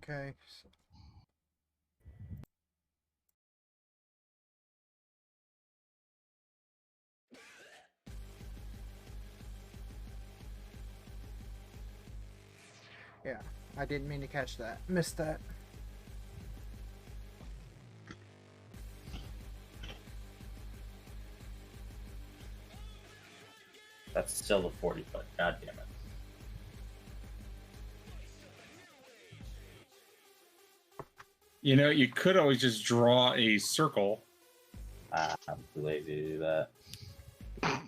Okay. Yeah, I didn't mean to catch that. Missed that. That's still the 40 foot. God damn it. You know, you could always just draw a circle. I'm too lazy to do that. The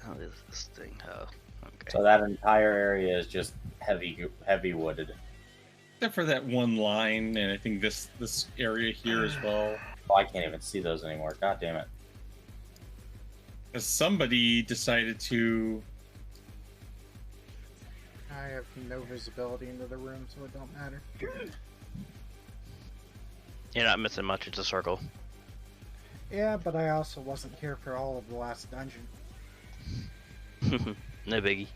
hell is this thing? Oh, okay. So that entire area is just heavy wooded. Except for that one line, and I think this area here as well. Oh, I can't even see those anymore. God damn it. Because somebody decided to... I have no visibility into the room, so it don't matter. You're not missing much. It's a circle. Yeah, but I also wasn't here for all of the last dungeon. No biggie.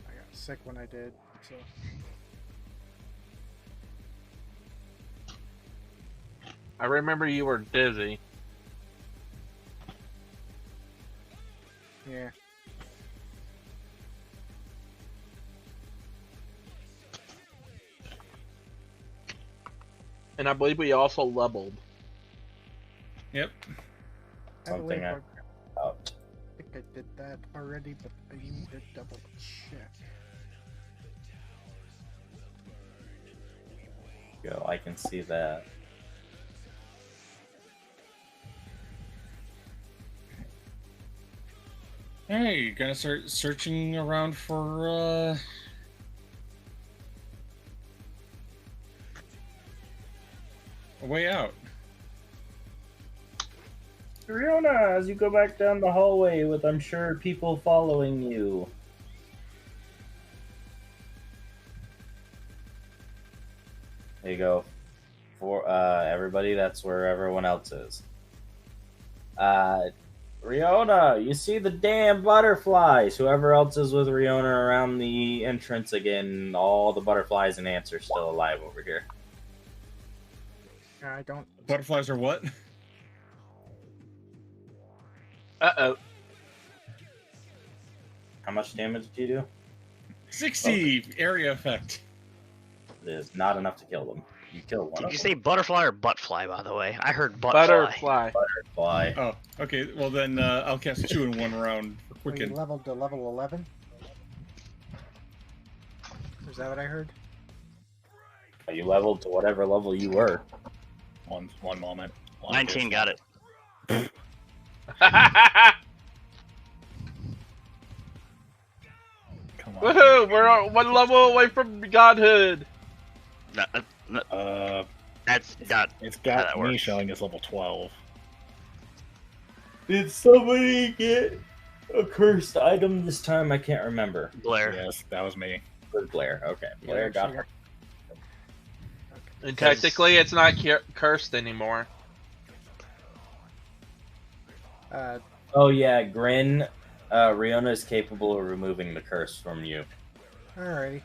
I got sick when I did, so... I remember you were dizzy. Yeah. And I believe we also leveled. Yep. Something I Oh, think I did that already, but I need to double check. go. I can see that. Hey, you gonna start searching around for a way out. Riona, as you go back down the hallway with, I'm sure, people following you. There you go. For everybody, that's where everyone else is. Riona, you see the damn butterflies. Whoever else is with Riona around the entrance again, all the butterflies and ants are still alive over here. I don't... Butterflies are what? Uh-oh. How much damage do you do? 60 area effect. It is not enough to kill them. You kill one Did of you them. say butterfly or buttfly, by the way? I heard buttfly. Butterfly. Butterfly. Oh, okay. Well then, I'll cast 2 in 1 round for Were you quicken. leveled to level 11? Is that what I heard? You leveled to whatever level you were. One moment. 19 got it. Come on. Woohoo! We're one level away from godhood. That's not. It's how got that me works. showing as level 12. Did somebody get a cursed item this time? I can't remember. Blair. Yes, that was me. It was Blair. Okay, Yeah, Blair got actually, her. And technically, it's not cursed anymore. Oh yeah, Grin. Riona is capable of removing the curse from you. Alrighty.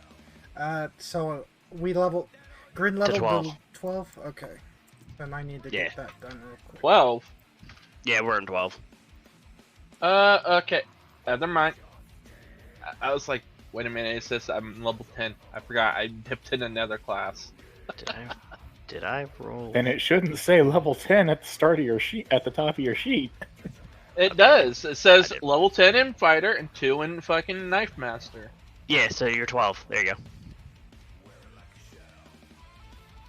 So we level... Grin leveled to 12? Okay. Then I need to get that done real quick. 12. Yeah, we're in 12. Okay. Never mind. I was like, wait a minute, it says I'm level 10. I forgot, I dipped in another class. Did I roll? Then it shouldn't say level 10 at the start of your sheet, at the top of your sheet. It does. It says level 10 in fighter and 2 in fucking knife master. Yeah, so you're 12. There you go.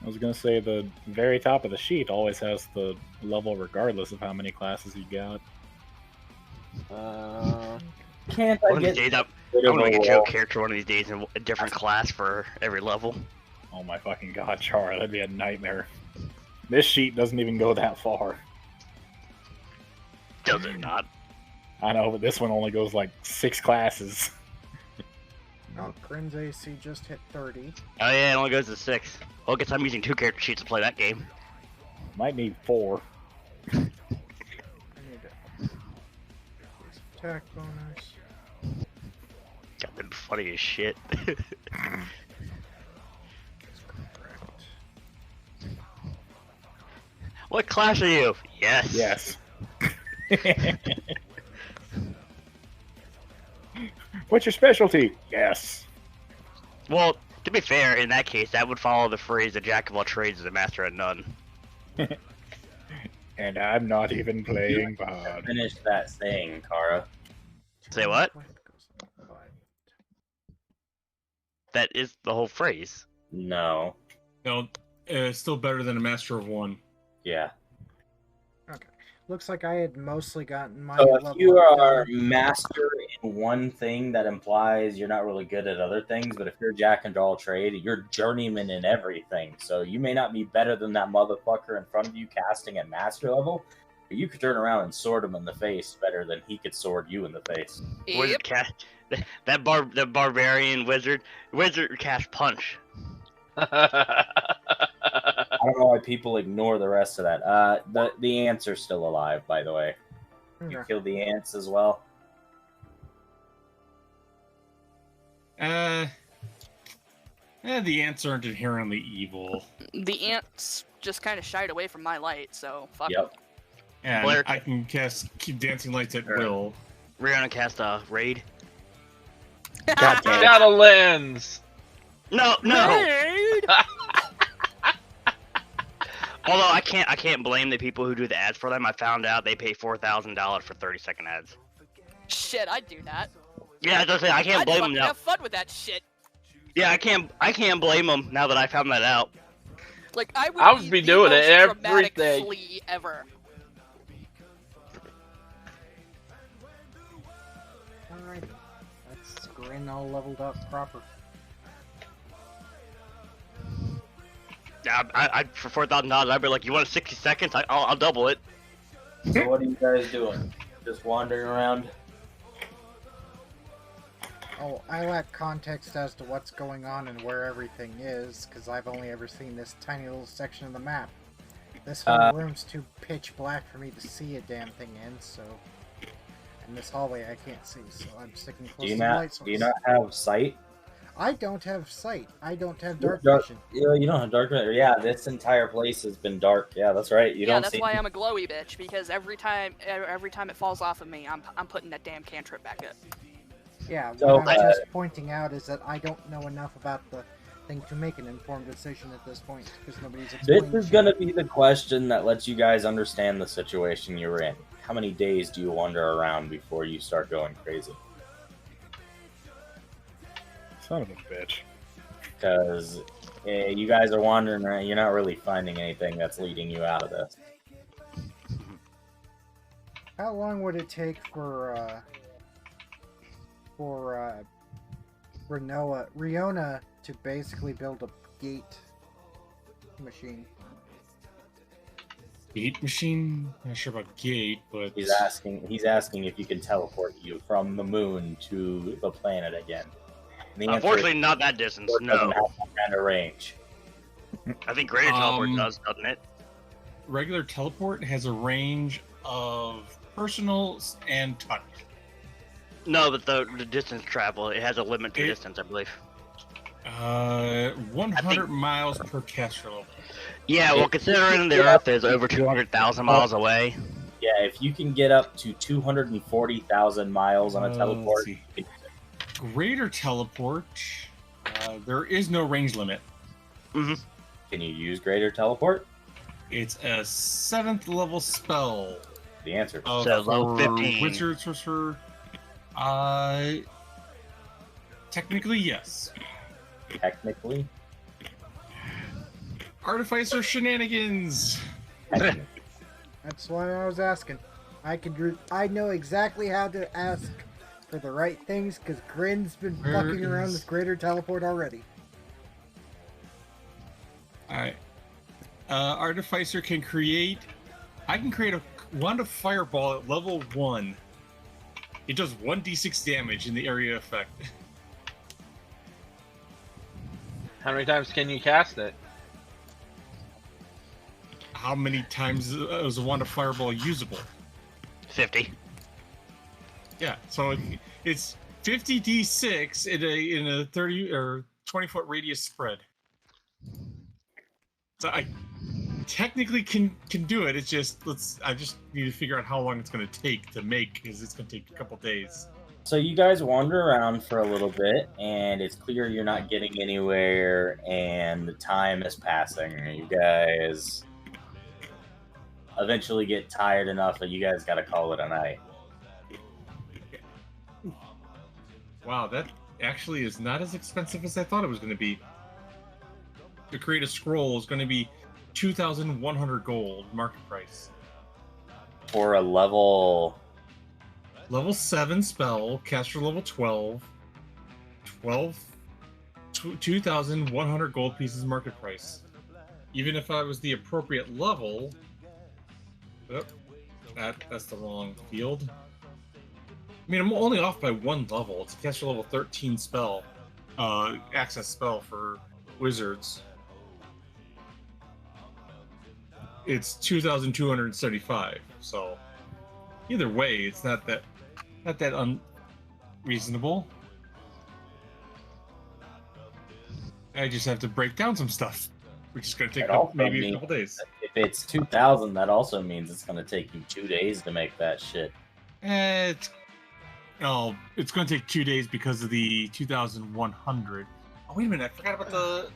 I was gonna say the very top of the sheet always has the level regardless of how many classes you got. Can't One I of these get days, I'm rid of gonna make a a joke wall? character one of these days in a different class for every level. Oh my fucking god, Char, that'd be a nightmare. This sheet doesn't even go that far. Does it not? I know, but this one only goes like 6 classes. Oh, Grin's AC just hit 30. Oh yeah, it only goes to 6. Well, I guess I'm using 2 character sheets to play that game. Might need 4. I need to... Attack bonus. Got the funny as shit. What class are you? Yes. Yes. What's your specialty? Yes. Well, to be fair, in that case, that would follow the phrase, the jack of all trades is a master of none. And I'm not even playing bard. Finish that saying, Kara. Say what? That is the whole phrase. No. No, it's still better than a master of one. Yeah. Okay. Looks like I had mostly gotten my So level if you up are done. master in one thing, that implies you're not really good at other things. But if you're jack and all trade, you're journeyman in everything. So you may not be better than that motherfucker in front of you casting at master level, but you could turn around and sword him in the face better than he could sword you in the face. Wizard cast that barbarian wizard cast punch. I don't know why people ignore the rest of that. The ant's are still alive, by the way. You Okay. killed the ants as well. The ants aren't inherently evil. The ants just kind of shied away from my light, so fuck. Yep. And Blair- I can keep dancing lights at will. Rihanna cast a raid. God damn it. Shadowlands! No. Raid! Although I can't blame the people who do the ads for them. I found out they pay $4,000 for 30-second ads. Shit, I'd do that. Yeah, I can't I'd blame them fucking now. have fun with that shit. Yeah, I can't blame them now that I found that out. Like I I would be be the doing it most dramatic everything. flea ever. Alright. That's Grin all leveled up proper. Yeah, I for $4,000, I'd be like, you want 60 seconds? I'll double it. So what are you guys doing? Just wandering around? Oh, I lack context as to what's going on and where everything is, because I've only ever seen this tiny little section of the map. This whole room's too pitch black for me to see a damn thing in, so... And this hallway I can't see, so I'm sticking close to the light source. Do you not have sight? I don't have sight. I don't have dark Dark- vision. Yeah, you don't have dark vision. Yeah, this entire place has been dark. Yeah, that's right. You Yeah, don't that's see. why I'm a glowy bitch, because every time it falls off of me, I'm putting that damn cantrip back up. Yeah, So, what I'm just pointing out is that I don't know enough about the thing to make an informed decision at this point, because nobody's This explained is shit. going to be the question that lets you guys understand the situation you're in. How many days do you wander around before you start going crazy? Son of a bitch. Because you guys are wandering around. You're not really finding anything that's leading you out of this. How long would it take for Riona to basically build a gate machine? Gate machine? Not sure about gate, but He's asking if you can teleport you from the moon to the planet again. And the answer Unfortunately, not that distance. is it doesn't No, have that kind of range. I think greater teleport does, doesn't it? regular teleport has a range of personal and touch. No, but the distance travel, it has a limit to It- distance, I believe. 100 miles per caster level. Yeah, well, considering the Earth is over 200,000 miles away. Yeah, if you can get up to 240,000 miles on a Let's teleport, see. Greater teleport, there is no range limit. can you use greater teleport? It's a 7th level spell. The answer is Of So, level for 15. Wizard Sorcerer. Technically, yes. technically. Artificer shenanigans. technically. That's why I was asking. I know exactly how to ask for the right things, because Grin's been Where fucking around is- with greater teleport already. Alright. Artificer can create. I can create a wand of fireball at level 1. It does 1d6 damage in the area effect. How many times can you cast it? How many times is a wand of fireball usable? 50. Yeah, so it's 50 d6 in a 30 or 20-foot radius spread. So I technically can do it. It's just I just need to figure out how long it's going to take to make, because it's going to take a couple days. So you guys wander around for a little bit, and it's clear you're not getting anywhere, and the time is passing. You guys eventually get tired enough that you guys got to call it a night. Wow, that actually is not as expensive as I thought it was going to be. To create a scroll is going to be 2,100 gold market price. For a level 7 spell, caster level 12, 2,100 gold pieces market price. Even if I was the appropriate level, that's the wrong field. I mean, I'm only off by 1 level. It's a caster level 13 spell, access spell for wizards. It's 2,275. So either way, it's not that unreasonable. I just have to break down some stuff, which is going to take maybe a couple days. If it's 2,000, that also means it's going to take you 2 days to make that shit. It's going to take 2 days because of the 2,100. Oh, wait a minute! I forgot about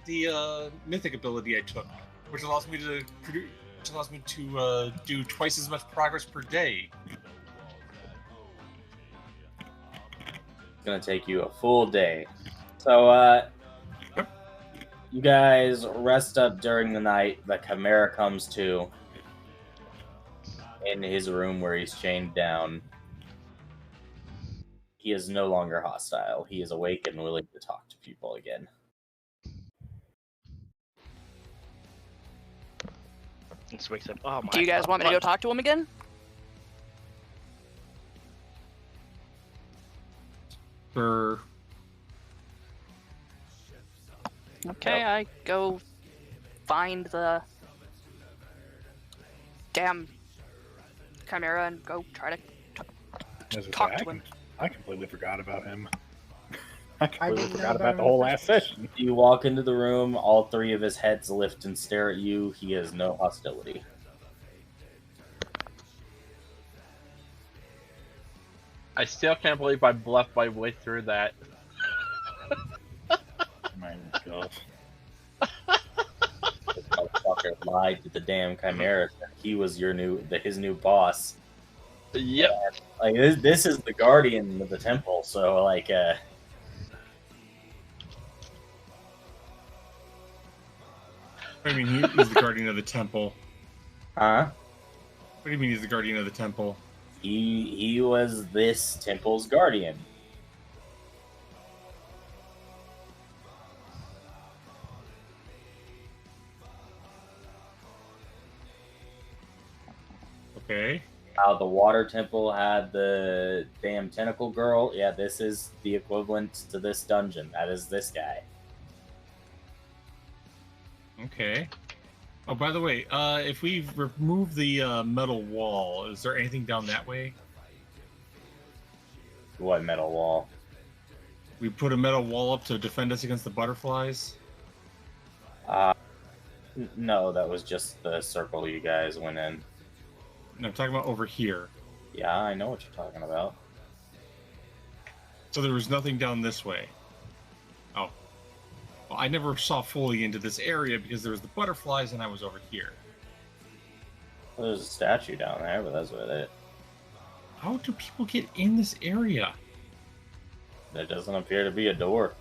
the mythic ability I took, which allows me to do twice as much progress per day. It's going to take you a full day. So, you guys rest up during the night. The Chimera comes to in his room where he's chained down. He is no longer hostile. He is awake and willing to talk to people again. Just wakes up. Oh my! Do you guys want me to go talk to him again? Sure. Okay, Yep. I go find the damn Chimera and go try to As I talk say, to him. I completely forgot about him. I I completely didn't know forgot about about him the whole in the last first session. You walk into the room, all 3 of his heads lift and stare at you. He has no hostility. I still can't believe I bluffed my way through that. My God. This motherfucker lied to the damn Chimera. He was his new boss. Yep. Like this is the guardian of the temple, so like I mean, he's the guardian of the temple. huh? What do you mean he's the guardian of the temple? He was this temple's guardian. Okay. How the water temple had the damn tentacle girl. Yeah, this is the equivalent to this dungeon. That is this guy. Okay. Oh, by the way, if we remove the metal wall, is there anything down that way? What metal wall? We put a metal wall up to defend us against the butterflies? No, that was just the circle you guys went in. No, I'm talking about over here. Yeah, I know what you're talking about. So there was nothing down this way. Oh. Well, I never saw fully into this area because there was the butterflies and I was over here. Well, there's a statue down there, but that's about it. How do people get in this area? There doesn't appear to be a door.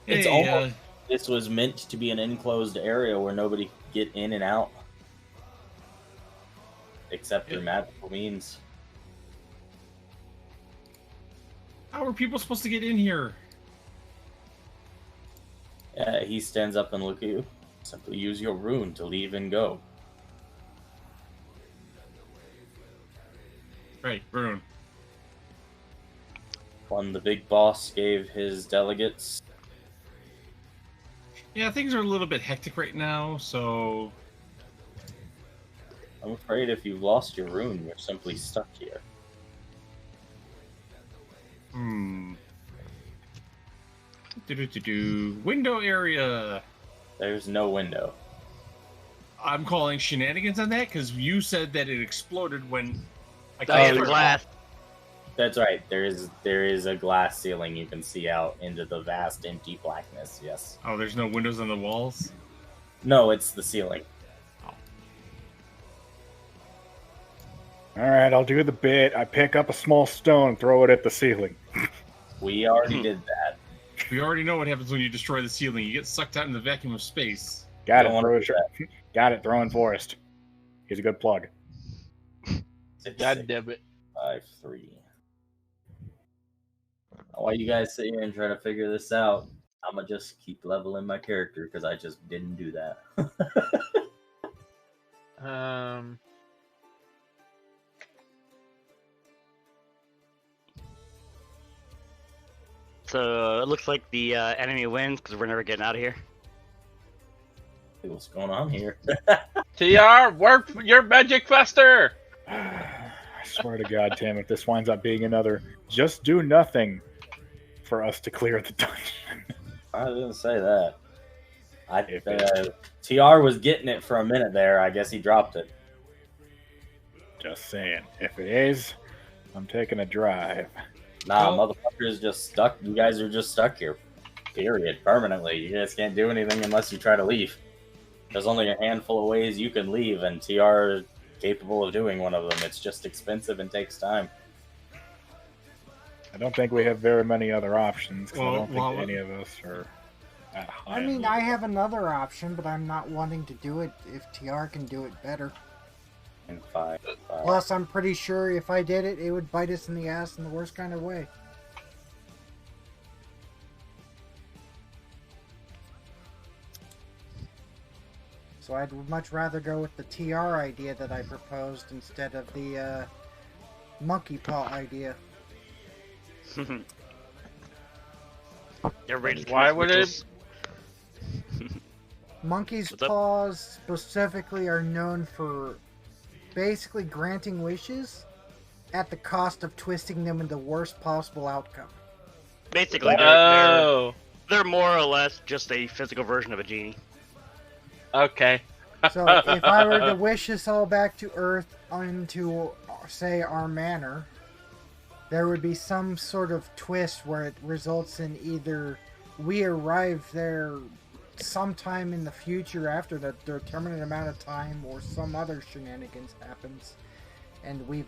It's Hey, almost this was meant to be an enclosed area where nobody could get in and out. Except through magical means. how are people supposed to get in here? He stands up and looks at you. Simply use your rune to leave and go. Right, Rune. When the big boss gave his delegates. Yeah, things are a little bit hectic right now, so I'm afraid if you've lost your rune, you're simply stuck here. Window area. There's no window. I'm calling shenanigans on that because you said that it exploded when I That's came the glass. That's right. There is a glass ceiling you can see out into the vast empty blackness. Yes. Oh, there's no windows on the walls? No, it's the ceiling. All right, I'll do the bit. I pick up a small stone, throw it at the ceiling. We already did that. We already know what happens when you destroy the ceiling. You get sucked out in the vacuum of space. Got Don't it. wanna Throw do it. Got it. Throwing forest. He's a good plug. God damn it. 5-3. While you guys sit here and try to figure this out, I'm gonna just keep leveling my character because I just didn't do that. So it looks like the enemy wins because we're never getting out of here. What's going on here? TR, work your magic faster! I swear to God, Tim, if this winds up being another just do nothing for us to clear the dungeon. I didn't say that. TR was getting it for a minute there. I guess he dropped it. Just saying. If it is, I'm taking a drive. Nah, Well- motherfuckers just stuck. You guys are just stuck here. Period. Permanently. You guys can't do anything unless you try to leave. There's only a handful of ways you can leave, and TR is capable of doing one of them. It's just expensive and takes time. I don't think we have very many other options, 'cause I Well, don't think well, any of us are that high. I mean, I have another option, but I'm not wanting to do it if TR can do it better. And 5. Plus, I'm pretty sure if I did it, it would bite us in the ass in the worst kind of way. So I'd much rather go with the TR idea that I proposed instead of the monkey paw idea. Everybody's Why would it? Monkey's What's up? paws specifically are known for basically granting wishes at the cost of twisting them in the worst possible outcome. Basically, Oh, they're more or less just a physical version of a genie. okay. So if I were to wish us all back to Earth into, say, our manor, there would be some sort of twist where it results in either we arrive there sometime in the future after the determinate amount of time, or some other shenanigans happens, and we've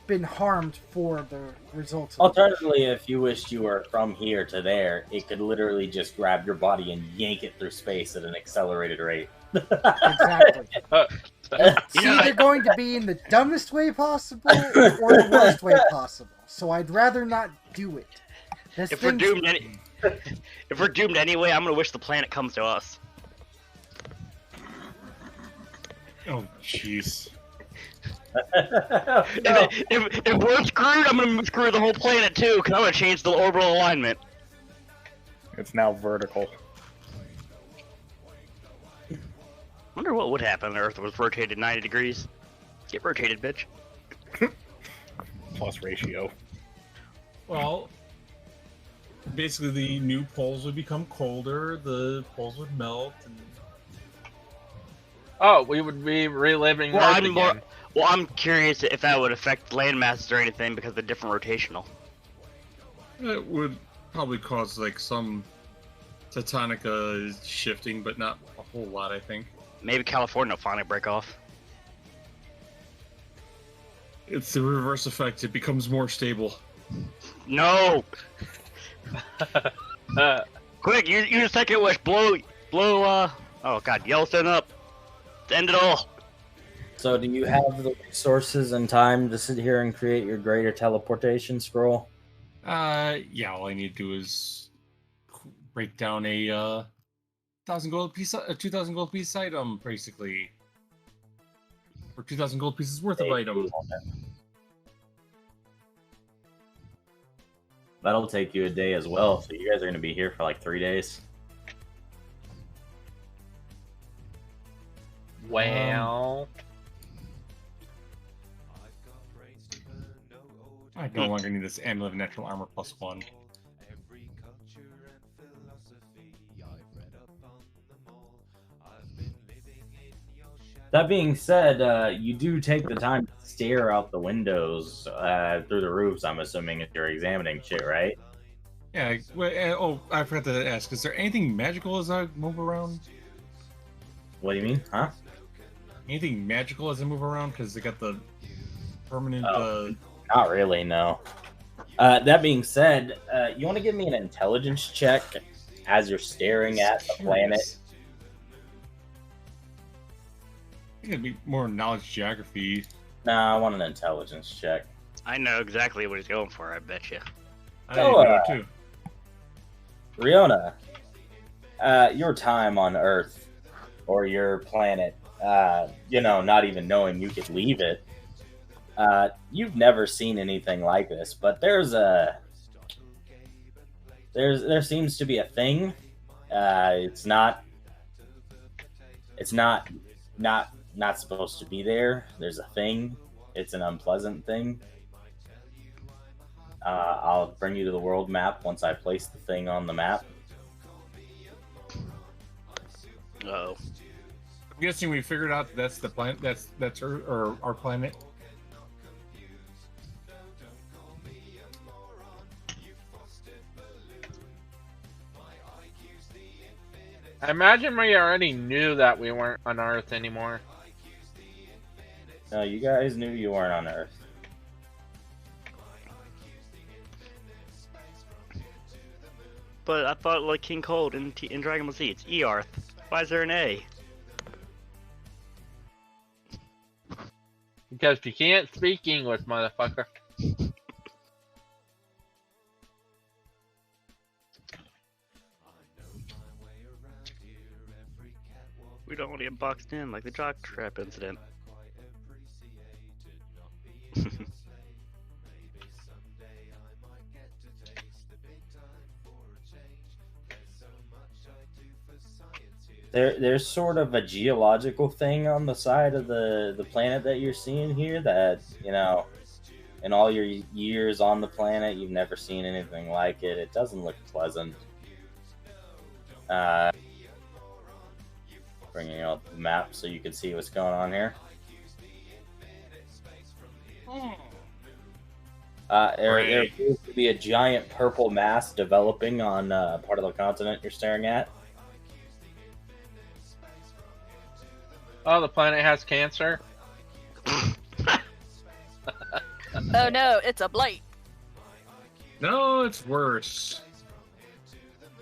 been harmed for the results of Alternatively, if you wished you were from here to there, it could literally just grab your body and yank it through space at an accelerated rate. Exactly. It's either going to be in the dumbest way possible or the worst way possible. So I'd rather not do it. This If we're thing's- doomed if we're doomed anyway, I'm gonna wish the planet comes to us. Oh, jeez. If we're screwed, I'm gonna screw the whole planet too, because I'm gonna change the orbital alignment. It's now vertical. Wonder what would happen if Earth was rotated 90 degrees. Get rotated, bitch. Plus ratio. Well, basically the new poles would become colder, the poles would melt, and Oh, we would be reliving Earth again. Well, I'm curious if that would affect land masses or anything because of the different rotational. it would probably cause like some tectonic shifting, but not a whole lot, I think. Maybe California will finally break off. It's the reverse effect, it becomes more stable. No! Quick, use your second wish. Blow, oh god, Yellowstone up. End it all. So, do you have the resources and time to sit here and create your greater teleportation scroll? Yeah, all I need to do is break down a 1,000 gold piece, a 2,000 gold piece item, basically. Or 2,000 gold pieces worth of item. That'll take you a day as well, so you guys are going to be here for like 3 days. Well, I no longer need this amulet of natural armor +1. That being said, you do take the time to stare out the windows through the roofs. I'm assuming if you're examining shit, right? Yeah. Oh, I forgot to ask. Is there anything magical as I move around? What do you mean? Huh? Anything magical as I move around? Because they got the permanent. Not really, no. That being said, you want to give me an intelligence check as you're staring at the planet? I think it'd be more knowledge geography. Nah, I want an intelligence check. I know exactly what he's going for, I bet you. I know too. Riona, your time on Earth, or your planet, not even knowing you could leave it, you've never seen anything like this, but there seems to be a thing. It's not supposed to be there. There's a thing. It's an unpleasant thing. I'll bring you to the world map once I place the thing on the map. Uh-oh. I'm guessing we figured out that's the planet. That's Earth, or our planet. I imagine we already knew that we weren't on Earth anymore. No, you guys knew you weren't on Earth. But I thought, like King Cold in Dragon Ball Z, it's Earth. Why is there an A? Because you can't speak English, motherfucker. We don't want to get boxed in like the jock trap incident. There's sort of a geological thing on the side of the planet that you're seeing here that, in all your years on the planet, you've never seen anything like it. It doesn't look pleasant. Bringing up the map so you can see what's going on here. There appears to be a giant purple mass developing on part of the continent you're staring at. Oh, the planet has cancer? Oh no, it's a blight. No, it's worse.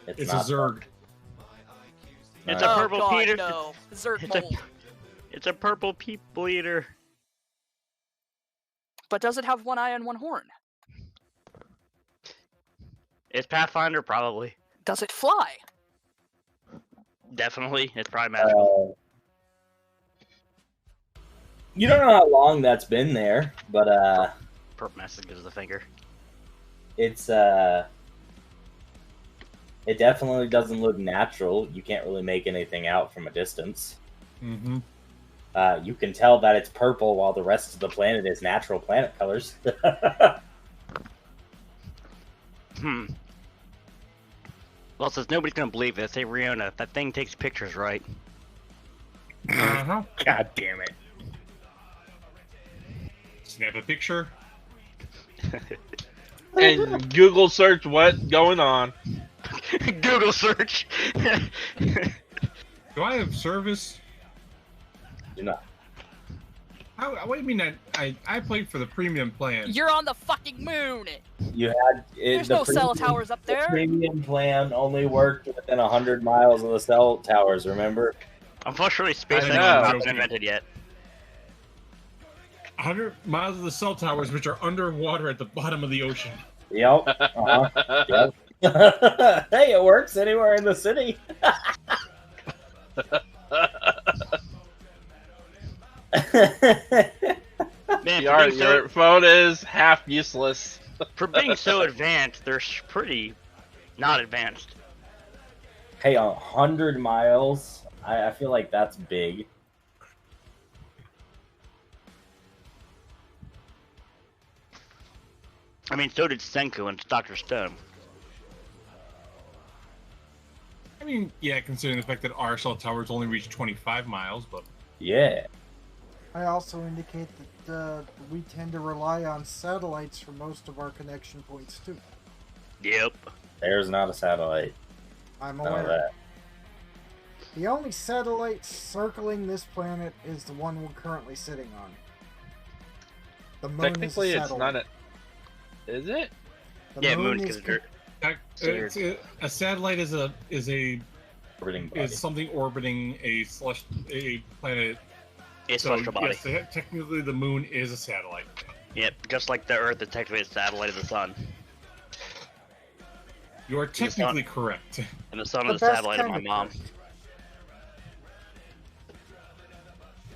It's a Zerg. It's a purple God, Peter. No. Zerg It's a- mold. It's a purple people eater. But does it have one eye and one horn? It's Pathfinder, probably. Does it fly? Definitely. It's probably magical. You don't know how long that's been there, but Purple Master gives the finger. it's it definitely doesn't look natural. You can't really make anything out from a distance. Mm-hmm. You can tell that it's purple while the rest of the planet is natural planet colors. Well, since nobody's gonna believe this, hey Riona, that thing takes pictures, right? Uh-huh. God damn it. Snap a picture. And Google search what's going on. Google search. Do I have service? Do not. What do you mean? I played for the premium plan. You're on the fucking moon. You had There's no cell towers up The there. premium plan only worked within 100 miles of the cell towers. Remember? Unfortunately, SpaceX I has know. not been invented yet. 100 miles of the cell towers, which are underwater at the bottom of the ocean. Yep. Yep. Hey, it works anywhere in the city. Man, Your phone is half useless. for being so advanced, they're pretty not advanced. Hey, 100 miles. I feel like that's big. I mean, so did Senku and Dr. Stone. I mean, yeah, considering the fact that our cell towers only reach 25 miles, but Yeah. I also indicate that we tend to rely on satellites for most of our connection points too. Yep. There's not a satellite. I'm None of aware. that. The only satellite circling this planet is the one we're currently sitting on. The moon Technically, is a it's satellite. not a. Is it? The Yeah, moon moon is because a satellite is Orbiting body. something orbiting a planet. a So celestial body. yes, technically the moon is a satellite. Yep, just like the Earth is technically a satellite of the sun. You are technically correct. And the sun But is the that's satellite of my kinda mom. correct.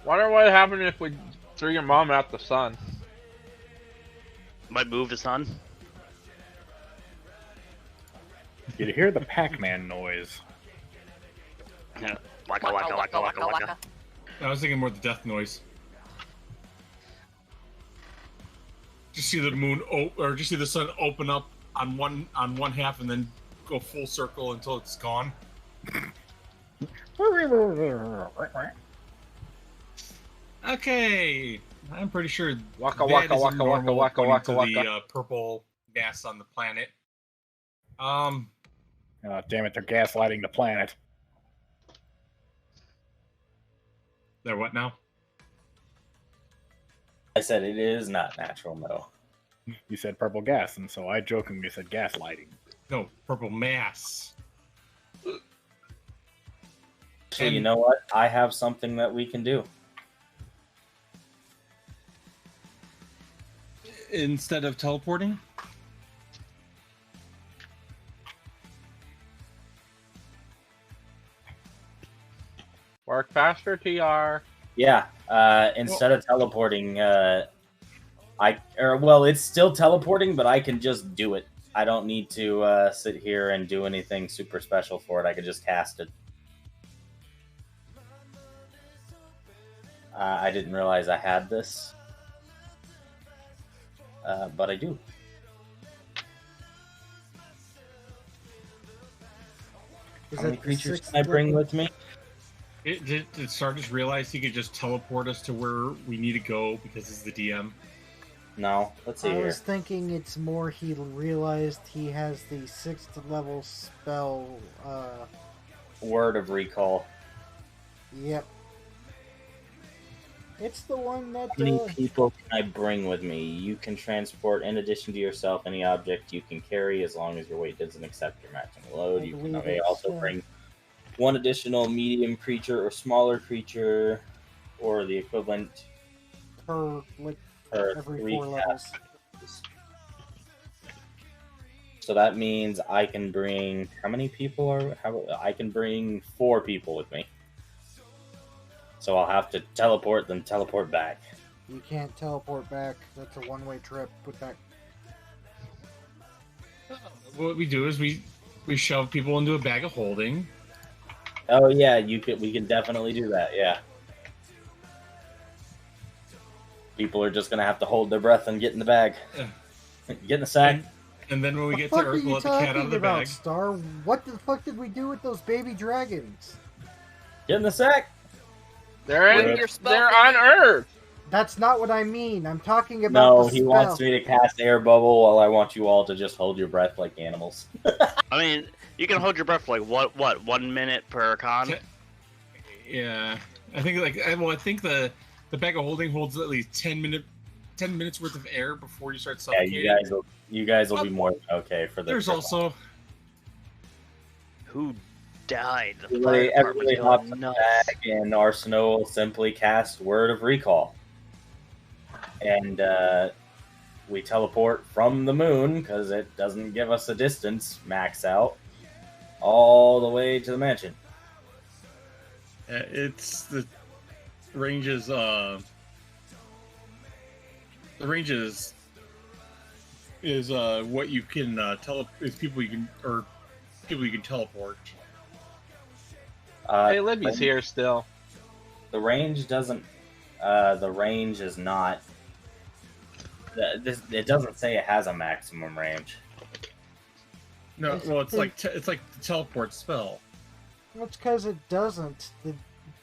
Wonder what happened if we threw your mom out the sun. Might move the sun. You hear the Pac-Man noise. Yeah. Waka waka waka waka waka. I was thinking more the death noise. Just see the moon or just see the sun open up on one half and then go full circle until it's gone. Okay, I'm pretty sure Waka that waka isn't waka normal waka according waka to waka the waka. purple gas on the planet. Oh, damn it, they're gaslighting the planet. They're what now? I said it is not natural, no. You said purple gas, and so I jokingly said gaslighting. No, purple mass. So you know what? I have something that we can do. Instead of teleporting? Work faster, TR. Yeah. Instead of teleporting, it's still teleporting, but I can just do it. I don't need to sit here and do anything super special for it. I can just cast it. I didn't realize I had this, but I do. Is How many that the creatures sixth can I bring level? with me? Did Stardust realize he could just teleport us to where we need to go because he's the DM? No. Let's see I here. was thinking it's more he realized he has the 6th level spell. Word of recall. Yep. It's the one that. How many people can I bring with me? You can transport, in addition to yourself, any object you can carry as long as your weight doesn't accept your matching load. I You believe may it's, also bring one additional medium creature or smaller creature, or the equivalent per every 3 4 levels. casters. So that means I can bring how many people I can bring 4 people with me. So I'll have to teleport, then teleport back. You can't teleport back. That's a one-way trip. Put that. What we do is we shove people into a bag of holding. Oh yeah, we can definitely do that. Yeah. People are just gonna have to hold their breath and get in the bag. Get in the sack. And then when we What get the to fuck are Earth, we'll you let the cat out talking of the about, bag. Star? What the fuck did we do with those baby dragons? Get in the sack. They're Your spell they're thing. on Earth. That's not what I mean. I'm talking about No, the he spell. wants me to cast air bubble while I want you all to just hold your breath like animals. I mean, you can hold your breath for like what 1 minute per con. Yeah, I think I think the bag of holding holds at least 10 minutes worth of air before you start Yeah, suffocating. you guys will be more than okay for the. There's also Who died? The fire Everybody department's hops going in the nuts. bag, and Arsenal will simply cast Word of Recall, and we teleport from the moon because it doesn't give us a distance max out, all the way to the mansion. it's the range is what you can people you can teleport. Hey, Libby's here still. The range doesn't. The range is not It doesn't say it has a maximum range. No, well, it's like the teleport spell. That's because it doesn't.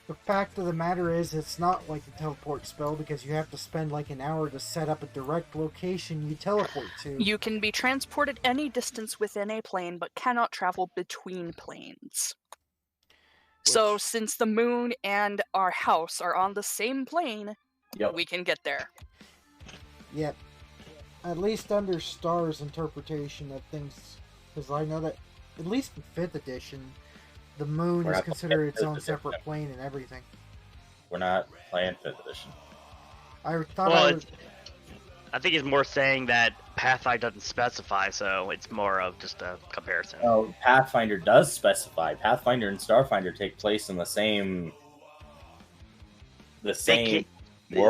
The fact of the matter is, it's not like the teleport spell because you have to spend like an hour to set up a direct location you teleport to. You can be transported any distance within a plane, but cannot travel between planes. So, since the moon and our house are on the same plane, we can get there. Yep. At least under Star's interpretation of things, because I know that, at least in 5th edition, the moon is considered its own separate plane and everything. We're not playing 5th edition. I thought I think it's more saying that Pathfinder doesn't specify, so it's more of just a comparison. Oh, Pathfinder does specify. Pathfinder and Starfinder take place in the same world.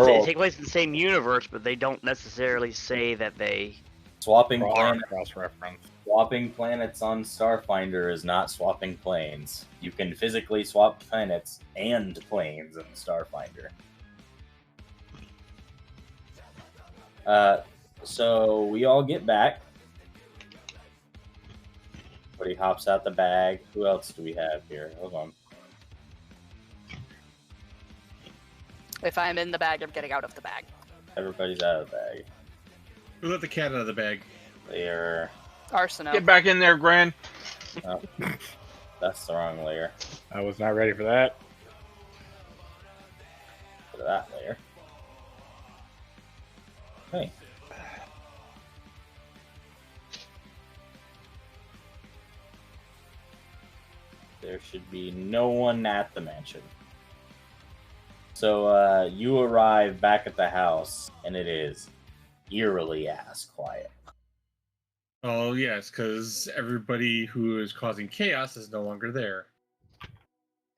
They take place in the same universe, but they don't necessarily say that they... Swapping planets on Starfinder is not swapping planes. You can physically swap planets and planes in Starfinder. So we all get back. Everybody hops out the bag. Who else do we have here? Hold on. If I'm in the bag, I'm getting out of the bag. Everybody's out of the bag. Who let the cat out of the bag? Layer. Arsenal. Get back in there, Grin. Oh, that's the wrong layer. I was not ready for that. Go to that layer. Okay. There should be no one at the mansion. So you arrive back at the house, and it is eerily ass quiet. Oh, yes, because everybody who is causing chaos is no longer there.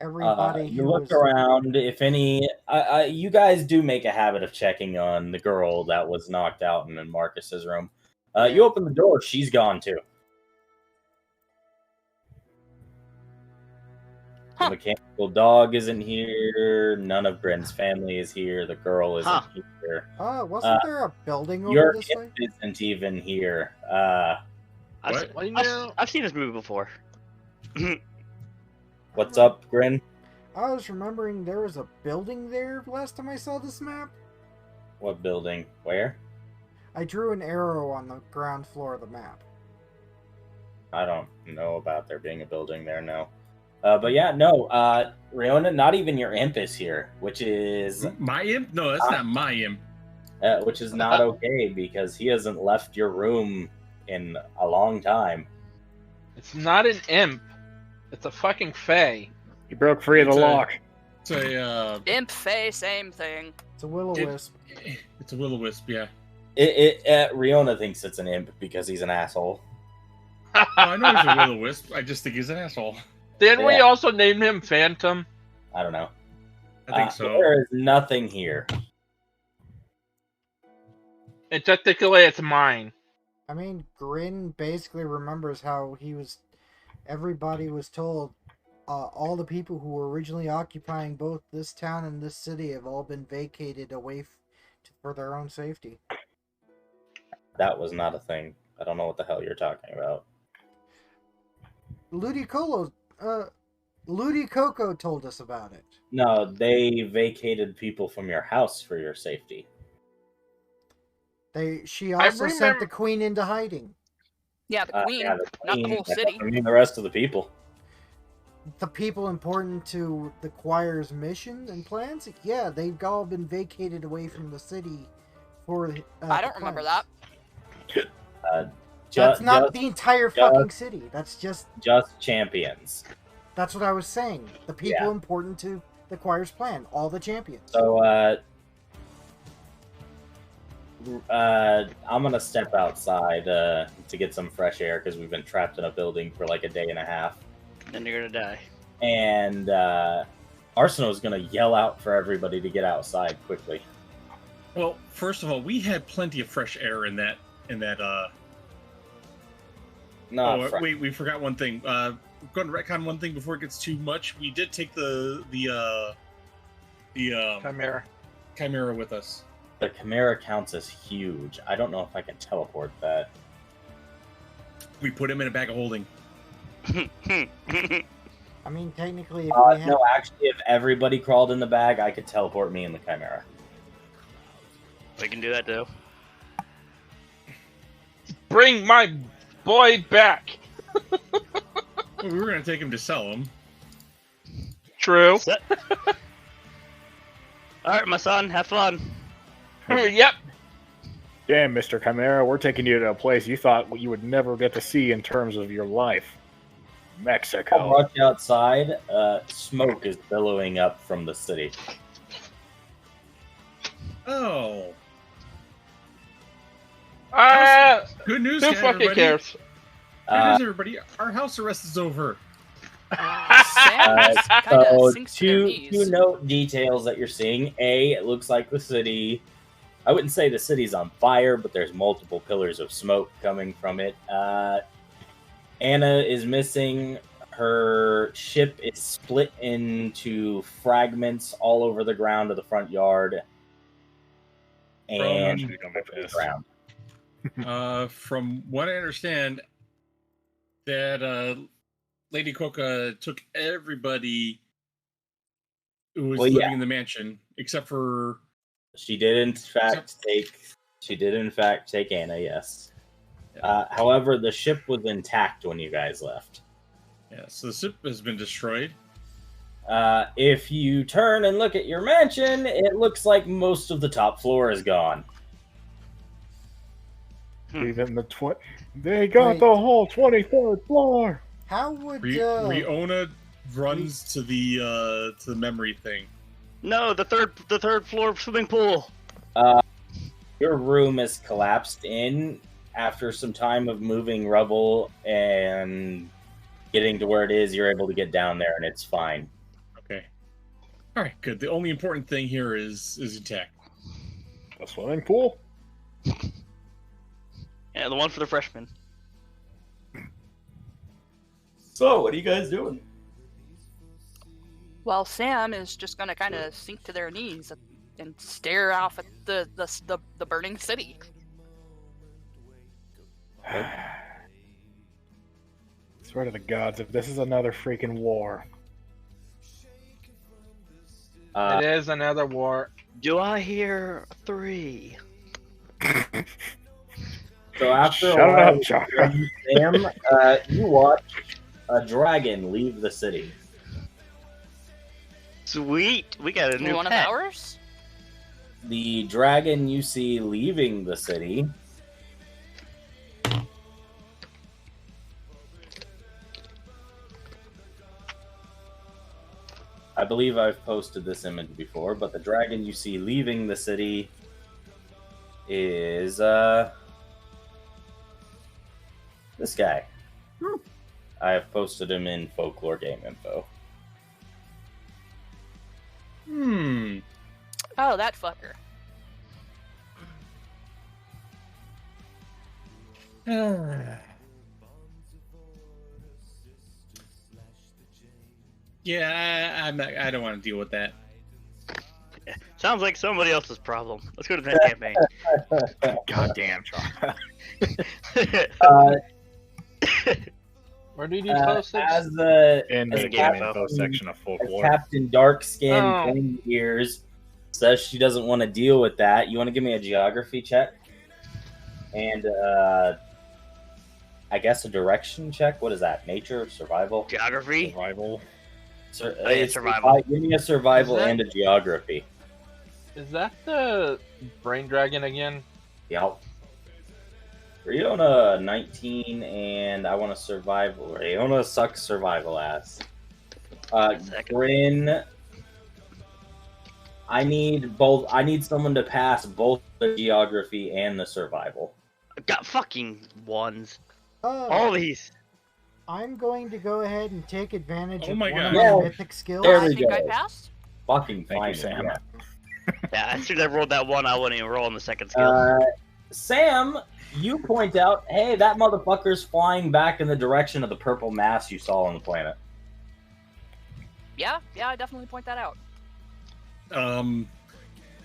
everybody you who look was... around. If any, you guys do make a habit of checking on the girl that was knocked out in Marcus's room. You open the door, she's gone too. The mechanical dog isn't here. None of Grin's family is here. The girl isn't here. Wasn't there a building over Your this way? imp isn't even here. I've seen this movie before. What's up, Grin? I was remembering there was a building there last time I saw this map. What building? Where? I drew an arrow on the ground floor of the map. I don't know about there being a building there, no. But yeah, no, Riona, not even your imp is here, which is... My imp? No, that's not my imp. Which is not okay, because he hasn't left your room in a long time. It's not an imp. It's a fucking fae. You broke free of the lock. It's a... Imp, fae, same thing. It's a will-o-wisp. It's a will-o-wisp, yeah. Riona thinks it's an imp because he's an asshole. I know he's a will-o-wisp. I just think he's an asshole. Didn't we also name him Phantom? I don't know. I think so. There is nothing here. And technically, it's mine. I mean, Grin basically remembers how everybody was told all the people who were originally occupying both this town and this city have all been vacated away for their own safety. That was not a thing. I don't know what the hell you're talking about. Coco told us about it. No, they vacated people from your house for your safety. She also sent the queen into hiding. Yeah, the queen, the not the whole city. I mean, the rest of the people. The people important to the choir's mission and plans, yeah, they've all been vacated away from the city for. I don't remember that. That's not the entire fucking city. That's just champions. That's what I was saying. The people important to the choir's plan, all the champions. So, I'm gonna step outside to get some fresh air because we've been trapped in a building for like a day and a half. Then you're gonna die. And Arsenal's gonna yell out for everybody to get outside quickly. Well, first of all, we had plenty of fresh air in that. Wait, we forgot one thing. Going to retcon one thing before it gets too much. We did take the Chimera. Chimera with us. The Chimera counts as huge. I don't know if I can teleport that. We put him in a bag of holding. I mean, technically, if we have... No, actually, if everybody crawled in the bag, I could teleport me and the Chimera. We can do that too. Bring my boy back. Well, we were gonna take him to sell him. True. Alright, my son, have fun. Yep. Damn, Mr. Chimera, we're taking you to a place you thought you would never get to see in terms of your life. I'll Mexico. rush outside. Smoke is billowing up from the city. Oh. Good news, Who everybody. fucking cares? Good news, everybody. Our house arrest is over. Sam kind of So sinks to their two knees. note details that you're seeing. A, it looks like the city. I wouldn't say the city's on fire, but there's multiple pillars of smoke coming from it. Anna is missing. Her ship is split into fragments all over the ground of the front yard. And the ground. From what I understand, that Lady Coca took everybody who was living in the mansion, except for... She did in fact take Anna, yes. However, the ship was intact when you guys left. Yeah, so the ship has been destroyed. If you turn and look at your mansion, it looks like most of the top floor is gone. Even the they got the whole 23rd floor. How would Riona runs to the memory thing. No, the third floor swimming pool. Your room is collapsed in after some time of moving rubble and getting to where it is. You're able to get down there, and it's fine. Okay. All right, good. The only important thing here is intact. A swimming pool? Yeah, the one for the freshmen. So, what are you guys doing? Well, Sam is just gonna kind of sink to their knees and stare off at the burning city. Swear to the gods, if this is another freaking war. It is another war. Do I hear 3? So after Shut a while, up, Chaka. Sam, you watch a dragon leave the city. Sweet, we got a new One pet. of ours? The dragon you see leaving the city I believe I've posted this image before, but the dragon you see leaving the city is this guy. I have posted him in Folklore Game Info. Oh, that fucker. Yeah, I don't want to deal with that. Sounds like somebody else's problem. Let's go to the next campaign. Goddamn, Chaka. Where did you post this? As the In As the a game game info section of folklore. Captain Darkskin, Oh. 20 years, says she doesn't want to deal with that. You want to give me a geography check? And, I guess a direction check? What is that? Nature? Survival? Geography? Survival. It's survival. Give me a survival Is that- and a geography. Is that the brain dragon again? Yep. Riona 19, and I want to survival. Riona sucks survival ass. Grin. I need both. I need someone to pass both the geography and the survival. I've got fucking ones. Oh, All these. I'm going to go ahead and take advantage Oh of my one of God. my Yeah. mythic skills. There I we think go. I passed. Fucking Thank fine. you, Sam. Yeah. Yeah, as soon as I rolled that one, I wouldn't even roll on the second skill. Sam, you point out, hey, that motherfucker's flying back in the direction of the purple mass you saw on the planet. Yeah, I definitely point that out.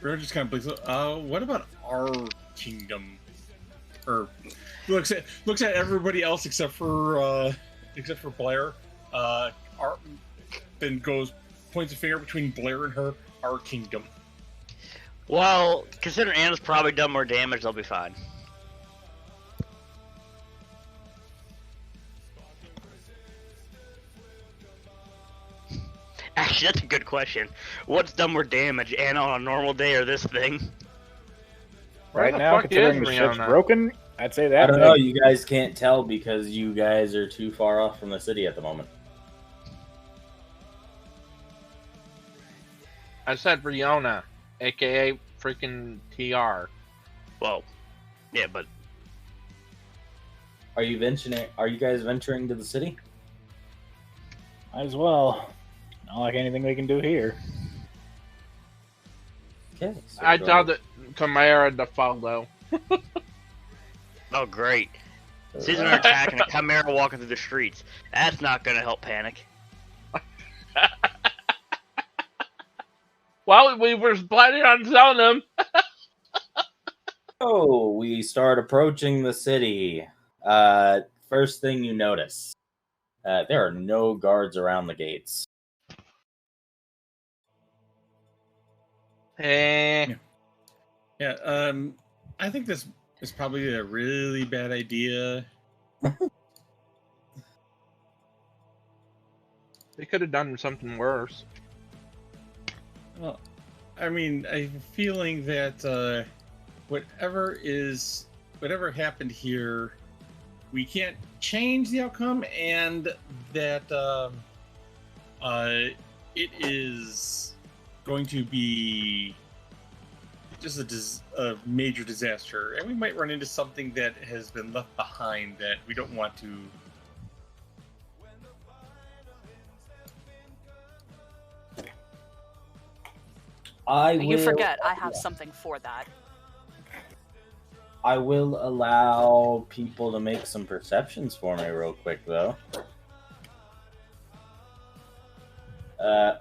We're just kind of blinks. What about our kingdom? Or looks at everybody else except for Blair. Then points a finger between Blair and her. Our kingdom. Well, considering Anna's probably done more damage, they'll be fine. Actually, that's a good question. What's done more damage, Anna on a normal day or this thing? Right now, considering the ship's broken, I'd say that. I don't know. You guys can't tell because you guys are too far off from the city at the moment. I said Riona, aka freaking TR. Well, yeah, but Are you venturing? Are you guys venturing to the city? Might as well. Not like anything we can do here. Okay. So I thought that Chimera to follow. oh great. Season are attacking a Chimera walking through the streets. That's not gonna help panic. Well, we were planning on selling them. Oh, we start approaching the city. First thing you notice, there are no guards around the gates. Eh. Yeah. I think this is probably a really bad idea. They could have done something worse. Well, I mean, I have a feeling that whatever happened here, we can't change the outcome, and that it is going to be just a major disaster, and we might run into something that has been left behind that we don't want to. You forget, I have something for that. I will allow people to make some perceptions for me real quick, though.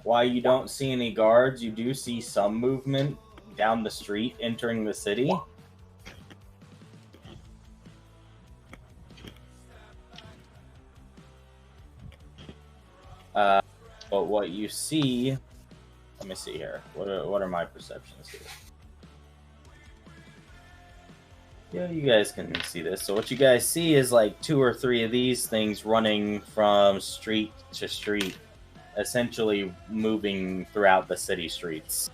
While you don't see any guards, you do see some movement down the street entering the city. But what you see... Let me see here. What are my perceptions here? Yeah, you guys can see this. So what you guys see is like 2 or 3 of these things running from street to street, essentially moving throughout the city streets.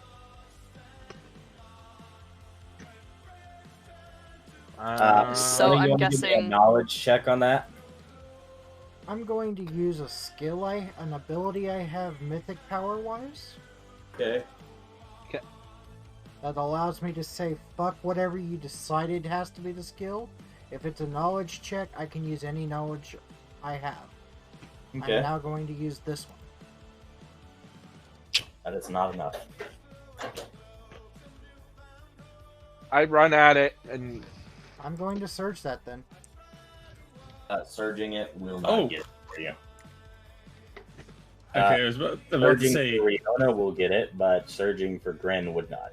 So I'm guessing a knowledge check on that. I'm going to use a skill an ability I have mythic power wise. Okay. That allows me to say fuck whatever you decided has to be the skill. If it's a knowledge check, I can use any knowledge I have. Okay. I'm now going to use this one. That is not enough. I run at it and I'm going to search that then. Surging it will not get it for you. Okay, I was about to surging say. for Riona will get it, but surging for Grin would not.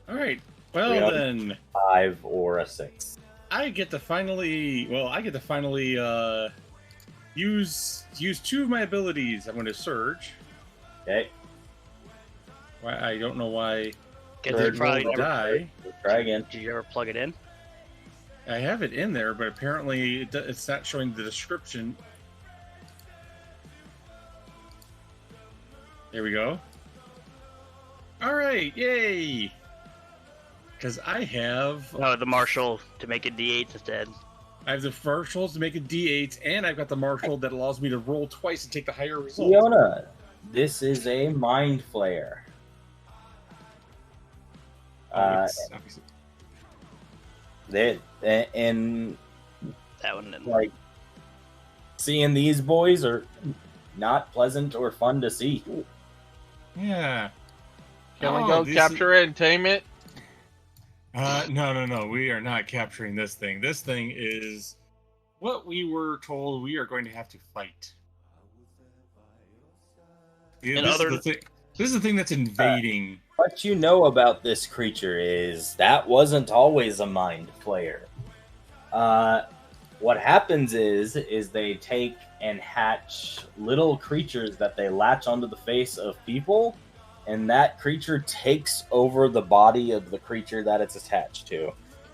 All right. Well Riona, then, 5 or a 6. I get to finally. Use 2 of my abilities. I'm going to surge. Okay. Why I don't know why. Get Surge this probably will die. Try again. Did you ever plug it in? I have it in there, but apparently it's not showing the description. There we go. All right, yay! Because I have No, the marshal to make it D8 instead. I have the marshals to make it D8, and I've got the marshal that allows me to roll twice and take the higher result. Riona, this is a mind flayer. And That one didn't. like seeing these boys are not pleasant or fun to see. Yeah. can we go capture it and tame it? No. We are not capturing this thing. This thing is what we were told we are going to have to fight. Yeah, this is the thing that's invading What you know about this creature is that wasn't always a mind flayer. What happens is they take and hatch little creatures that they latch onto the face of people, and that creature takes over the body of the creature that it's attached to.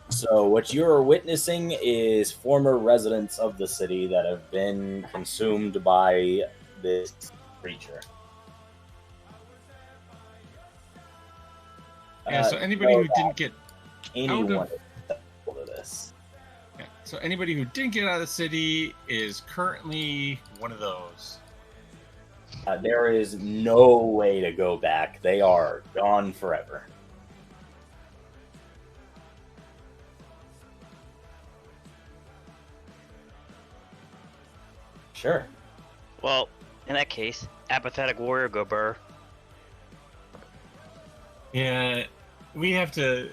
So what you're witnessing is former residents of the city that have been consumed by this creature. Yeah, so anybody who didn't get anyone out of this. Yeah, so anybody who didn't get out of the city is currently one of those. There is no way to go back. They are gone forever. Sure. Well, in that case, apathetic warrior go burr. Yeah, we have to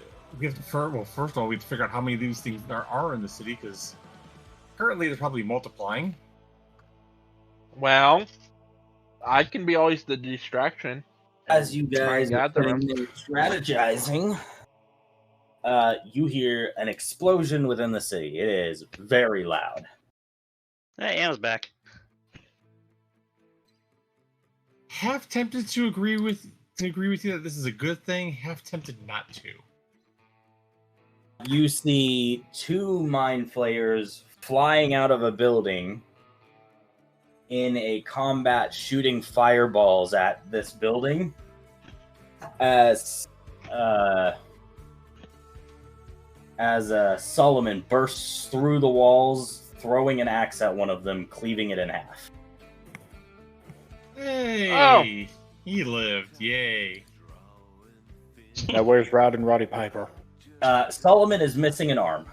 first of all, we have to figure out how many of these things there are in the city, because currently they're probably multiplying. Well, I can be always the distraction. As you guys are gather them. strategizing, you hear an explosion within the city. It is very loud. Hey, Anna's back. Half tempted to agree with you that this is a good thing, half tempted not to. You see two mind flayers flying out of a building in a combat, shooting fireballs at this building as Solomon bursts through the walls, throwing an axe at one of them, cleaving it in half. Hey! He lived, yay. Now where's Rod and Roddy Piper? Solomon is missing an arm.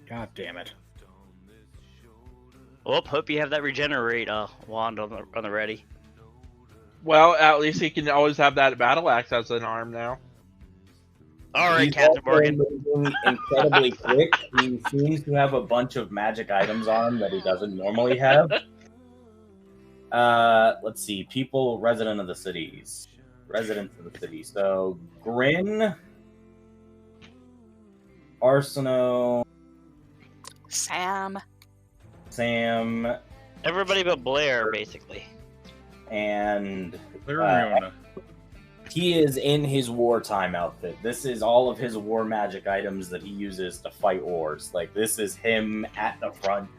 God damn it. Well, hope you have that regenerate wand on the ready. Well, at least he can always have that battle axe as an arm now. All right, He's Captain also Morgan. moving incredibly quick. He seems to have a bunch of magic items on him that he doesn't normally have. Let's see. People, residents of the city. So, Grin, Arsenault, Sam. Everybody but Blair, basically. and Leona. he is in his wartime outfit. This is all of his war magic items that he uses to fight wars. Like, this is him at the front.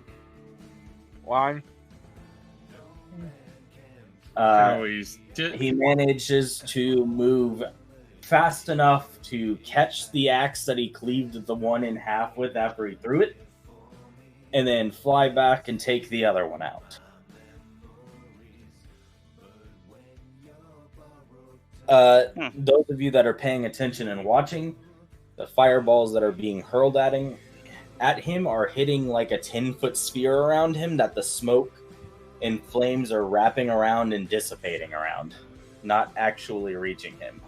Line. He manages to move fast enough to catch the axe that he cleaved the one in half with after he threw it, and then fly back and take the other one out. Those of you that are paying attention and watching, the fireballs that are being hurled at him are hitting like a 10-foot sphere around him that the smoke and flames are wrapping around and dissipating around, not actually reaching him.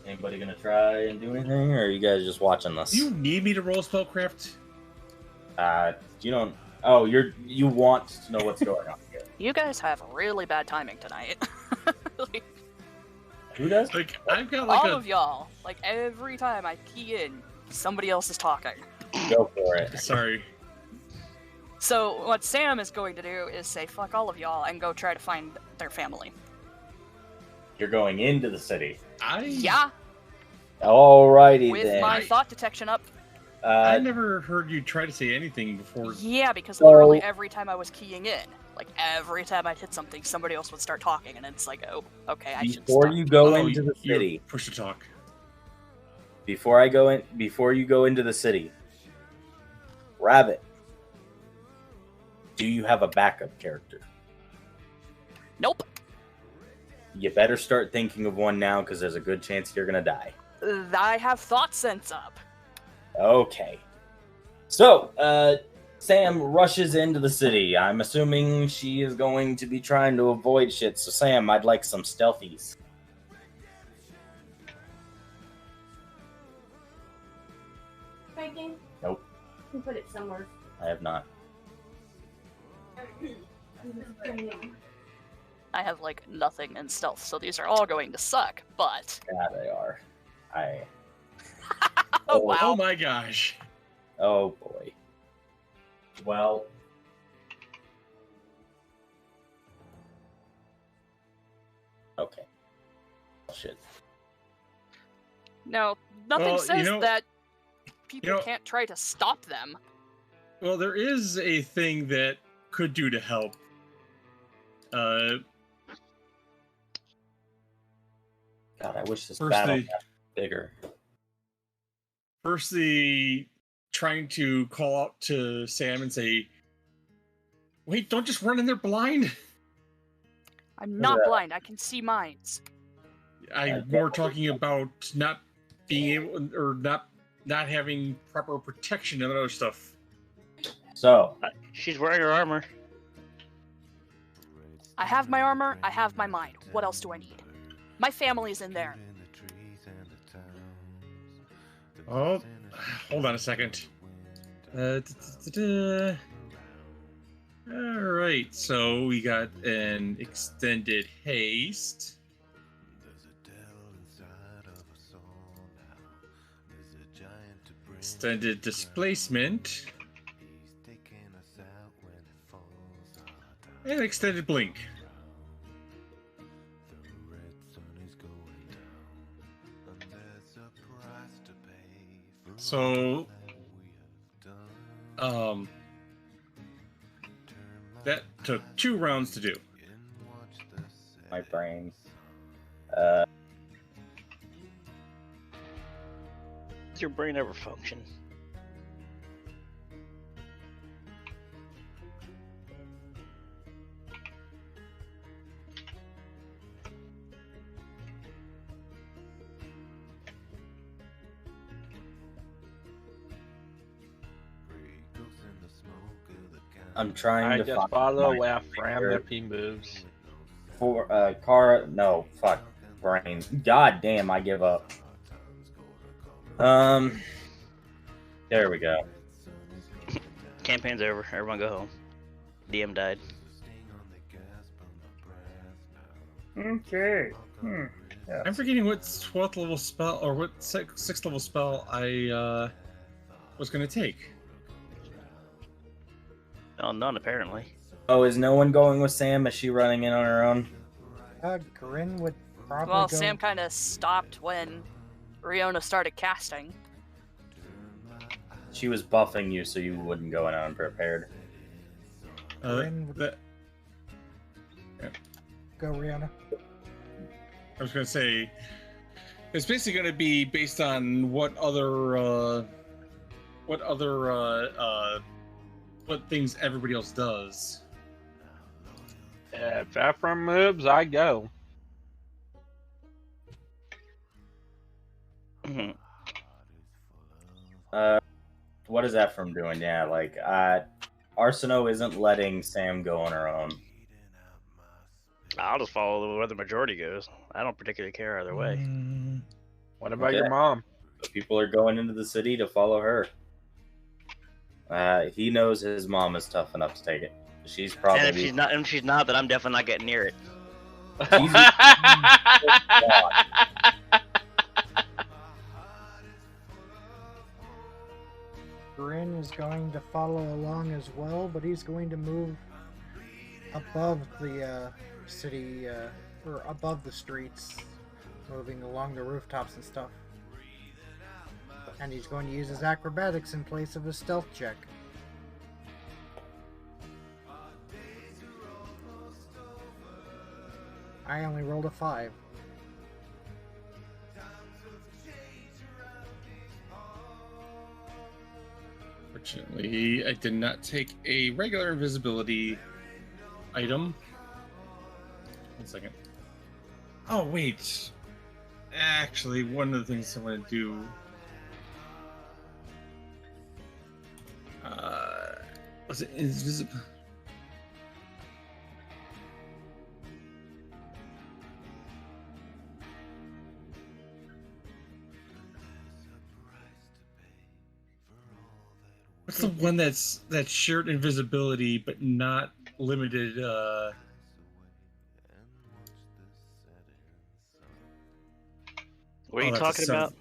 Anybody gonna try and do anything, or are you guys just watching this? Do you need me to roll spellcraft? You don't. Oh, you want to know what's going on here. You guys have really bad timing tonight. Who does? Like, I've got like all of y'all. Like, every time I key in, somebody else is talking. Go for it. Sorry. So what Sam is going to do is say, fuck all of y'all, and go try to find their family. You're going into the city. Yeah, Alrighty with then. my thought detection up. I never heard you try to say anything before. Yeah, because literally every time I was keying in, like every time I hit something, somebody else would start talking, and it's like, oh, okay, I should Before stop. you go into the you're city, push to talk. before you go into the city, Rabbit, do you have a backup character? Nope. You better start thinking of one now, because there's a good chance you're gonna die. I have thought sense up. Okay. So, Sam rushes into the city. I'm assuming she is going to be trying to avoid shit. So, Sam, I'd like some stealthies. drinking? Nope, You can put it somewhere. I have not. I have like nothing in stealth, so these are all going to suck. But Yeah, they are. oh wow, Oh my gosh. Oh boy. Well. Okay. Shit. no, nothing Well, says you know- that people you know- can't try to stop them. Well, there is a thing that could do to help. God, I wish this Firstly- battle got bigger. Firstly, trying to call out to Sam and say, "Wait, don't just run in there blind." I'm not Yeah. blind. I can see mines. I'm more talking about not being able or not having proper protection and other stuff. So, She's wearing her armor. I have my armor. I have my mind. What else do I need? My family's in there. Oh, hold on a second. All right, so we got an extended haste. Extended displacement. And extended blink. So, that took 2 rounds to do. my brain. Does your brain ever function? I'm trying I to just find follow my where Fram finger if he moves. for car. No, fuck, brain. God damn, I give up. There we go. Campaign's over. Everyone go home. DM died. Okay. I'm forgetting what 12th level spell or what 6th level spell I was going to take. Oh, none apparently. Oh, is no one going with Sam? Is she running in on her own? Grin would probably Well, go... Sam kind of stopped when Riona started casting. She was buffing you so you wouldn't go in unprepared. Grin would That, go, Rihanna. I was going to say, it's basically going to be based on what things everybody else does. If Ephraim moves, I go. Mhm. What is that from doing? Yeah, like, Arsino isn't letting Sam go on her own. I'll just follow where the majority goes. I don't particularly care either way. What about Okay. your mom? People are going into the city to follow her. He knows his mom is tough enough to take it. She's probably... And if she's not, then I'm definitely not getting near it. Grin is going to follow along as well, but he's going to move above the city, or above the streets, moving along the rooftops and stuff. And he's going to use his acrobatics in place of his stealth check. I only rolled a 5. Fortunately, I did not take a regular invisibility item. 1 second. Oh, wait. Actually, one of the things I want to do... was it invisible? What's the one that's shared invisibility but not limited? What are you talking about?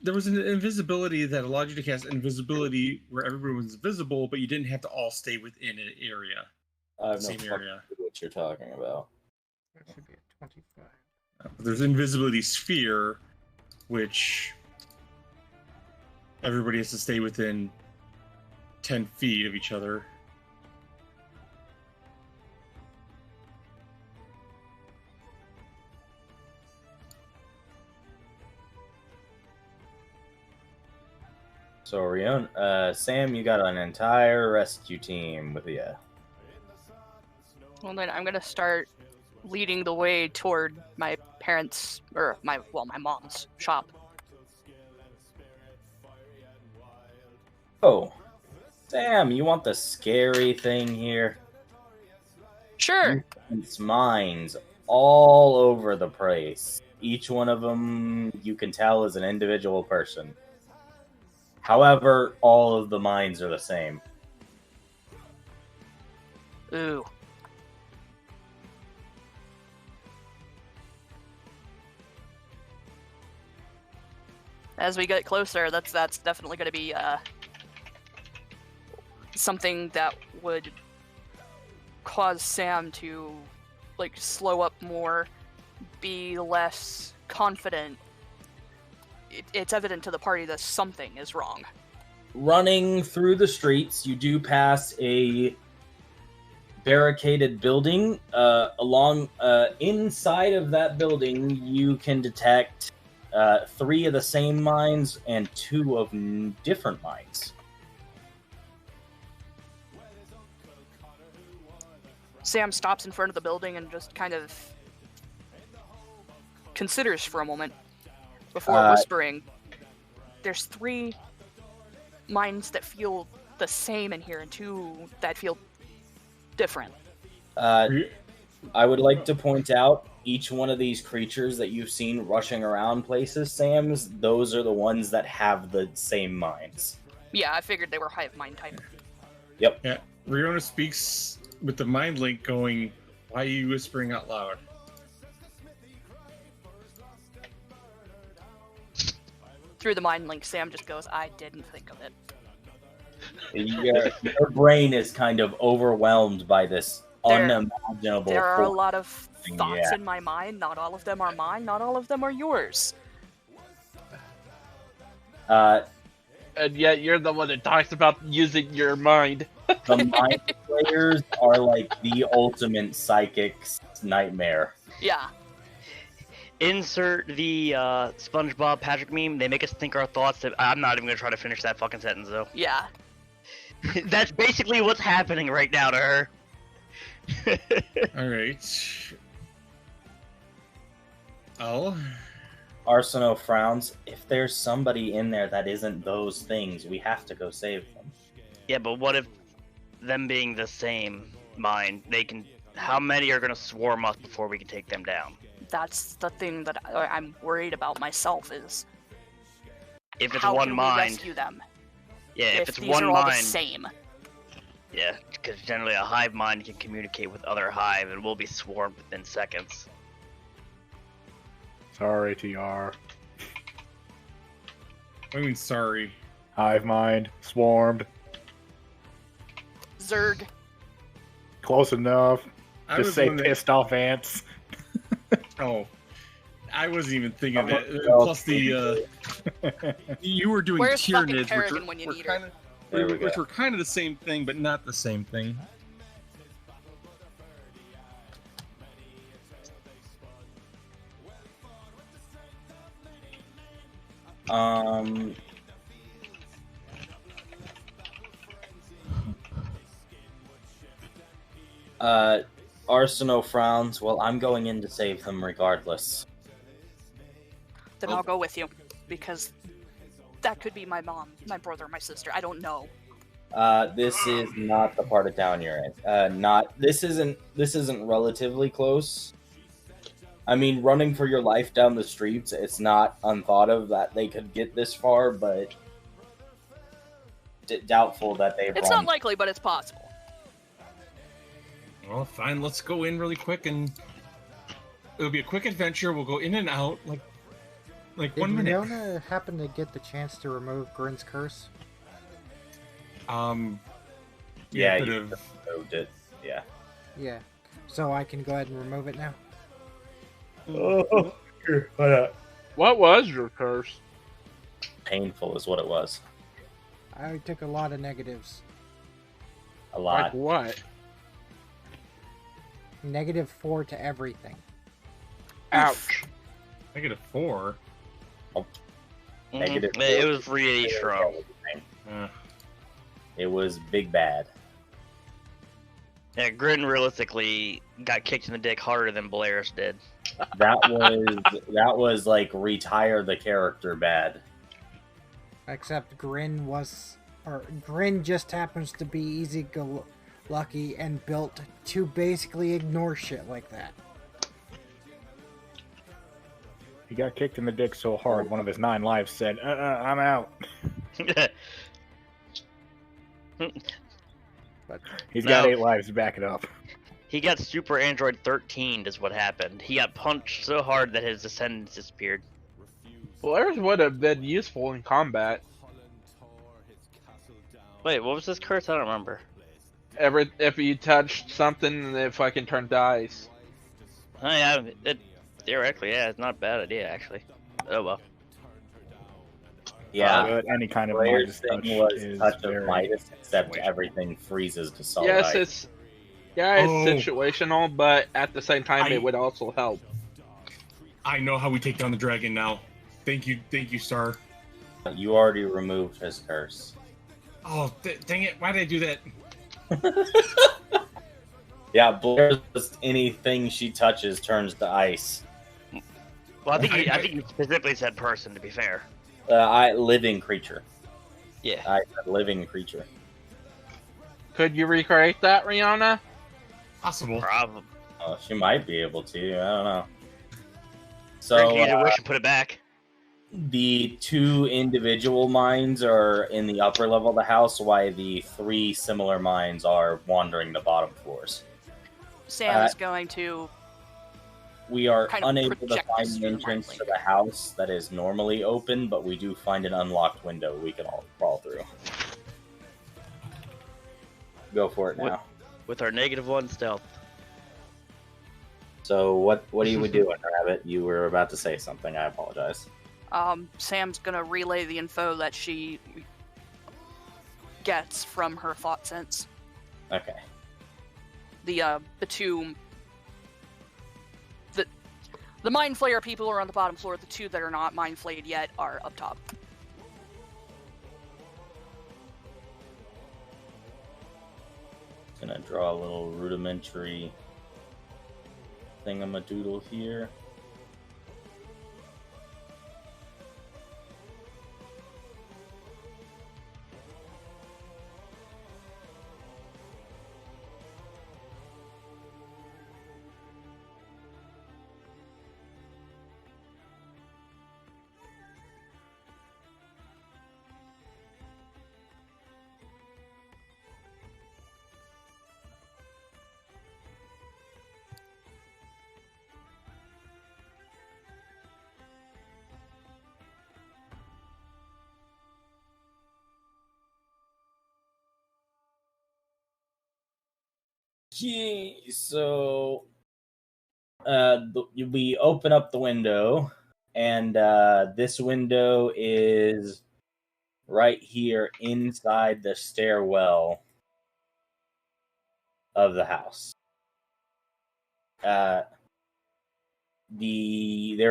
There was an invisibility that allowed you to cast invisibility where everyone was visible, but you didn't have to all stay within an area. I have no Same fucking area. clue what you're talking about. That should be a 25. There's invisibility sphere, which everybody has to stay within 10 feet of each other. So, Rion, Sam, you got an entire rescue team with you. Well, then I'm gonna start leading the way toward my parents, or my mom's shop. Oh, Sam, you want the scary thing here? Sure. It's mines all over the place. Each one of them you can tell is an individual person. However, all of the mines are the same. Ooh. As we get closer, that's definitely going to be something that would cause Sam to like slow up more, be less confident. It's evident to the party that something is wrong. Running through the streets, you do pass a barricaded building. Inside of that building, you can detect 3 of the same mines and 2 of different mines. Sam stops in front of the building and just kind of considers for a moment before whispering. There's 3 mines that feel the same in here and 2 that feel different. I would like to point out each one of these creatures that you've seen rushing around places, Sam's, those are the ones that have the same mines. Yeah, I figured they were hive mind type. Yep. Yeah, Riona speaks with the mind link going, why are you whispering out loud? Through the mind link, Sam just goes, I didn't think of it. Your brain is kind of overwhelmed by this unimaginable. There are a lot of thoughts Yeah. in my mind. Not all of them are mine. Not all of them are yours. And yet you're the one that talks about using your mind. The mind players are like the ultimate psychic's nightmare. Yeah. Insert the SpongeBob Patrick meme. They make us think our thoughts. I'm not even gonna try to finish that fucking sentence though. Yeah. That's basically what's happening right now to her. All right. Oh. Arseno frowns. If there's somebody in there that isn't those things, we have to go save them. Yeah, but what if them being the same mind, they can... How many are gonna swarm us before we can take them down? That's the thing that I'm worried about myself is If it's how one can mind... we rescue them? Yeah, if it's these one are all the mind... same. Yeah, because generally a hive mind can communicate with other hive and will be swarmed within seconds. Sorry, TR. What do you mean, sorry? Hive mind. Swarmed. Zerg. Close enough. I Just was say wondering- pissed off ants. Oh, I wasn't even thinking of that. Oh, Plus the you were doing Where's fucking Tyranids, Kerrigan when you need her? which were kind of the same thing, but not the same thing. Arseno frowns. Well, I'm going in to save them regardless. Then I'll go with you. Because that could be my mom, my brother, my sister. I don't know. This is not the part of town you're in. This isn't relatively close. I mean, running for your life down the streets, it's not unthought of that they could get this far, but doubtful that they've It's run. not likely, but it's possible. Well, fine. Let's go in really quick, and it'll be a quick adventure. We'll go in and out like 1 minute. Did Leona happen to get the chance to remove Grin's curse? Yeah, could you have. removed it. Yeah. Yeah. So I can go ahead and remove it now? Oh, here, why not? What was your curse? Painful is what it was. I took a lot of negatives. A lot. Like what? -4 to everything. Ouch. -4. Negative. It was really strong. It was big bad. Yeah, Grin realistically got kicked in the dick harder than Blair's did. That was like retire the character bad. Except Grin just happens to be easy-go-lucky and built to basically ignore shit like that. He got kicked in the dick so hard, one of his 9 lives said, I'm out. But He's got No. 8 lives to back it up. He got Super Android 13 is what happened. He got punched so hard that his descendants disappeared. Blair's would have been useful in combat. Wait, what was this curse? I don't remember. If you touched something, it fucking turned to ice. Oh yeah, theoretically, yeah, it's not a bad idea actually. Oh well. Yeah. But any kind of Blair's Midas touch thing was is touch very... of Midas, except everything freezes to solid Yes, ice. it's situational, but at the same time, it would also help. I know how we take down the dragon now. Thank you, Star. You already removed his curse. Oh, dang it! Why did I do that? Yeah, Blair, just anything she touches turns to ice. Well, I think you specifically said person. To be fair. Living creature. Yeah. I said living creature. Could you recreate that, Rihanna? Possible. Problem. She might be able to. I don't know. So So use your wish and put it back. the 2 individual mines are in the upper level of the house, while the 3 similar mines are wandering the bottom floors. Sam is going to. We are kind of unable to project find this the through the entrance mind to the house that is normally open, but we do find an unlocked window we can all crawl through. Go for it now. With our -1 stealth. So what are you doing, Rabbit? You were about to say something. I apologize. Sam's gonna relay the info that she gets from her thought sense. Okay. The 2. The Mind Flayer people are on the bottom floor. The 2 that are not Mind Flayed yet are up top. Gonna draw a little rudimentary thingamadoodle here. Okay, so we open up the window, and this window is right here inside the stairwell of the house. There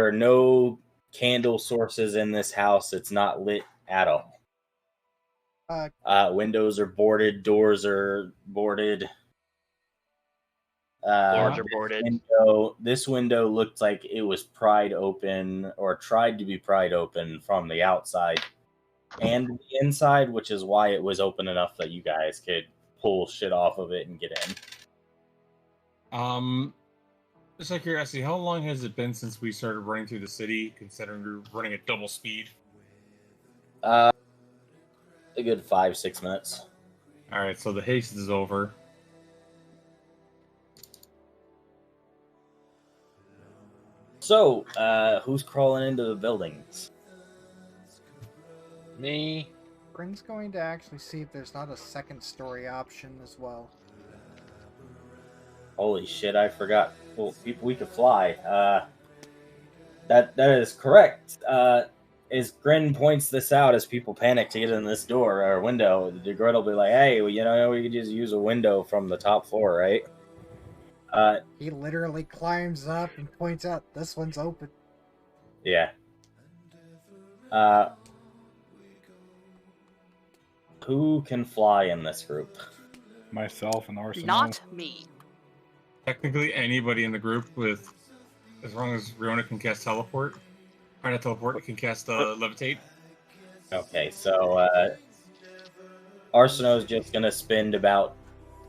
are no candle sources in this house. It's not lit at all. Windows are boarded, doors are boarded. Doors are boarded. This window looked like it was pried open, or tried to be pried open from the outside and the inside, which is why it was open enough that you guys could pull shit off of it and get in. Just out of curiosity, how long has it been since we started running through the city, considering we're running at double speed? A good 5-6 minutes. All right, so the haste is over. So, who's crawling into the buildings? Me. Grin's going to actually see if there's not a second story option as well. Holy shit, I forgot. Well, people, we could fly. That is correct. As Grin points this out, as people panic to get in this door or window, the Grin will be like, "Hey, well, you know, we could just use a window from the top floor, right?" He literally climbs up and points out, "This one's open." Yeah. Who can fly in this group? Myself and Arsenal. Not me. Technically, anybody in the group with, as long as Riona can cast teleport, or not teleport, can cast levitate. Okay, so Arsenault's just gonna spend about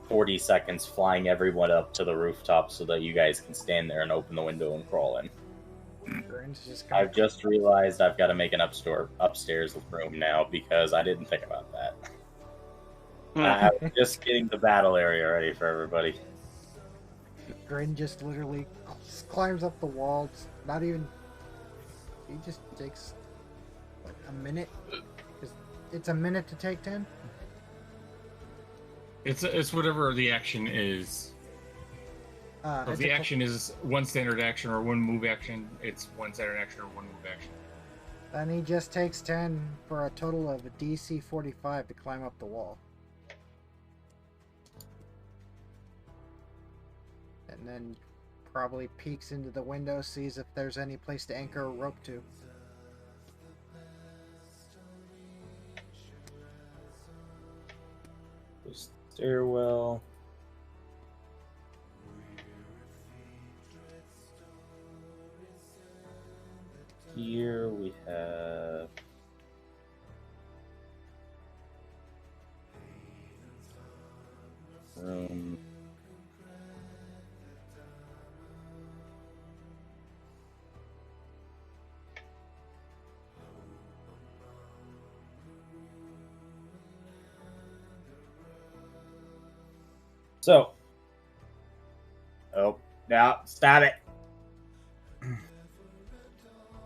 40 seconds flying everyone up to the rooftop so that you guys can stand there and open the window and crawl in. Grin's just gonna... I've just realized I've got to make an upstairs room now because I didn't think about that. I'm just getting the battle area ready for everybody. Grin just literally climbs up the wall. Not even... He just takes like a minute. It's a minute to take 10. It's whatever the action is. If the action is one standard action or one move action, it's one standard action or one move action. Then he just takes 10 for a total of a DC 45 to climb up the wall. And then probably peeks into the window, sees if there's any place to anchor a rope to. Stairwell. Here we have room. So, oh, no, stop it.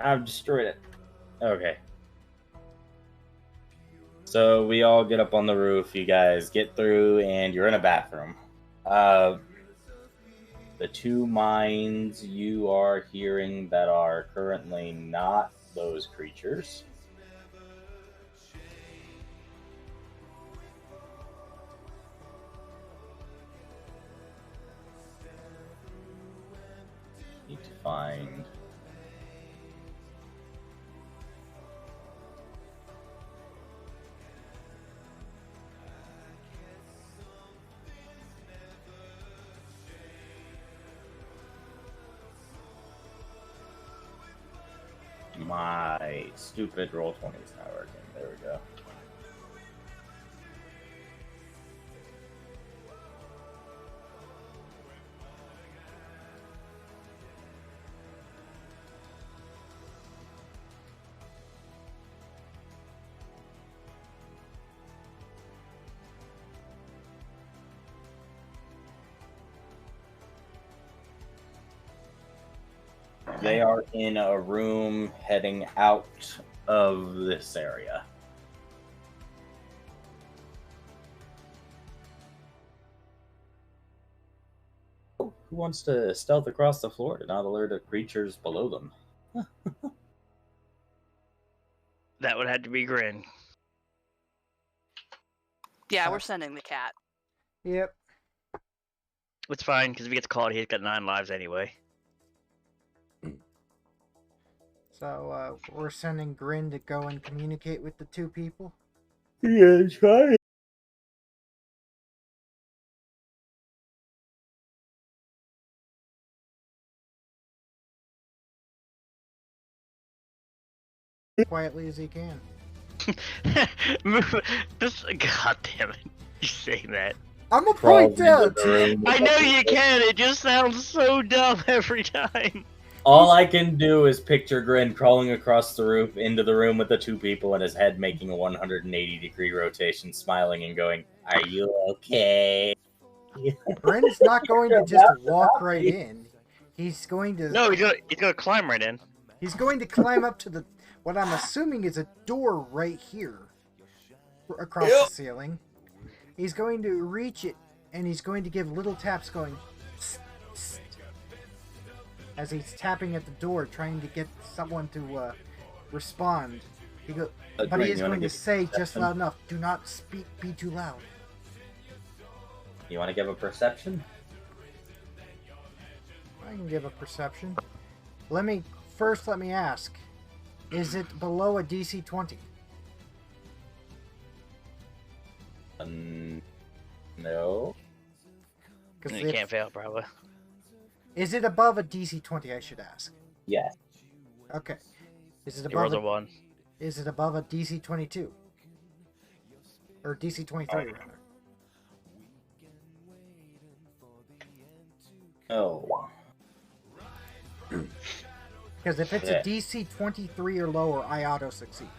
I've destroyed it. Okay. So we all get up on the roof, you guys get through, and you're in a bathroom. The two minds you are hearing that are currently not those creatures. Need to find... My stupid Roll20 is not working. There we go. They are in a room heading out of this area. Who wants to stealth across the floor to not alert the creatures below them? That would have to be Grin. Yeah, we're sending the cat. Yep. It's fine, because if he gets caught, he's got 9 lives anyway. So, we're sending Grin to go and communicate with the two people? Yeah, try. Quietly as he can. Just, God damn it. You saying that. I'm a point out! I know you can, it just sounds so dumb every time. All I can do is picture Grin crawling across the roof into the room with the two people and his head making a 180-degree rotation, smiling and going, "Are you okay?" Grin's not going to just walk right in. He's going to. No, he's gonna climb right in. He's going to climb up to the what I'm assuming is a door right here across the ceiling. He's going to reach it, and he's going to give little taps going psst, psst, as he's tapping at the door, trying to get someone to respond. But he is going to say just loud enough, "Do not speak, be too loud." You want to give a perception? I can give a perception. Let me ask, is it below a DC 20? No. You can't fail, probably. Is it above a DC 20, I should ask? Yeah. Okay. Is it You rolled above a 1. Is it above a DC 22? Or DC 23, rather? Oh. Because if it's a DC 23 or lower, I auto-succeed.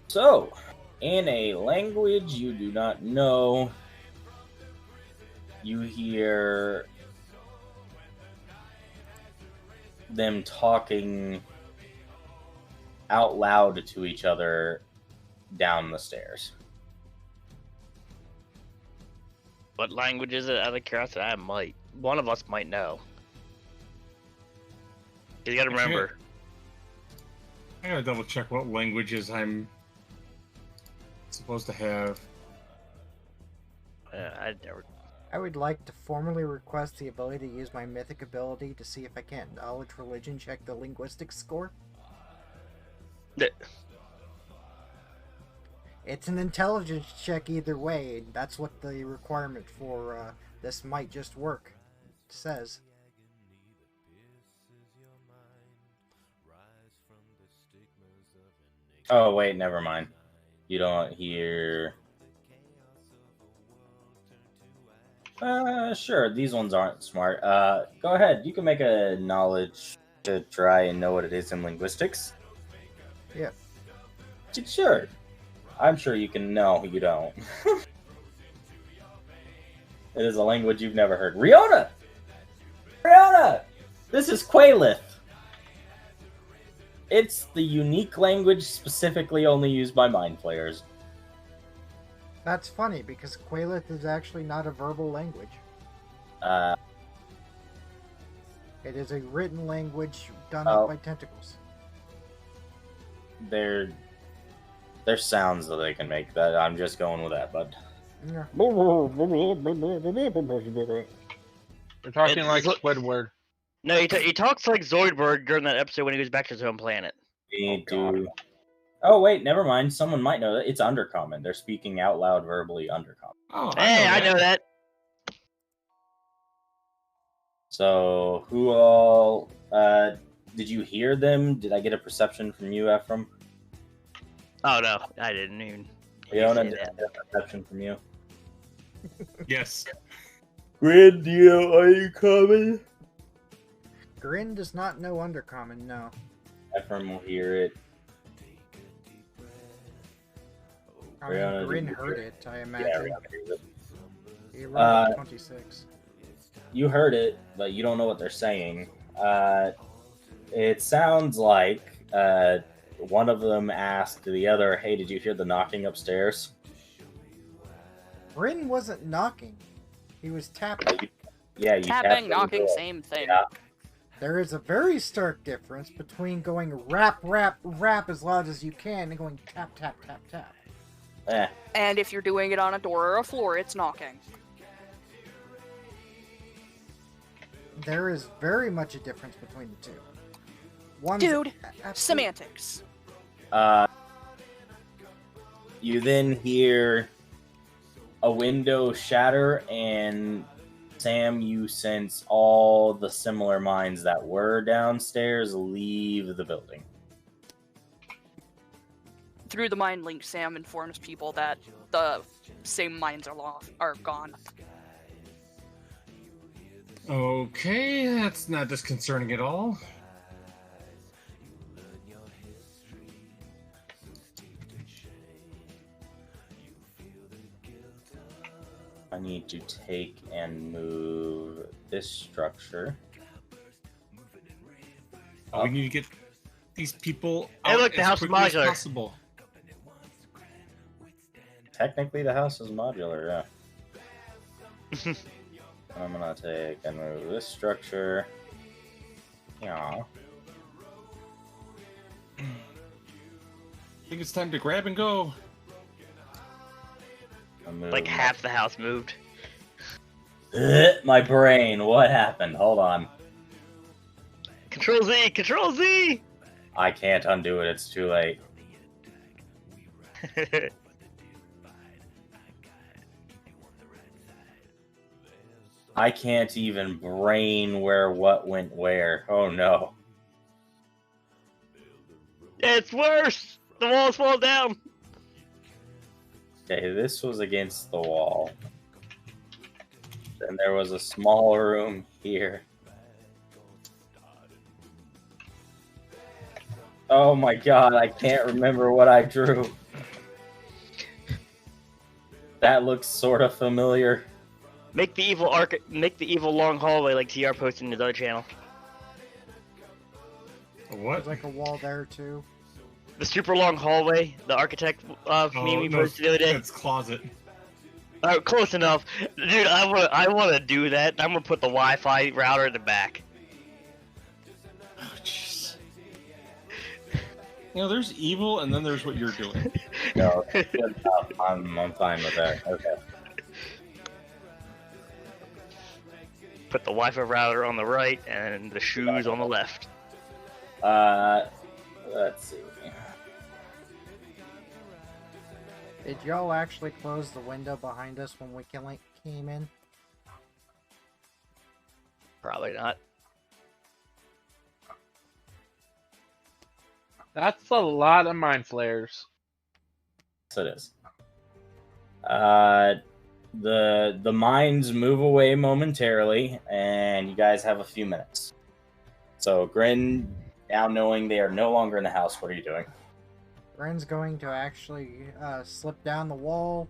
So, in a language you do not know, you hear them talking out loud to each other down the stairs. What language is it? Out of curiosity, one of us might know. You gotta remember. I gotta double check what languages I'm supposed to have. I would like to formally request the ability to use my mythic ability to see if I can knowledge religion check the linguistics score. It's an intelligence check either way. That's what the requirement for this might just work says. Oh, wait, never mind. You don't hear... sure, these ones aren't smart. Go ahead, you can make a knowledge to try and know what it is in linguistics. Yeah. Sure. I'm sure you can know you don't. It is a language you've never heard. Riona! Riona! This is Quaylith. It's the unique language specifically only used by mind flayers. That's funny, because Quaylith is actually not a verbal language. It is a written language done up by tentacles. There's sounds that they can make. That I'm just going with that, bud. Yeah. We're talking like Squidward. No, he talks like Zoidberg during that episode when he goes back to his home planet. Oh, wait, never mind. Someone might know that. It's Undercommon. They're speaking out loud verbally Undercommon. Oh, I know that. So, who all... did you hear them? Did I get a perception from you, Ephraim? Oh, no. I didn't even... Leona, did I get a perception from you? Yes. Grin, are you coming? Grin does not know Undercommon, no. Ephraim will hear it. I mean, Grin heard it, I imagine. Yeah, He rolled 26. You heard it, but you don't know what they're saying. It sounds like one of them asked the other, "Hey, did you hear the knocking upstairs?" Grin wasn't knocking. He was tapping. Yeah, you Tapping, knocking, same thing. Yeah. There is a very stark difference between going rap, rap, rap as loud as you can and going tap, tap, tap, tap. And if you're doing it on a door or a floor, it's knocking. There is very much a difference between the two. One's Dude, absolute- semantics. You then hear a window shatter, and Sam, you sense all the similar minds that were downstairs leave the building. Through the mind link, Sam informs people that the same minds are gone. Okay, that's not disconcerting at all. I need to take and move this structure. Oh, we need to get these people Hey, out look, the as house is quickly as modular. possible. Technically, the house is modular, yeah. I'm gonna take and move this structure. Yeah. I think it's time to grab and go. Like half the house moved. My brain, what happened? Hold on. Control Z, Control Z. I can't undo it, it's too late. I can't even brain where what went where. Oh no. It's worse. The walls fall down. Okay, this was against the wall. Then there was a small room here. Oh my god, I can't remember what I drew. That looks sort of familiar. Make the evil long hallway like TR posted in his other channel. What? There's like a wall there too. The super long hallway, the architect meme we posted the other day. It's closet. Alright, close enough. Dude, I wanna do that. I'm gonna put the Wi-Fi router in the back. Oh, jeez. You know, there's evil, and then there's what you're doing. No, I'm fine with that. Okay. Put the Wi-Fi router on the right and the shoes on the left. Let's see. Did y'all actually close the window behind us when we came in? Probably not. That's a lot of mind flares. Yes, it is. The mines move away momentarily, and you guys have a few minutes. So, Grin, now knowing they are no longer in the house, what are you doing? Ren's going to actually slip down the wall,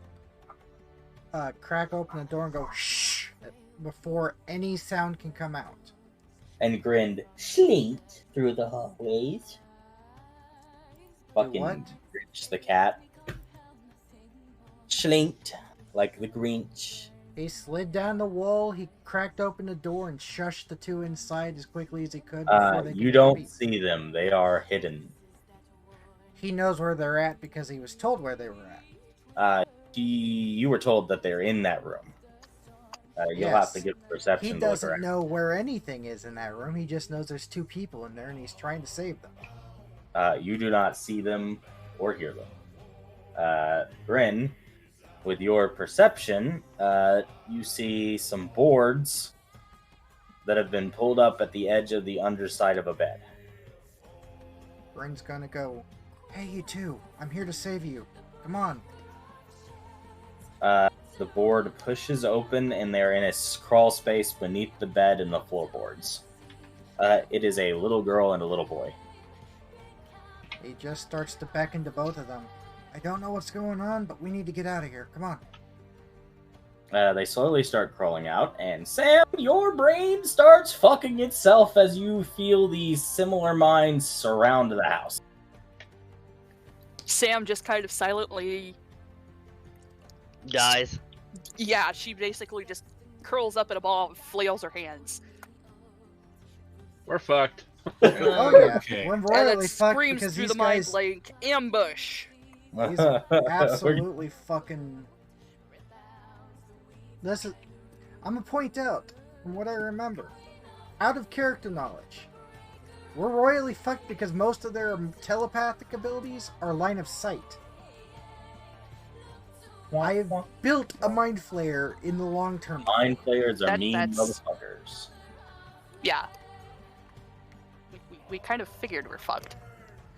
crack open the door, and go shh before any sound can come out. And Grin slinked through the hallways. Fucking what? Grinch the cat. Slinked like the Grinch. He slid down the wall, he cracked open the door, and shushed the two inside as quickly as he could before they You could don't speak. see them. They are hidden. He knows where they're at because he was told where they were at. You were told that they're in that room. You'll have to Yes. give perception He to look doesn't around. know where anything is in that room. He just knows there's two people in there and he's trying to save them. You do not see them or hear them. Grin, with your perception, you see some boards that have been pulled up at the edge of the underside of a bed. Ren's gonna go, "Hey, you two, I'm here to save you. Come on." The board pushes open, and they're in a crawl space beneath the bed and the floorboards. It is a little girl and a little boy. He just starts to beckon to both of them. "I don't know what's going on, but we need to get out of here. Come on." They slowly start crawling out, and Sam, your brain starts fucking itself as you feel these similar minds surround the house. Sam just kind of silently, Dies. yeah, she basically just curls up in a ball and flails her hands. We're fucked. Oh yeah, Okay. we're And royally then fucked screams because through these the mind guys, like, ambush! these are absolutely fucking... I'm gonna point out, from what I remember, out of character knowledge, we're royally fucked because most of their telepathic abilities are line of sight. I have built a mind flayer in the long term. Mind players are mean That's- motherfuckers. Yeah. We kind of figured we're fucked.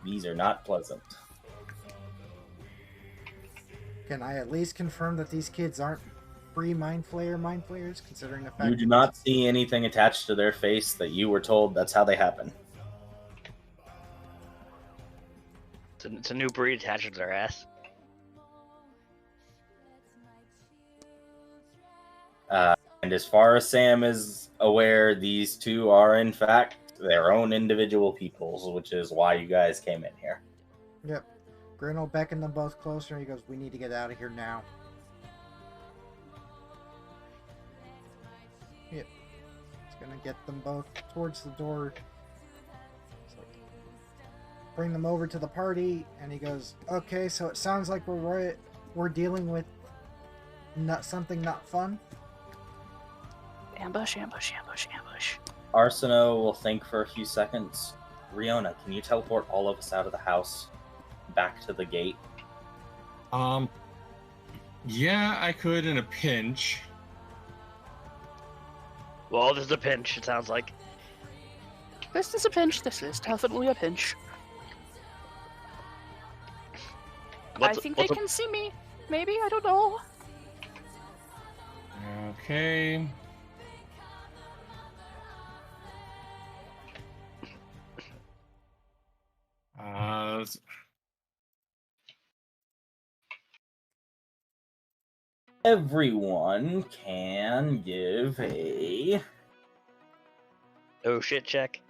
These are not pleasant. Can I at least confirm that these kids aren't free mind flayers, considering the fact You do not see anything attached to their face that you were told that's how they happen. It's a new breed attached to their ass. And as far as Sam is aware, these two are in fact their own individual peoples, which is why you guys came in here. Yep. Grin will beckon them both closer. He goes, "We need to get out of here now." Yep. He's gonna get them both towards the door. It's like, bring them over to the party, and he goes, "Okay, so it sounds like we're dealing with something not fun." Ambush, ambush, ambush, ambush. Arsino will think for a few seconds. Riona, can you teleport all of us out of the house back to the gate? Yeah, I could in a pinch. Well, this is a pinch, it sounds like. This is a pinch. This is definitely a pinch. I think they can see me. Maybe, I don't know. Okay. Everyone can give a... Oh shit check.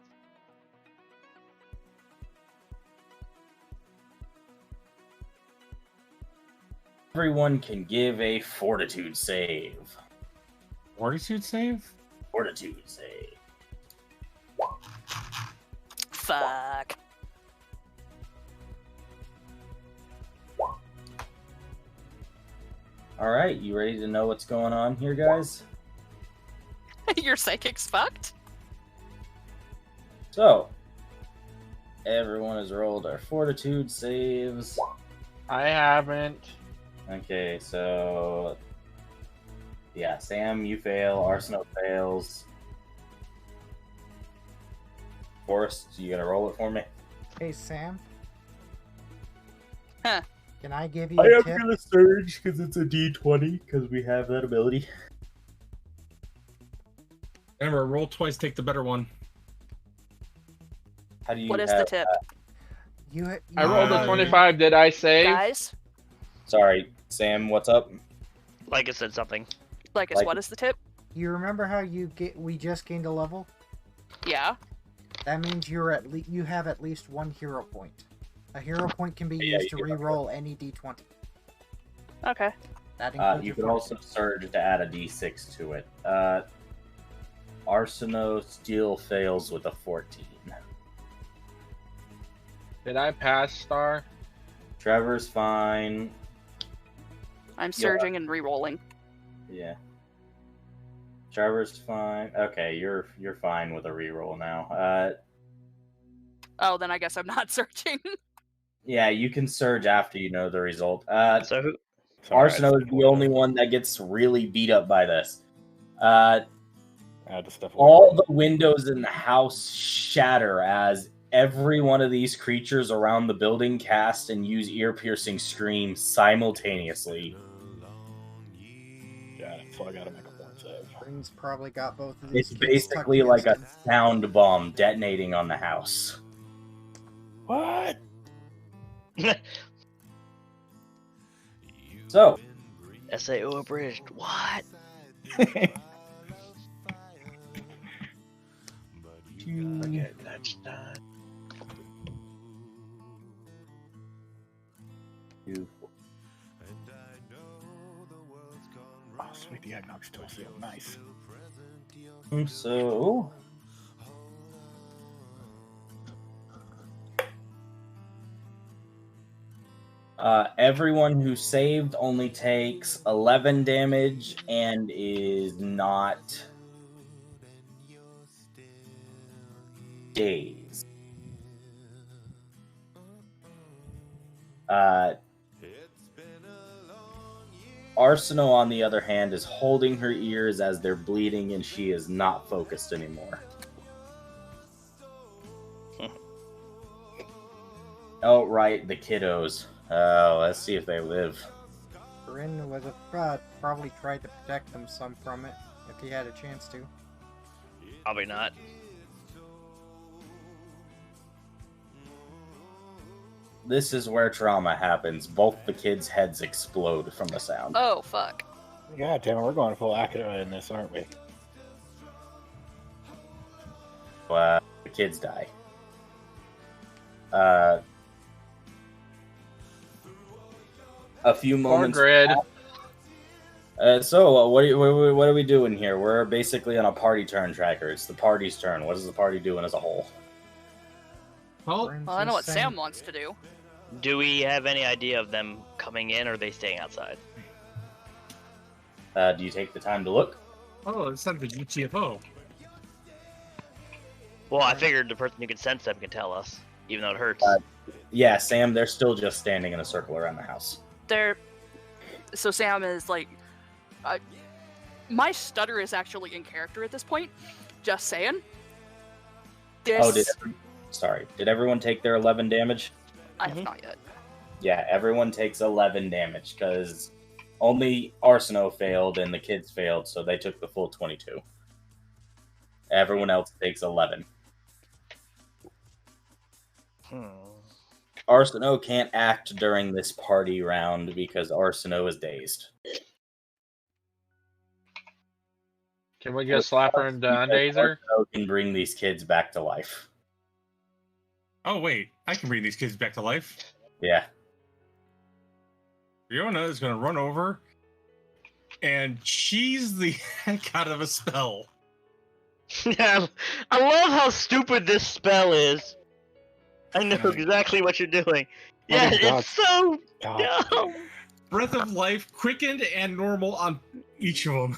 Everyone can give a fortitude save. Fortitude save? Fortitude save. Fuck. Alright, you ready to know what's going on here, guys? Your psychic's fucked? So, everyone has rolled our fortitude saves. I haven't. Okay, so... Yeah, Sam, you fail. Arsino fails. Forrest, you gonna roll it for me? Hey, Sam. Huh. Can I give you a tip? Gonna surge because it's a D20 because we have that ability. Remember, roll twice, take the better one. How do you? What is the tip? I rolled a 25. Did I save? Guys? Sorry, Sam. What's up? Like I said something. Like, Like- what is the tip? You remember how we just gained a level? Yeah. That means you have at least one hero point. A hero point can be Yeah, used to you can- re-roll any D20. Okay. That includes You your can also fortitude. surge to add a D6 to it. Arsino still fails with a 14. Did I pass Star? Trevor's fine. I'm surging and re-rolling. Yeah. Trevor's fine. Okay, you're fine with a reroll now. Oh, then I guess I'm not surging. Yeah, you can surge after you know the result. So who? Sorry, Arsino is the only one that gets really beat up by this. I had to step away. All the windows in the house shatter as every one of these creatures around the building cast and use ear-piercing screams simultaneously. Yeah, so I gotta make a point save. Grin's probably got both of these. It's kids basically tucked like a against him. sound bomb detonating on the house. What? So, SAO abridged. What? Okay, that's done. Oh, sweet, the eggnog's still sealed. Nice. So, everyone who saved only takes 11 damage and is not dazed. Arsino, on the other hand, is holding her ears as they're bleeding and she is not focused anymore. Oh, right, the kiddos. Let's see if they live. Grin was probably tried to protect them some from it if he had a chance to. Probably not. This is where trauma happens. Both the kids' heads explode from the sound. Oh, fuck. God damn it, we're going full Akira in this, aren't we? The kids die. A few moments. Grid. So what are we doing here? We're basically on a party turn tracker. It's the party's turn. What is the party doing as a whole? Well, I know what Sam wants to do. Do we have any idea of them coming in, or are they staying outside? Do you take the time to look? oh, it's not the GTFO. Well, I figured the person who can sense them can tell us, even though it hurts. Yeah, Sam, they're still just standing in a circle around the house. So Sam is like, my stutter is actually in character at this point. Just saying. Did everyone take their 11 damage? I have not yet. Yeah, everyone takes 11 damage because only Arsino failed and the kids failed, so they took the full 22. Everyone else takes 11. Arsino can't act during this party round because Arsino is dazed. Can we get Slapper and Dazer? Arsino can bring these kids back to life. Oh wait, I can bring these kids back to life. Yeah. Fiona is going to run over and cheese the heck out of a spell. Yeah, I love how stupid this spell is. I know exactly what you're doing. Yeah, it's so dumb. Breath of Life, quickened and normal on each of them.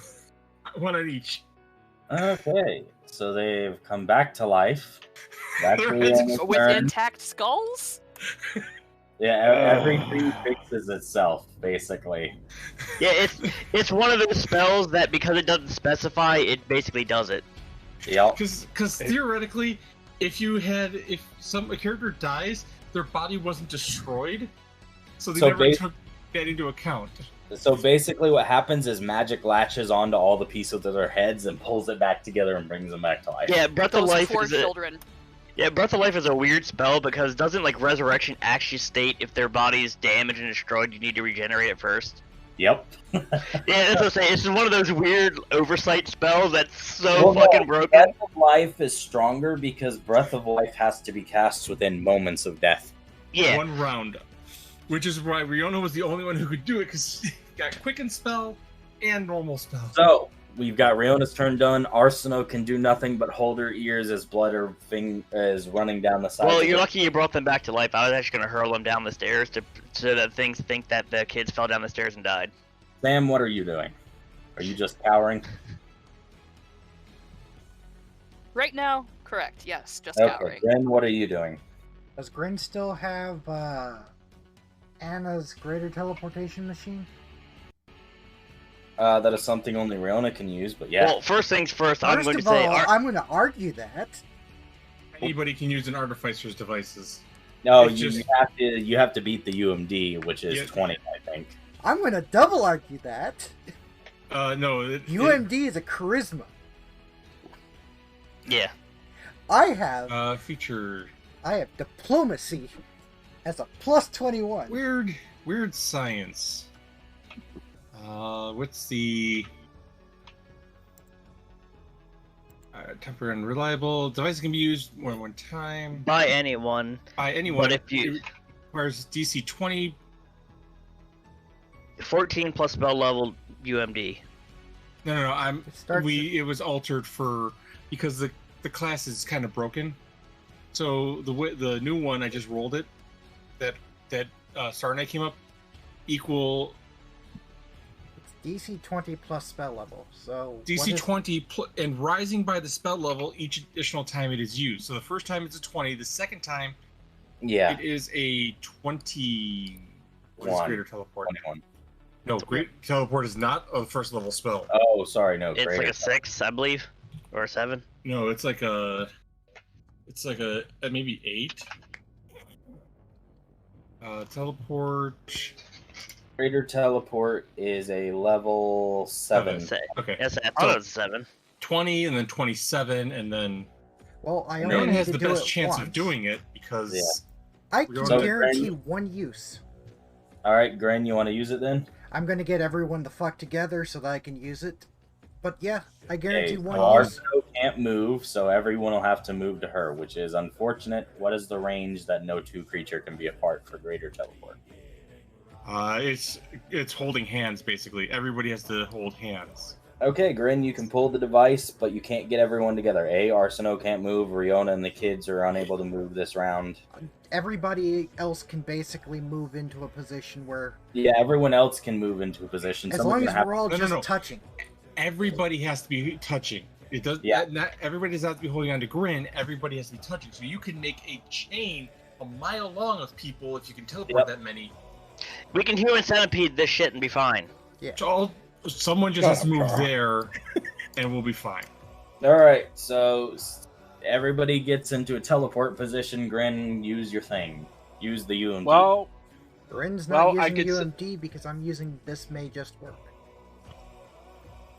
One on each. Okay, so they've come back to life. With intact skulls? Yeah, everything fixes itself, basically. Yeah, it's one of those spells that because it doesn't specify, it basically does it. Yep. Because theoretically, if a character dies, their body wasn't destroyed, so they never took that into account. So basically what happens is magic latches onto all the pieces of their heads and pulls it back together and brings them back to life. Yeah, Breath of Life is children. Yeah, Breath of Life is a weird spell because doesn't like Resurrection actually state if their body is damaged and destroyed, you need to regenerate it first? Yep. Yeah, that's what I'm saying. It's one of those weird oversight spells that's so fucking broken. Breath of Life is stronger because Breath of Life has to be cast within moments of death. Yeah. One round. Which is why Riona was the only one who could do it, because he got quicken spell and normal spell. So, we've got Riona's turn done. Arsino can do nothing but hold her ears as blood is running down the side. Well, you're lucky you brought them back to life. I was actually going to hurl them down the stairs so that things think that the kids fell down the stairs and died. Sam, what are you doing? Are you just cowering? Right now, correct. Yes, just Okay, cowering. Grin, what are you doing? Does Grin still have Anna's greater teleportation machine? That is something only Riona can use, but yeah. Well, first things first, I'm going to First of say... all, I'm going to argue that. Anybody can use an Artificer's devices. No, It's you have to beat the UMD, which is 20, I think. I'm going to double argue that. No. UMD is a charisma. Yeah. I have feature... I have diplomacy as a plus 21. Weird science. What's the temporary unreliable device can be used more than one time By anyone. by anyone. But if you... It requires DC 20. 14 plus spell level UMD. No. starts It was altered because the class is kind of broken. So the new one I just rolled it. That Star Knight came up equal. DC 20 plus spell level. So DC 20 and rising by the spell level each additional time it is used. So the first time it's a 20. The second time, it is a 20. What is greater teleport? 21. No, great teleport is not a first level spell. Oh, sorry, no. It's like a 6, I believe, or a 7. No, it's like a maybe 8. Teleport. Greater teleport is a level 7. Okay. Yes, I thought it was a 7. 20 and then 27 and then. Well, I No only one need has to the do best it chance once. of doing it because. I can So, guarantee one use. Alright, Grin, you want to use it then? I'm gonna get everyone the fuck together so that I can use it. But yeah, I guarantee Okay, one so use. Arso can't move, so everyone will have to move to her, which is unfortunate. What is the range that no two creature can be apart for greater teleport? It's holding hands basically. Everybody has to hold hands. Okay, Grin, you can pull the device, but you can't get everyone together. Arseno can't move. Riona and the kids are unable to move this round. Everybody else can basically move into a position where, Yeah, everyone else can move into a position. as long as we're all No, no, just no. touching. Everybody has to be touching. It does. Yeah. Not everybody does have to be holding on to Grin. Everybody has to be touching. So you can make a chain a mile long of people if you can teleport that many. We can human centipede this shit and be fine. Yeah. So someone just has to move there, and we'll be fine. All right, so everybody gets into a teleport position. Grin, use your thing. Use the UMD. Well, Grin's not I using could UMD because I'm using this may just work.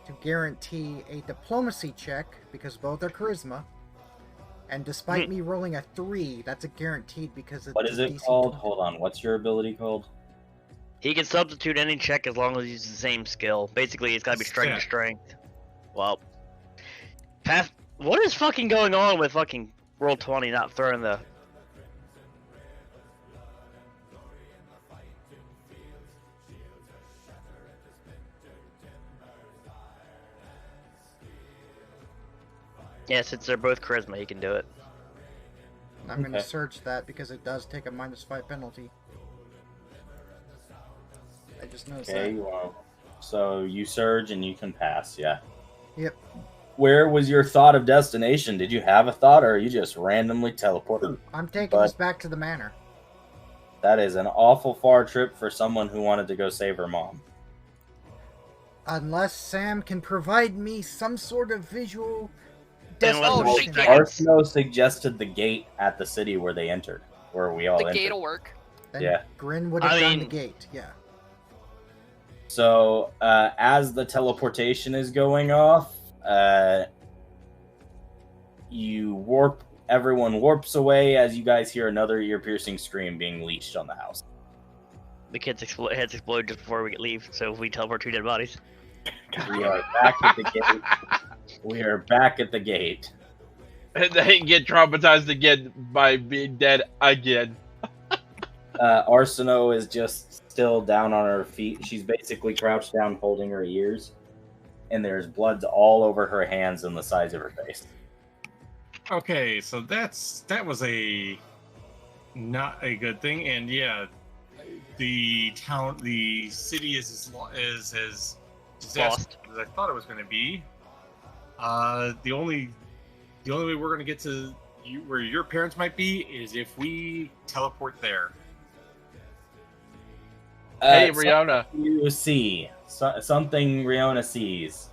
To guarantee a diplomacy check, because both are charisma. And despite me rolling a 3, that's a guaranteed because it's what is it DC called? 20. Hold on. What's your ability called? He can substitute any check as long as he uses the same skill. Basically, it's gotta be strength to strength. Well, what is fucking going on with fucking roll 20 not throwing the... Yeah, since they're both charisma, he can do it. I'm going to search that because it does take a -5 penalty. I just noticed that. Well, so you surge and you can pass, yeah. Yep. Where was your thought of destination? Did you have a thought, or are you just randomly teleported? I'm taking us back to the manor. That is an awful far trip for someone who wanted to go save her mom. Unless Sam can provide me some sort of visual destination. Arsenault suggested the gate at the city where they entered, where we all The entered. gate will work. Then Yeah. Grin would have done the gate, yeah. So, as the teleportation is going off, everyone warps away as you guys hear another ear-piercing scream being leashed on the house. The kids' heads explode just before we leave, so we teleport 2 dead bodies. We are back at the gate. We are back at the gate. And they get traumatized again by being dead again. Arsenault is just still down on her feet. She's basically crouched down holding her ears. And there's blood all over her hands and the sides of her face. Okay, so that was not a good thing, and yeah, the city is as disastrous as I thought it was going to be. The only way we're going to get to where your parents might be is if we teleport there. Hey, Riona. You see something Riona sees.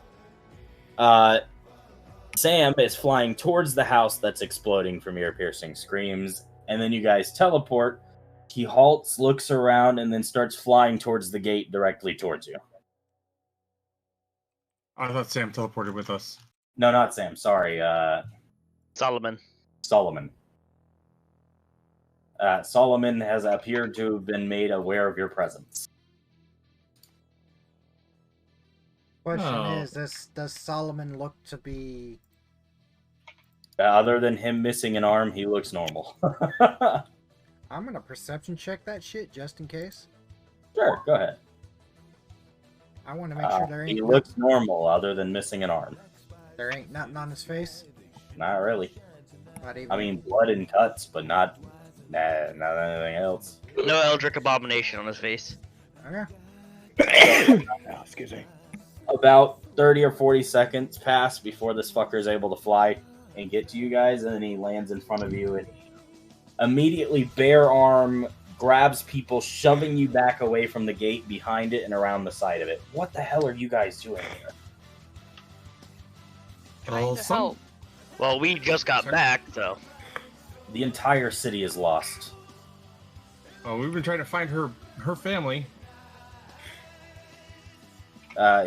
Sam is flying towards the house that's exploding from ear-piercing screams, and then you guys teleport. He halts, looks around, and then starts flying towards the gate directly towards you. I thought Sam teleported with us. No, not Sam. Sorry. Solomon. Solomon has appeared to have been made aware of your presence. Question is, does Solomon look to be... Other than him missing an arm, he looks normal. I'm gonna perception check that shit just in case. Sure, go ahead. I want to make sure there ain't... He looks normal other than missing an arm. There ain't nothing on his face? Not really. Not even... I mean, blood and cuts, but not anything else. No Eldritch abomination on his face. Okay. Excuse me. About 30 or 40 seconds pass before this fucker is able to fly and get to you guys, and then he lands in front of you and immediately bare arm grabs people, shoving you back away from the gate, behind it, and around the side of it. What the hell are you guys doing here? Trying to help. Well, we just got back, so... The entire city is lost. Oh, we've been trying to find her family.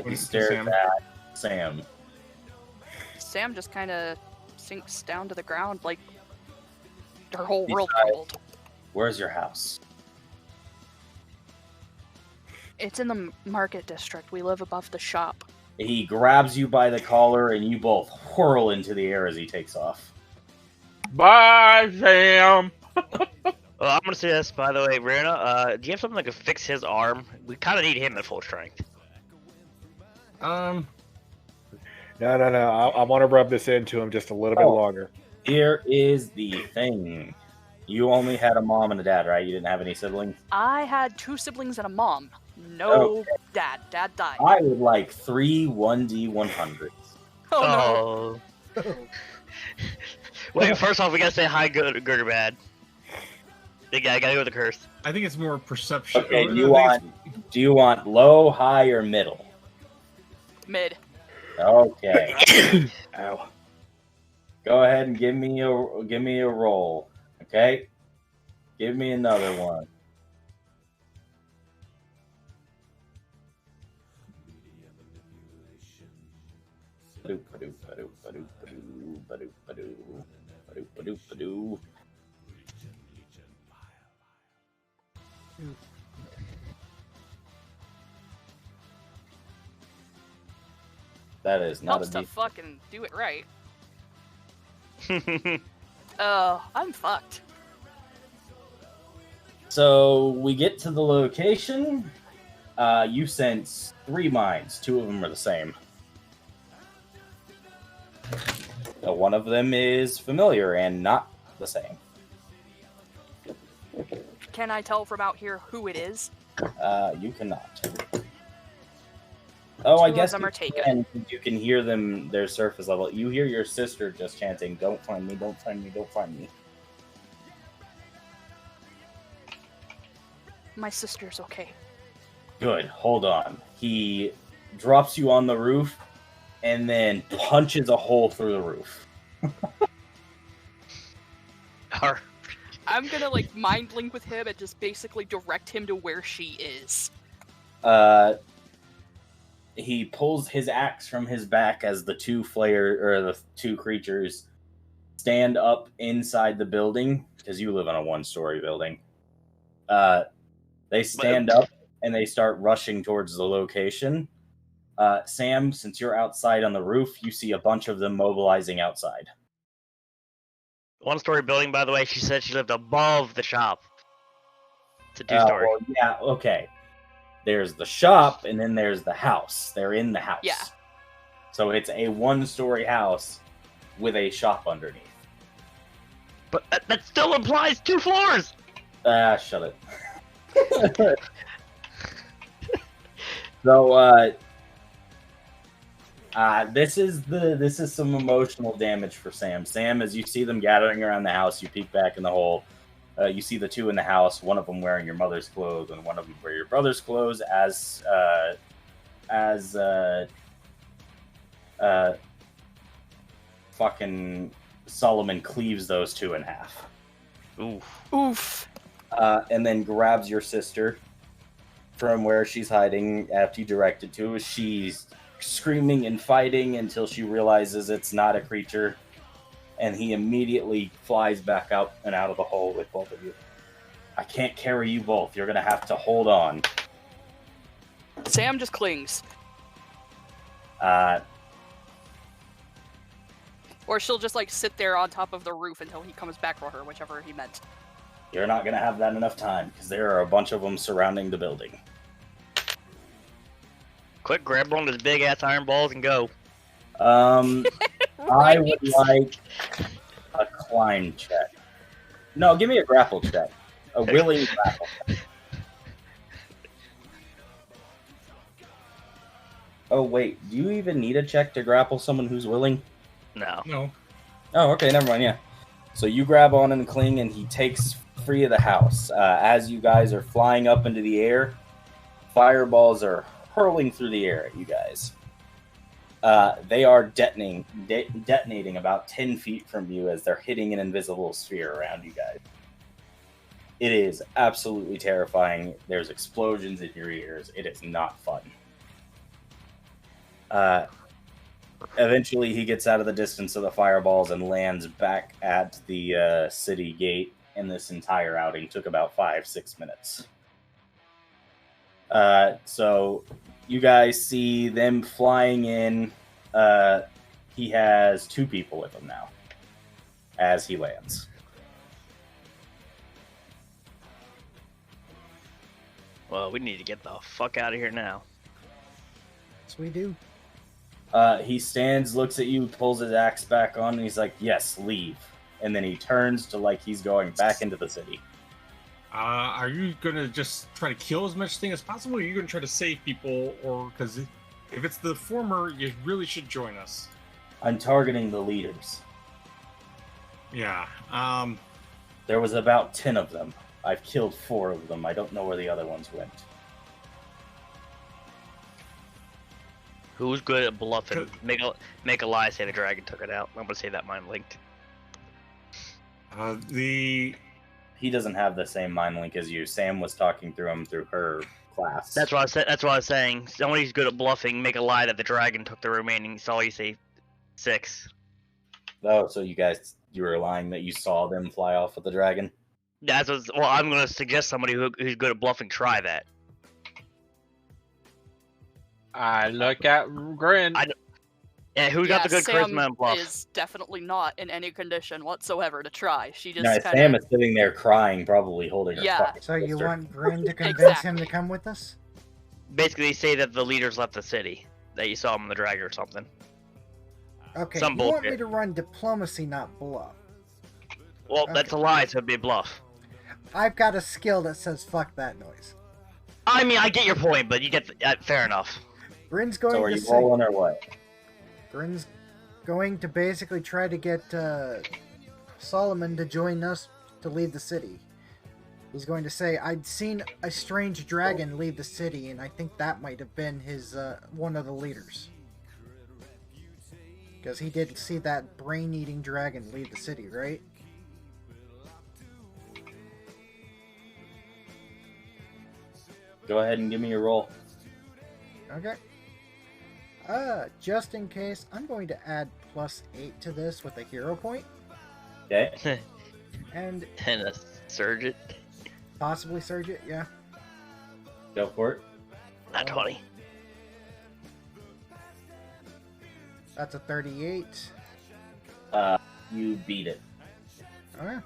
He stares at Sam. Sam just kind of sinks down to the ground like her whole world crumbled. Where's your house? It's in the market district. We live above the shop. He grabs you by the collar, and you both whirl into the air as he takes off. Bye, Sam. Well, I'm gonna say this, by the way, Runa. Do you have something that could fix his arm? We kind of need him at full strength. No. I want to rub this into him just a little bit longer. Here is the thing. You only had a mom and a dad, right? You didn't have any siblings? I had 2 siblings and a mom. No dad. Dad died. I would like 3 1D100s. Oh no. Wait, first off, we gotta say hi, good or bad. I gotta go with the curse. I think it's more perception. Okay, do you want low, high, or middle? Mid. Okay. Ow. Go ahead and give me a roll. Okay? Give me another one. That is not Helps a to deep. fucking do it right. I'm fucked. So we get to the location. You sense 3 mines. 2 of them are the same. One of them is familiar and not the same. Can I tell from out here who it is? You cannot. Oh, I 2 guess of them are taken. and you can hear them, their surface level. You hear your sister just chanting, "Don't find me, don't find me, don't find me." My sister's okay. Good, hold on. He drops you on the roof and then punches a hole through the roof. I'm gonna like mind link with him and just basically direct him to where she is. He pulls his axe from his back as the 2 the 2 creatures stand up inside the building, because you live in a 1-story building. They stand up and they start rushing towards the location. Sam, since you're outside on the roof, you see a bunch of them mobilizing outside. 1-story building, by the way. She said she lived above the shop. It's a 2-story. Well, yeah, okay. There's the shop, and then there's the house. They're in the house. Yeah. So it's a 1-story house with a shop underneath. But that still implies 2 floors! Shut it. So, this is some emotional damage for Sam. Sam, as you see them gathering around the house, you peek back in the hole. You see the 2 in the house, one of them wearing your mother's clothes and one of them wearing your brother's clothes as fucking Solomon cleaves those 2 in half. Oof. And then grabs your sister from where she's hiding after you direct it to. She's screaming and fighting until she realizes it's not a creature. And he immediately flies back out and out of the hole with both of you. I can't carry you both. You're going to have to hold on. Sam just clings. Or she'll just like sit there on top of the roof until he comes back for her, whichever he meant. You're not going to have that enough time, because there are a bunch of them surrounding the building. Quick, grab one of his big-ass iron balls and go. I would like a climb check. No, give me a grapple check. A willing grapple check. Oh, wait. Do you even need a check to grapple someone who's willing? No. No. Oh, okay. Never mind. Yeah. So you grab on and cling, and he takes free of the house. As you guys are flying up into the air, fireballs are hurling through the air at you guys. They are detonating about 10 feet from you as they're hitting an invisible sphere around you guys. It is absolutely terrifying. There's explosions in your ears. It is not fun. Eventually, he gets out of the distance of the fireballs and lands back at the city gate, and this entire outing took about 5-6 minutes. So you guys see them flying in. He has 2 people with him now as he lands. Well, we need to get the fuck out of here now. Yes, we do. He stands, looks at you, pulls his axe back on, and he's like, yes, leave. And then he turns to like he's going back into the city. Are you gonna just try to kill as much thing as possible, or are you gonna try to save people? Or because if it's the former, you really should join us. I'm targeting the leaders. Yeah. There was about 10 of them. I've killed 4 of them. I don't know where the other ones went. Who's good at bluffing? Make a lie, say the dragon took it out. I'm gonna say that mine linked. He doesn't have the same mind link as you. Sam was talking through him through her class. That's what I said. That's what I was saying. Somebody who's good at bluffing, make a lie that the dragon took the remaining. So you say 6. Oh, so you were lying that you saw them fly off with the dragon? That's what. Well, I'm gonna suggest somebody who's good at bluffing try that. I look at Grin. Yeah, who's got the good Sam charisma and bluff? is definitely not in any condition whatsoever to try. She just No, kind Sam of... is sitting there crying, probably holding her fucking So you sister. want Grin to convince him to come with us? Basically, say that the leaders left the city. That you saw them in the dragon or something. Okay, Some you want bullshit. me to run diplomacy, not bluff. Well, Okay. that's a lie, so it'd be a bluff. I've got a skill that says fuck that noise. I mean, I get your point, but you get fair enough. Grin's going So are to you say... rolling or what? Grin's going to basically try to get Solomon to join us to leave the city. He's going to say, I'd seen a strange dragon leave the city, and I think that might have been his one of the leaders. Because he did see that brain-eating dragon leave the city, right? Go ahead and give me your roll. Okay. Just in case, I'm going to add +8 to this with a hero point. Okay. And And a surgeon. possibly surge it, yeah. Go for it. Not 20. That's a 38. You beat it. Alright.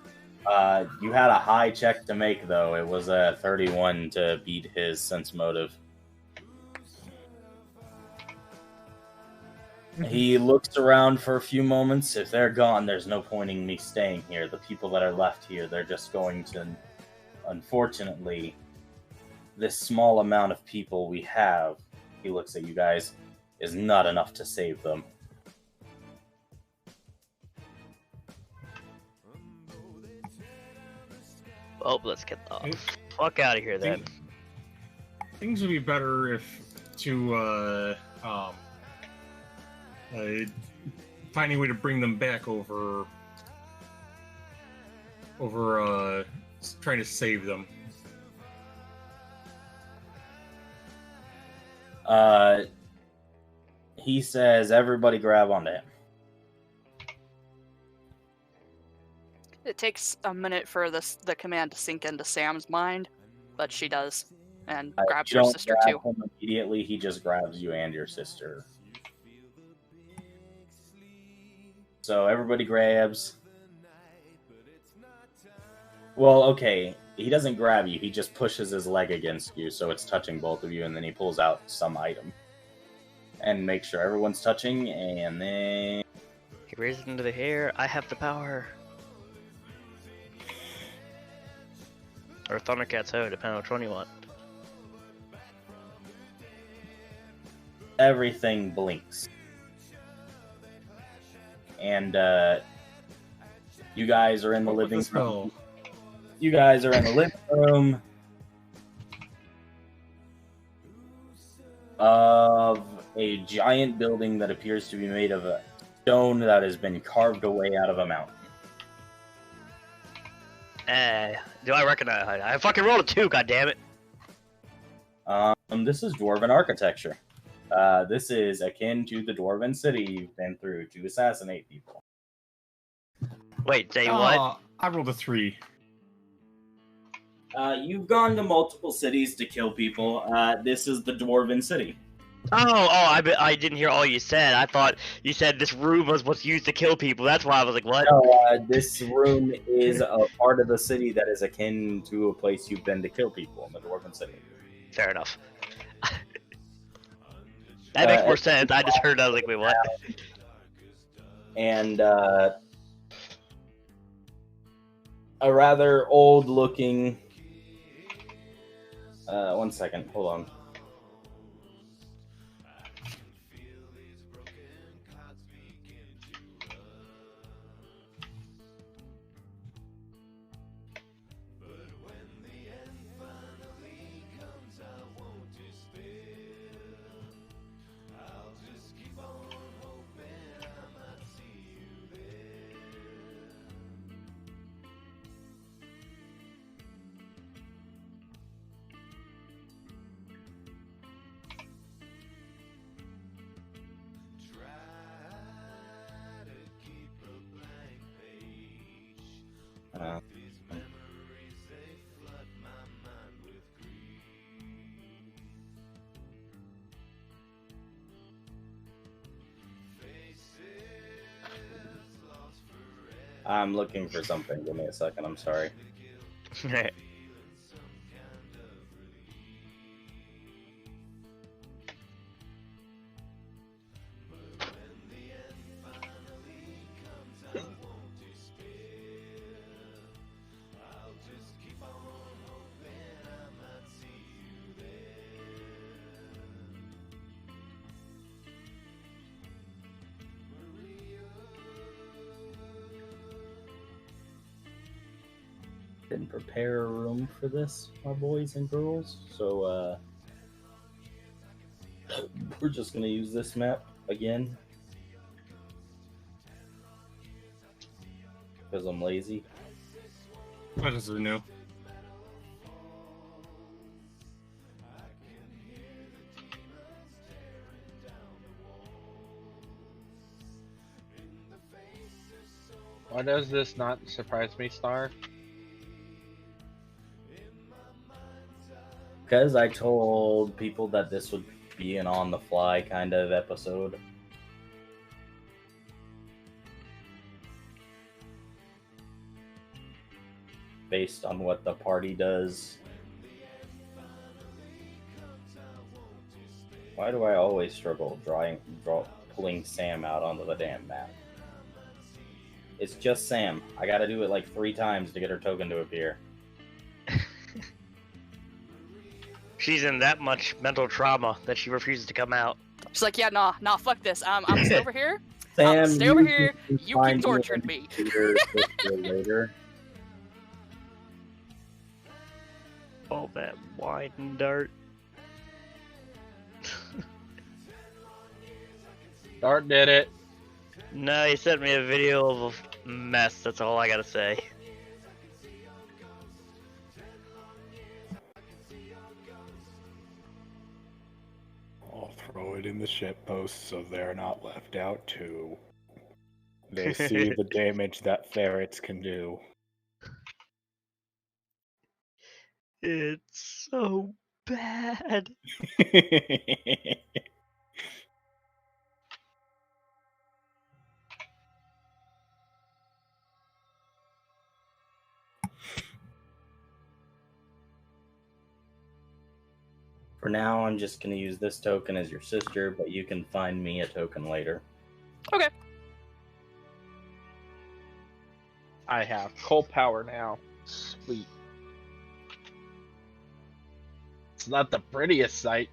You had a high check to make, though. It was a 31 to beat his sense motive. He looks around for a few moments. If they're gone, there's no point in me staying here. The people that are left here, they're just going to... Unfortunately, this small amount of people we have, he looks at you guys, is not enough to save them. Oh, let's get the fuck out of here then. Things would be better if finding a way to bring them back over trying to save them. He says, everybody grab onto him. It takes a minute for the command to sink into Sam's mind, but she does, and grabs You her don't sister grab too. him immediately, he just grabs you and your sister. So everybody grabs. Well, okay, he doesn't grab you, he just pushes his leg against you, so it's touching both of you, and then he pulls out some item. And make sure everyone's touching, and then... He raises it into the air. I have the power. Or Thundercat's hoe, depending on which one you want. Everything blinks. And, you guys are in the living room. You guys are in the living room of a giant building that appears to be made of a stone that has been carved away out of a mountain. Do I recognize? I fucking rolled a 2, goddammit. This is dwarven architecture. This is akin to the dwarven city you've been through to assassinate people. Wait, say what? I rolled a 3. You've gone to multiple cities to kill people. This is the Dwarven city. I didn't hear all you said. I thought you said this room was what's used to kill people. That's why I was like, what? No, this room is a part of the city that is akin to a place you've been to kill people in the Dwarven city. Fair enough. That makes more sense. I just heard. I was like, wait, what? And a rather old-looking. One second. Hold on. I'm looking for something. Give me a second. I'm sorry. Didn't prepare a room for this, my boys and girls. So we're just gonna use this map again because I'm lazy. What is it new? Why does this not surprise me, Star? Because I told people that this would be an on-the-fly kind of episode. Based on what the party does. Why do I always struggle pulling Sam out onto the damn map? It's just Sam. I gotta do it like 3 times to get her token to appear. She's in that much mental trauma that she refuses to come out. She's like, yeah, nah, fuck this. I'm stay over here. Sam, Stay over here. You find keep torturing me. Later. All that wine and dirt. Dart did it. No, he sent me a video of a mess. That's all I gotta say. I'll throw it in the shitpost so they're not left out too. They see the damage that ferrets can do. It's so bad. For now, I'm just going to use this token as your sister, but you can find me a token later. Okay. I have coal power now. Sweet. It's not the prettiest sight.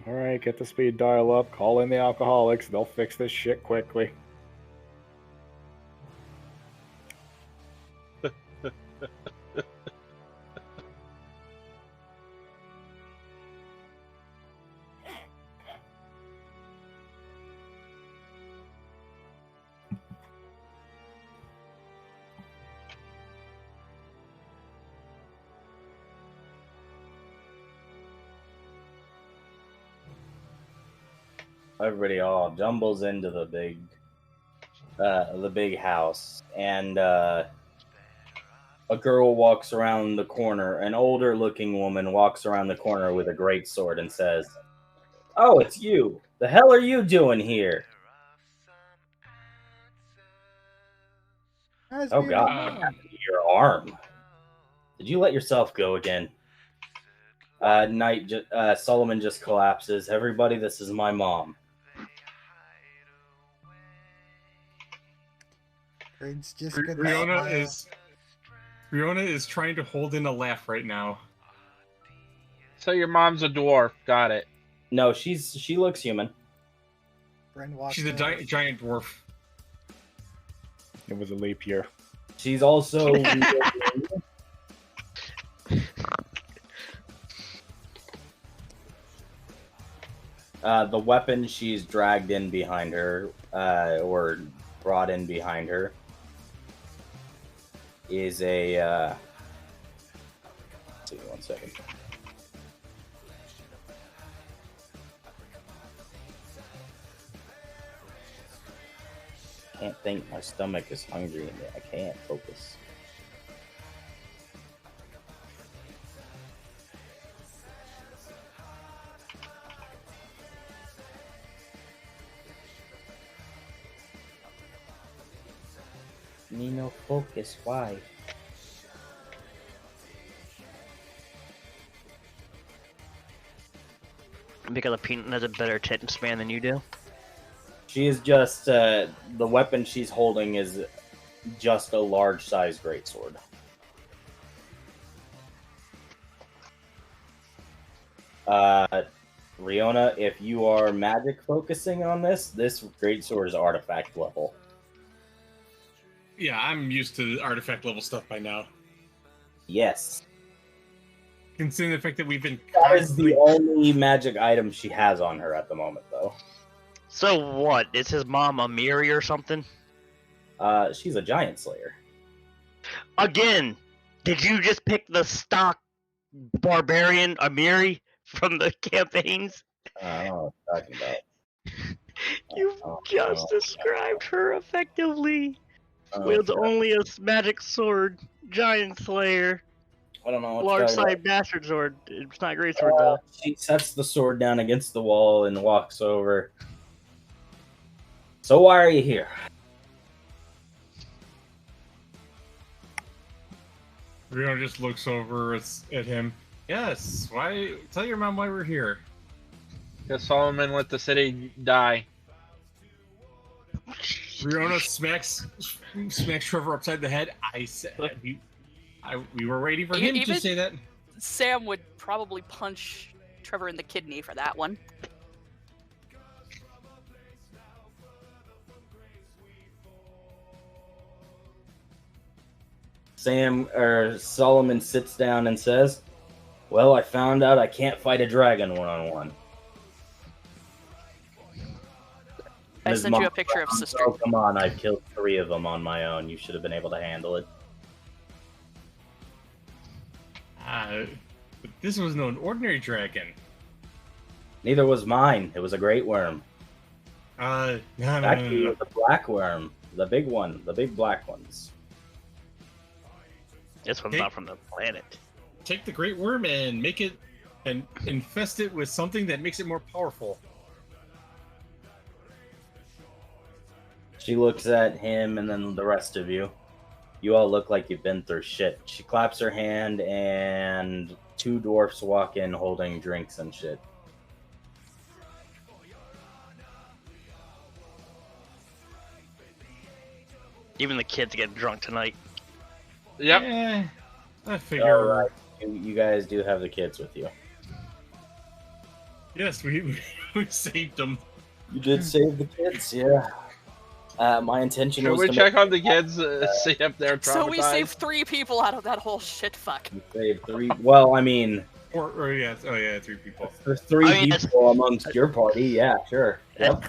Alright, get the speed dial up, call in the alcoholics, they'll fix this shit quickly. Everybody all jumbles into the big the big house, and a girl walks around the corner. An older-looking woman walks around the corner with a greatsword and says, "Oh, it's you. The hell are you doing here?" Oh God, what happened to your arm? Did you let yourself go again? Solomon just collapses. Everybody, this is my mom. It's just Riona is trying to hold in a laugh right now. So your mom's a dwarf. Got it. No, she looks human. She's a giant dwarf. It was a leap year. She's also the weapon she's dragged in behind her, or brought in behind her, is a. Let's see, 1 second. I can't think. My stomach is hungry and I can't focus. Nino, focus. Why? Because the peanut has a better attention span than you do. She is just the weapon she's holding is just a large-sized greatsword. Riona, if you are magic focusing on this greatsword is artifact level. Yeah, I'm used to artifact level stuff by now. Yes. Considering the fact that we've been... That is the only magic item she has on her at the moment, though. So what? Is his mom a Miri or something? She's a giant slayer. Again, did you just pick the stock barbarian Amiri from the campaigns? I don't know what you're talking about. You've just described her effectively. Wields only a magic sword, giant slayer, I don't know what large side bastard sword. It's not a great sword though. She sets the sword down against the wall and walks over. So why are you here? Riona just looks over at him. Yes, why? Tell your mom why we're here. Because Solomon let the city die. Riona smacks Trevor upside the head. I said we were waiting for him to say that. Sam would probably punch Trevor in the kidney for that one. Solomon sits down and says, "Well, I found out I can't fight a dragon one-on-one." I sent you a picture of Sister. Oh, come on, I've killed 3 of them on my own. You should have been able to handle it. But this was no ordinary dragon. Neither was mine. It was a great worm. No. Actually, it was a black worm. The big one. The big black ones. This one's not from the planet. Take the great worm and make it and infest it with something that makes it more powerful. She looks at him and then the rest of you. You all look like you've been through shit. She claps her hand and 2 dwarfs walk in holding drinks and shit. Even the kids get drunk tonight. Yep. Yeah, I figure. Right. You guys do have the kids with you. Yes, we saved them. You did save the kids, yeah. My intention Should was we to check on the kids, see if they're traumatized? So we saved 3 people out of that whole shit fuck. You saved 3. Well, I mean, Or yeah, 3 people. there's 3 people amongst your party. Yeah, sure. Yep.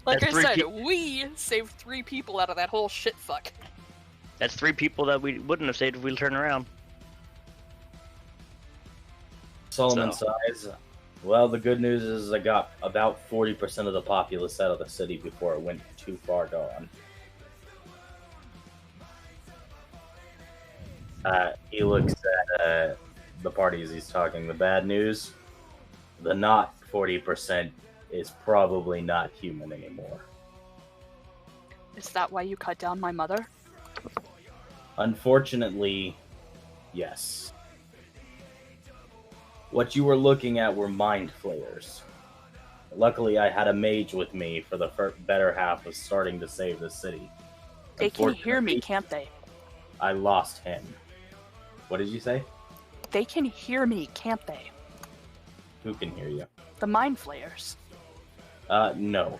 Like I That's 3 said, we saved 3 people out of that whole shit fuck. That's 3 people that we wouldn't have saved if we turned around. Solomon sighs. Well, the good news is I got about 40% of the populace out of the city before it went too far gone. He looks at the parties he's talking. The bad news, the not 40% is probably not human anymore. Is that why you cut down my mother? Unfortunately, yes. What you were looking at were mind flayers. Luckily, I had a mage with me for the better half of starting to save the city. They can hear me, can't they? I lost him. What did you say? They can hear me, can't they? Who can hear you? The mind flayers. No.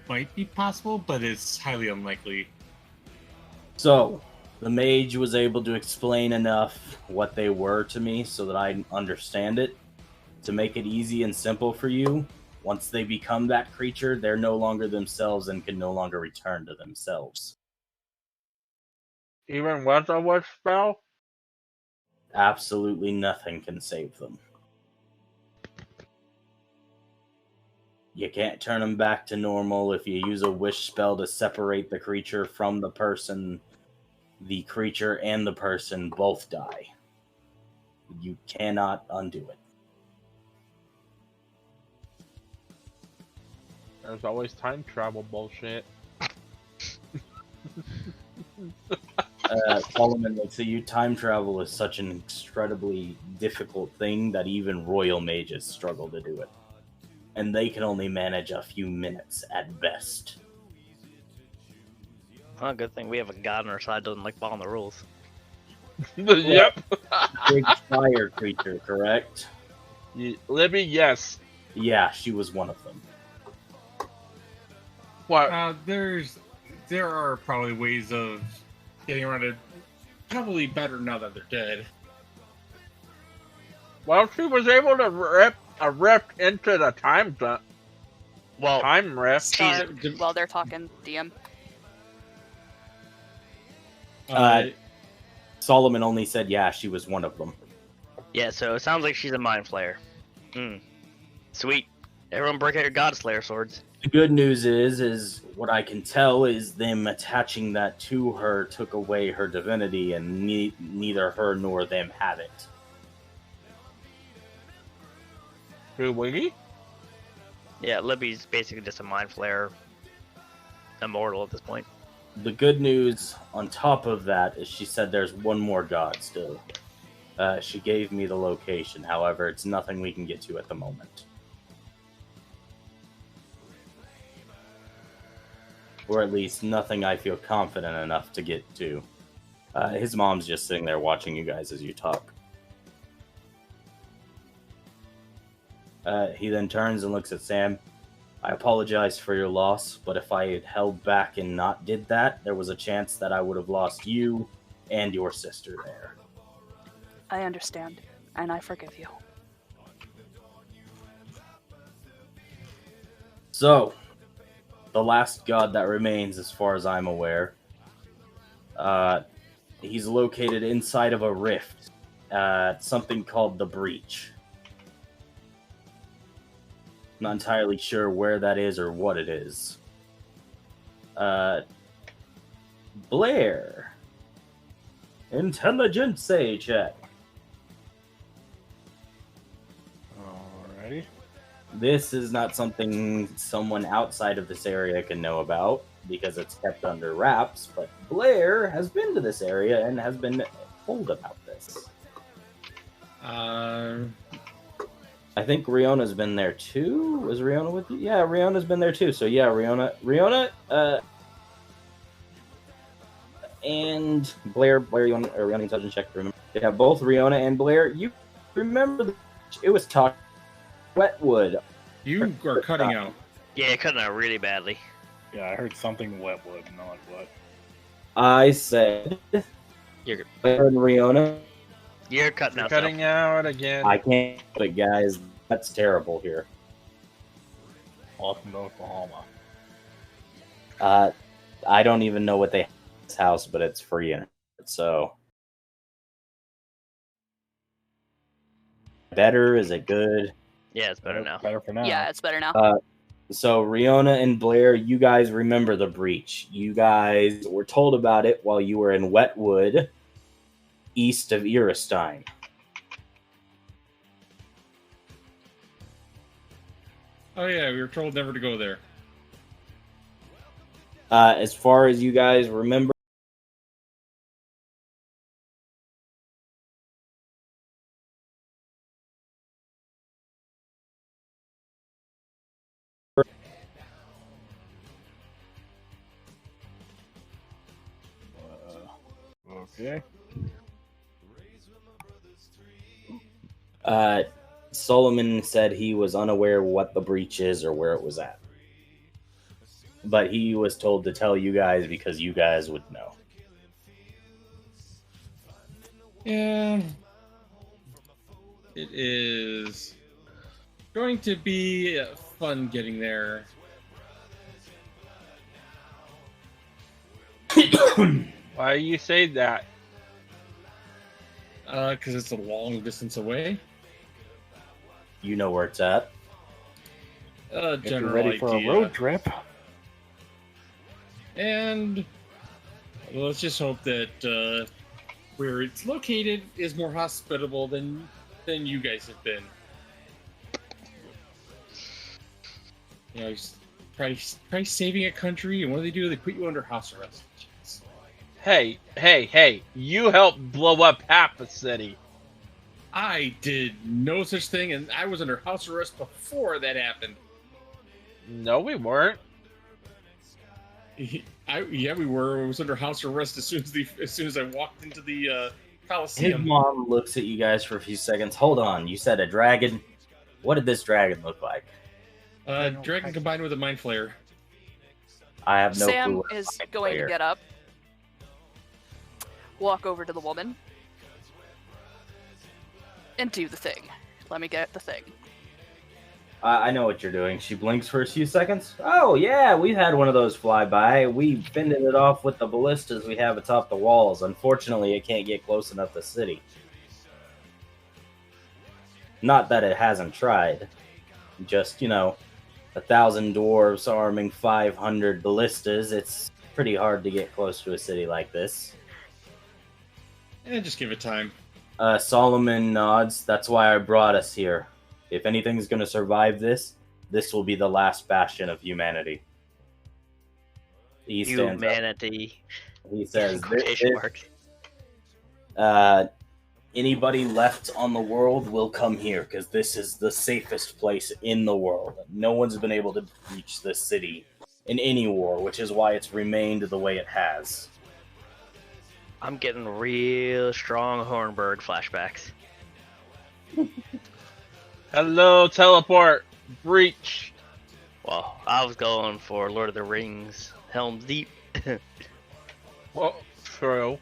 Might be possible, but it's highly unlikely. So, the mage was able to explain enough what they were to me so that I understand it. To make it easy and simple for you, once they become that creature, they're no longer themselves and can no longer return to themselves. Even with a wish spell? Absolutely nothing can save them. You can't turn them back to normal. If you use a wish spell to separate the creature from the person, the creature and the person both die. You cannot undo it. There's always time travel bullshit. Solomon looks at you. Time travel is such an incredibly difficult thing that even royal mages struggle to do it. And they can only manage a few minutes at best. Well, good thing we have a god on our side doesn't like following the rules. Yep. Big fire creature, correct? Libby, yes. Yeah, she was one of them. What? There are probably ways of getting around it. Probably better now that they're dead. Well, she was able to rip a rift into the time rift. Well, they're talking DM. Solomon only said, yeah, she was one of them. Yeah, so it sounds like she's a mind flayer. Sweet. Everyone break out your God Slayer swords. The good news is what I can tell is them attaching that to her took away her divinity, and neither her nor them have it. Who, Wiggy? Yeah, Libby's basically just a mind flayer. Immortal at this point. The good news on top of that is she said there's one more god still. She gave me the location, however, it's nothing we can get to at the moment. Or at least nothing I feel confident enough to get to. His mom's just sitting there watching you guys as you talk. He then turns and looks at Sam. I apologize for your loss, but if I had held back and not did that, there was a chance that I would have lost you and your sister there. I understand, and I forgive you. So, the last god that remains, as far as I'm aware, he's located inside of a rift, something called the Breach. Not entirely sure where that is or what it is. Blair. Intelligence check. Alrighty. This is not something someone outside of this area can know about because it's kept under wraps, but Blair has been to this area and has been told about this. I think Riona's been there too. Was Riona with you? Yeah, Riona's been there too. So yeah, Riona, and Blair, you want Riona intelligence check? Remember? Yeah, both Riona and Blair. You remember it was talk Wetwood. You are cutting out. Yeah, cutting out really badly. Yeah, I heard something Wetwood, not what. I said You're Blair and Riona. You're cutting out. Cutting out again. I can't, but guys, that's terrible here. Welcome to Oklahoma. I don't even know what they have in this house, but it's free internet, so. better? Is it good? Yeah, it's better now. Better for now. Yeah, it's better now. So Riona and Blair, you guys remember the breach. You guys were told about it while you were in Wetwood, east of Iristine. Oh yeah, we were told never to go there. As far as you guys remember, Okay. Solomon said he was unaware what the breach is or where it was at. But he was told to tell you guys because you guys would know. Yeah. It is going to be fun getting there. Why you say that? Because it's a long distance away. You know where it's at. If you're General ready for a idea. road trip. And well, let's just hope that where it's located is more hospitable than you guys have been. You know, try saving a country, and what do? They put you under house arrest. Hey! You helped blow up half the city. I did no such thing, and I was under house arrest before that happened. No, we weren't. Yeah, we were. I was under house arrest as soon as I walked into the His Coliseum. mom looks at you guys for a few seconds. Hold on, you said a dragon? What did this dragon look like? Dragon combined with a mind flayer. I have no Sam clue. what is mind going flayer. to get up, walk over to the woman, and do the thing. Let me get the thing. I know what you're doing. She blinks for a few seconds. Oh, yeah, we've had one of those fly by. We fended it off with the ballistas we have atop the walls. Unfortunately, it can't get close enough to the city. Not that it hasn't tried. Just, 1,000 dwarves arming 500 ballistas. It's pretty hard to get close to a city like this. Just give it time. Solomon nods. That's why I brought us here. If anything's going to survive this, this will be the last bastion of humanity. He stands up. Humanity. He says, Quotation marks. anybody left on the world will come here because this is the safest place in the world. No one's been able to reach this city in any war, which is why it's remained the way it has. I'm getting real strong Hornburg flashbacks. Hello, teleport. Breach. Well, I was going for Lord of the Rings, Helm's Deep. Well, true.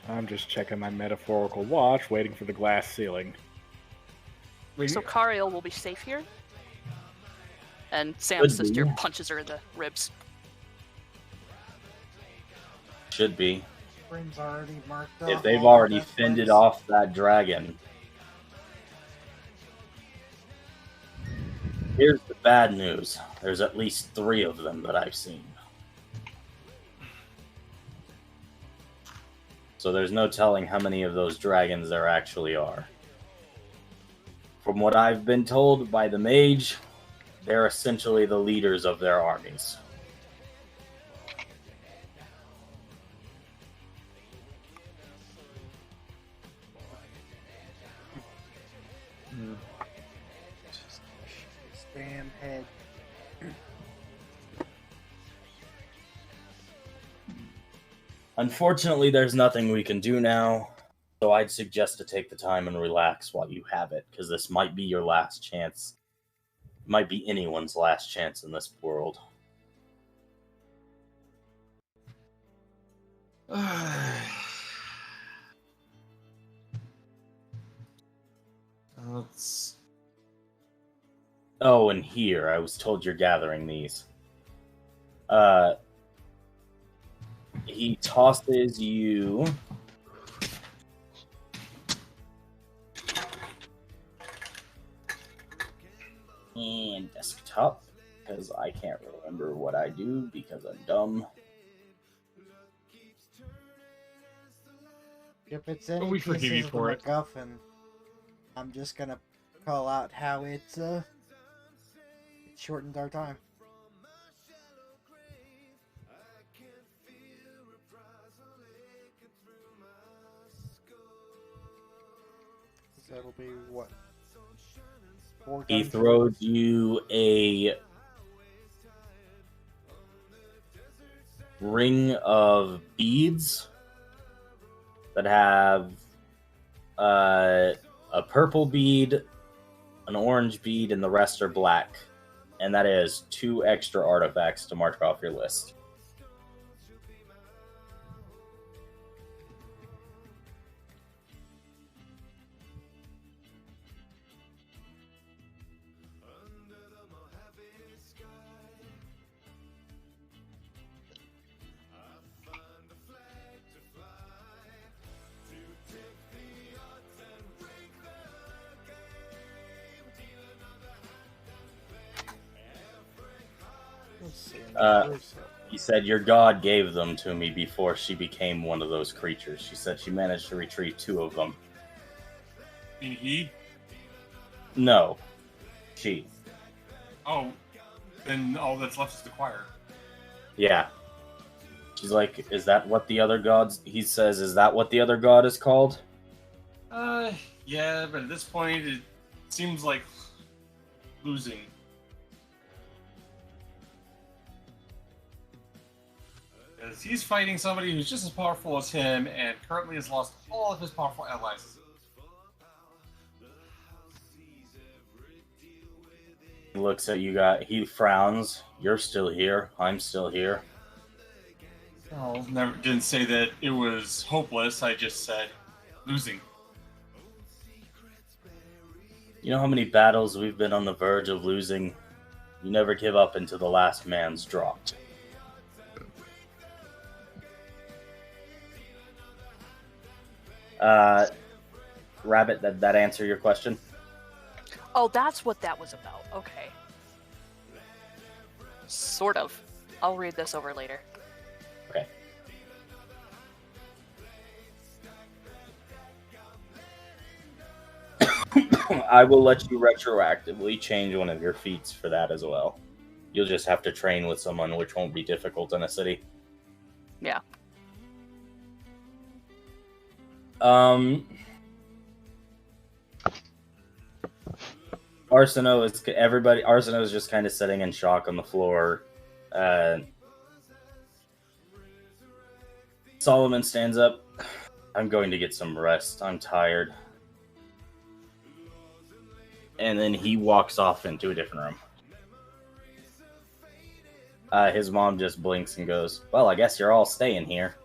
I'm just checking my metaphorical watch, waiting for the glass ceiling. So Kariel will be safe here. And Sam's Could be. sister punches her in the ribs. Should be. Grin's already marked off. If they've all already that fended place. off that dragon. Here's the bad news. There's at least 3 of them that I've seen. So there's no telling how many of those dragons there actually are. From what I've been told by the mage, they're essentially the leaders of their armies. Spam head. Unfortunately, there's nothing we can do now, so I'd suggest to take the time and relax while you have it, because this might be your last chance. It might be anyone's last chance in this world. Let's... Oh, and here, I was told you're gathering these. He tosses you And desktop, because I can't remember what I do because I'm dumb. If it's any we forgive you pieces of the for it. MacGuffin, I'm just gonna call out how it shortened our time. That'll be what? 4 He times throws you a ring of beads that have a purple bead, an orange bead, and the rest are black. And that is 2 extra artifacts to mark off your list. He said, your god gave them to me before she became one of those creatures. She said she managed to retrieve 2 of them. He? No. She. Oh, then all that's left is the choir. Yeah. She's like, is that what the other gods... He says, is that what the other god is called? Yeah, but at this point, it seems like losing. Because he's fighting somebody who's just as powerful as him, and currently has lost all of his powerful allies. He looks at you guys. He frowns. You're still here. I'm still here. Oh, didn't say that it was hopeless. I just said losing. You know how many battles we've been on the verge of losing? You never give up until the last man's dropped. Rabbit, did that answer your question? Oh, that's what that was about. Okay. Sort of. I'll read this over later. Okay. I will let you retroactively change one of your feats for that as well. You'll just have to train with someone, which won't be difficult in a city. Yeah. Arsino is just kind of sitting in shock on the floor. Solomon stands up. I'm going to get some rest. I'm tired. And then he walks off into a different room. His mom just blinks and goes, well, I guess you're all staying here.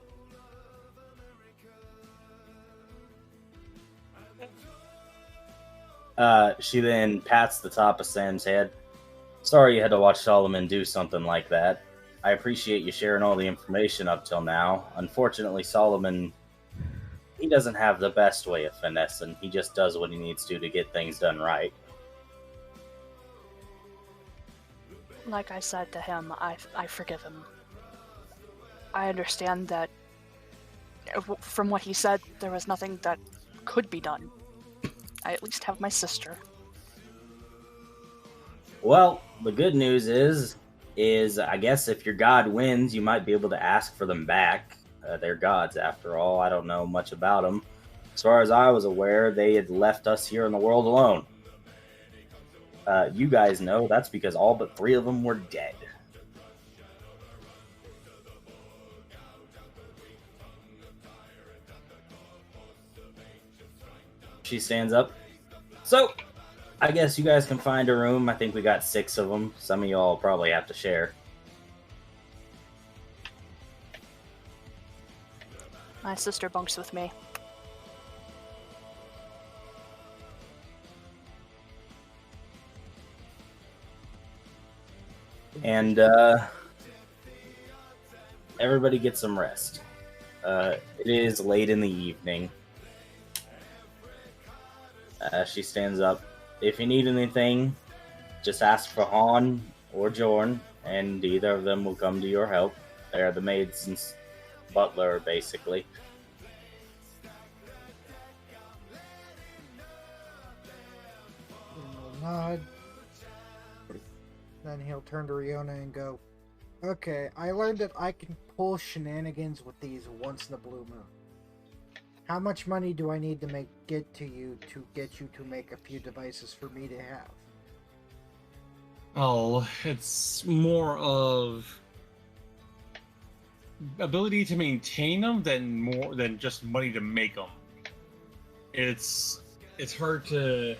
She then pats the top of Sam's head. Sorry you had to watch Solomon do something like that. I appreciate you sharing all the information up till now. Unfortunately, Solomon, he doesn't have the best way of finessing. He just does what he needs to get things done right. Like I said to him, I forgive him. I understand that from what he said, there was nothing that could be done. I at least have my sister. Well, the good news is I guess if your god wins, you might be able to ask for them back. They're gods, after all. I don't know much about them. As far as I was aware, they had left us here in the world alone. You guys know that's because all but 3 of them were dead. She stands up. So, I guess you guys can find a room. I think we got 6 of them. Some of y'all probably have to share. My sister bunks with me. And everybody gets some rest. It is late in the evening. She stands up. If you need anything, just ask for Han or Jorn, and either of them will come to your help. They're the maids and butler, basically. He'll nod. Then he'll turn to Riona and go, "Okay, I learned that I can pull shenanigans with these once in a blue moon. How much money do I need to get you to make a few devices for me to have?" Oh, it's more of ability to maintain them than more than just money to make them. It's hard to.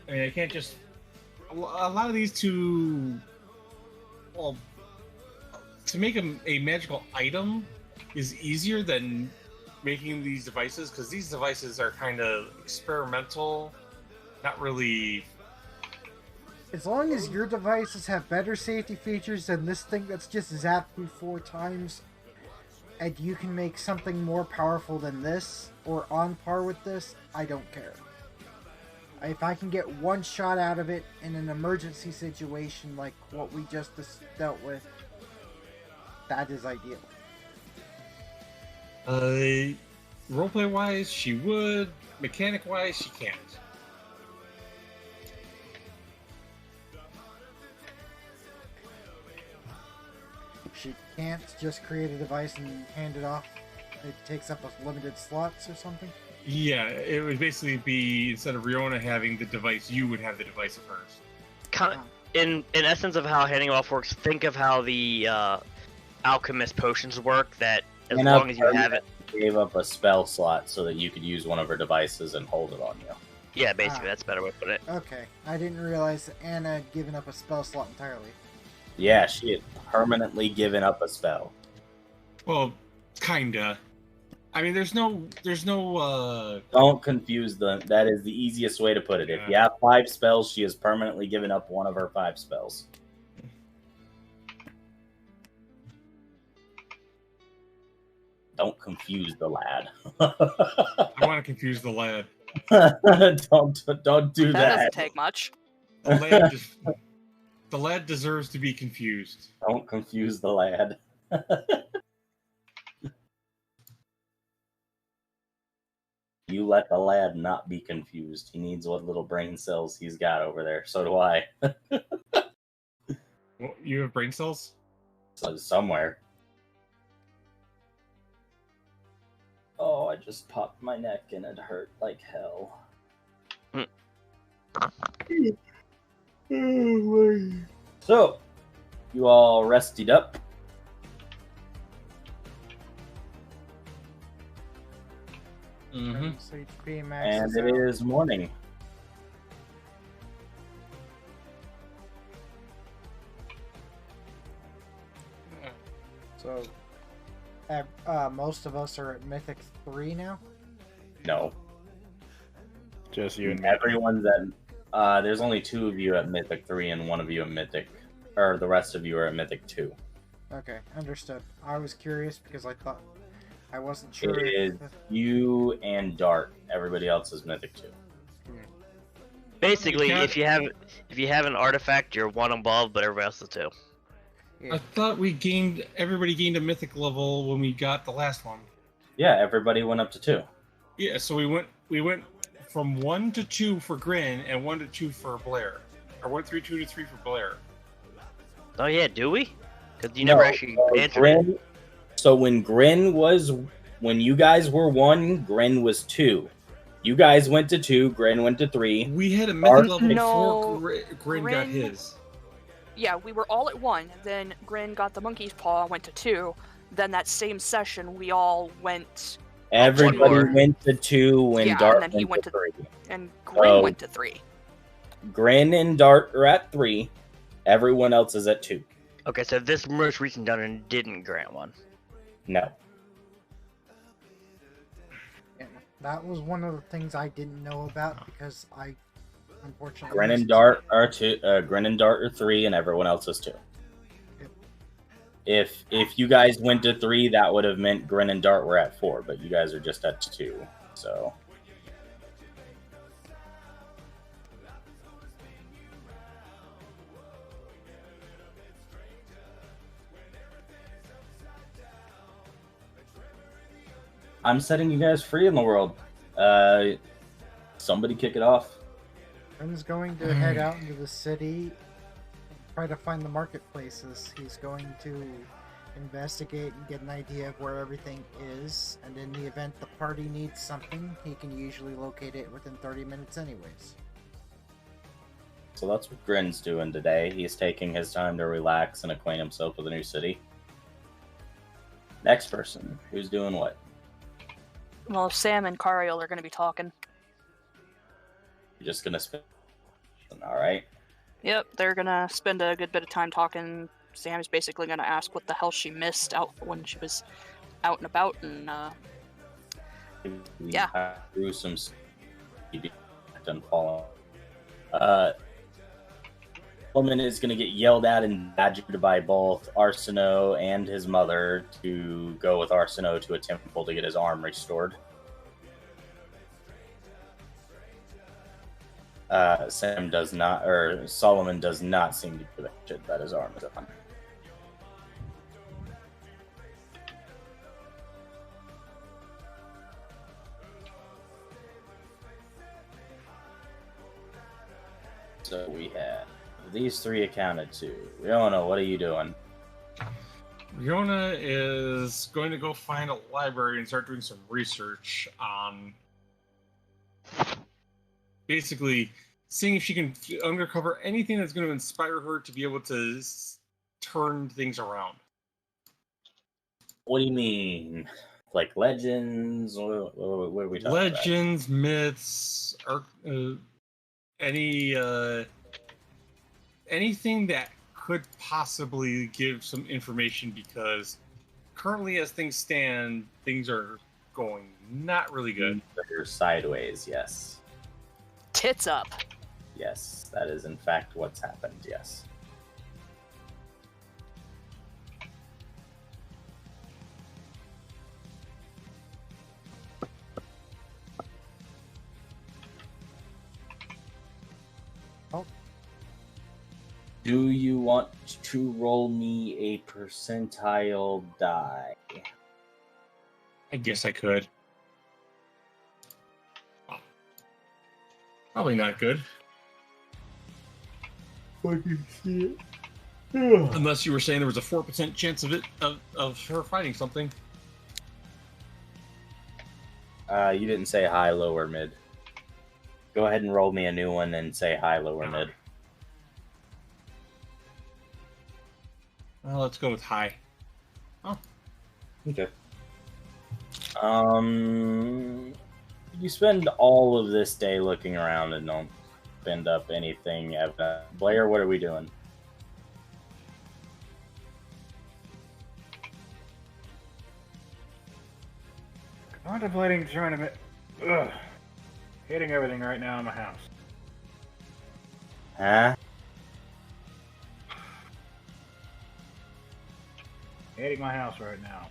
I mean, I can't just. A lot of these to make a magical item is easier than making these devices, because these devices are kind of experimental, not really. As long as your devices have better safety features than this thing that's just zapped you 4 times, and you can make something more powerful than this, or on par with this, I don't care. If I can get one shot out of it in an emergency situation like what we just dealt with, that is ideal. Roleplay wise, she would. Mechanic wise, she can't. She can't just create a device and hand it off. It takes up a limited slots or something. Yeah, it would basically be, instead of Riona having the device, you would have the device of hers. Kind of, in essence of how handing off works, think of how the alchemist potions work. That as long as you have it, gave up a spell slot so that you could use one of her devices and hold it on you. Yeah, basically that's a better way to put it. Okay, I didn't realize that Anna had given up a spell slot entirely. Yeah, she had permanently given up a spell. Well, kinda. I mean, there's no. Don't confuse them. That is the easiest way to put it. Yeah. If you have 5 spells, she has permanently given up one of her 5 spells. Don't confuse the lad. I want to confuse the lad. don't do That that. doesn't take much. The lad deserves to be confused. Don't confuse the lad. You let the lad not be confused. He needs what little brain cells he's got over there. So do I. Well, you have brain cells? So somewhere. Oh, I just popped my neck and it hurt like hell. So, you all rested up? Mm-hmm. So HP max And it is morning. So, most of us are at Mythic 3 now? No. Just you and me. Everyone's at... there's only 2 of you at Mythic 3 and 1 of you at Mythic... Or the rest of you are at Mythic 2. Okay, understood. I was curious because I thought... I wasn't sure. It is you and Dart. Everybody else is Mythic 2. Basically, if you have an artifact, you're 1 above, but everybody else is 2. I thought everybody gained a mythic level when we got the last one. Yeah, everybody went up to 2. Yeah, so we went from 1 to 2 for Grin and 1 to 2 for Blair, or 1 through 2 to 3 for Blair. Oh yeah, do we? Because you never actually answered it. So when you guys were 1, Grin was 2. You guys went to 2, Grin went to 3. We had a mythic level No, before Grin got his. Yeah, we were all at 1. Then Grin got the monkey's paw, went to 2. Then that same session, we all went. Everybody went to 2 when Dart and then he went to 3. And Grin went to 3. Grin and Dart are at 3. Everyone else is at 2. Okay, so this most recent dungeon didn't grant one. No. Yeah, that was one of the things I didn't know about because I, unfortunately... Grin and Dart are 2. Grin and Dart are 3, and everyone else is 2. Yep. If you guys went to 3, that would have meant Grin and Dart were at 4, but you guys are just at 2. So. I'm setting you guys free in the world. Somebody kick it off. Grin's going to head out into the city and try to find the marketplaces. He's going to investigate and get an idea of where everything is, and in the event the party needs something, he can usually locate it within 30 minutes anyways. So that's what Grin's doing today. He's taking his time to relax and acquaint himself with a new city. Next person, who's doing what? Well, Sam and Kariel are going to be talking. You're just gonna spend. All right. Yep, they're going to spend a good bit of time talking. Sam's basically going to ask what the hell she missed out when she was out and about, and yeah. Through some done falling. Woman is going to get yelled at and badgered by both Arsino and his mother to go with Arsino to a temple to get his arm restored. Solomon does not seem to give a shit that his arm is on. So we have these three accounted to. Riona, what are you doing? Riona is going to go find a library and start doing some research on basically seeing if she can uncover anything that's going to inspire her to be able to turn things around. What do you mean? Like legends? What are we talking legends, about? Myths, anything that could possibly give some information, because currently as things stand, things are going not really good. They're sideways, yes. Tits up. Yes, that is in fact what's happened, yes. Do you want to roll me a percentile die? I guess I could. Oh. Probably not good. Fucking shit. Unless you were saying there was a 4% chance of her finding something. You didn't say high, low, or mid. Go ahead and roll me a new one and say high, low, or mid. Well, let's go with high. Oh. Okay. You spend all of this day looking around and don't spend up anything. Blair, what are we doing? Contemplating tournament. Ugh. Hating everything right now in my house. Huh? Hating my house right now.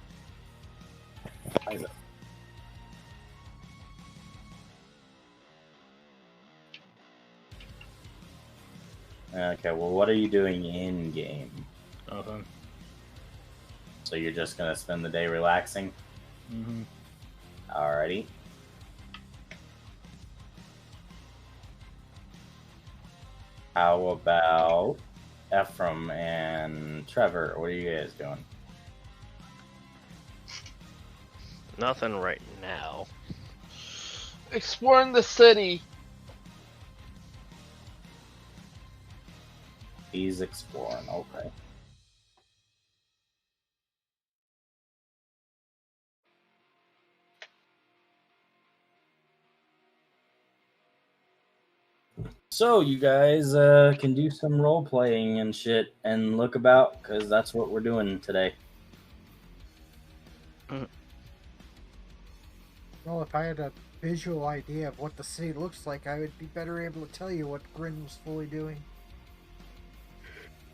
Okay, well, what are you doing in game? Nothing. So you're just gonna spend the day relaxing? Mm-hmm. Alrighty. How about Ephraim and Trevor? What are you guys doing? Nothing right now. Exploring the city. He's exploring, okay. So you guys can do some role playing and shit and look about, because that's what we're doing today. Well, if I had a visual idea of what the city looks like, I would be better able to tell you what Grin was fully doing.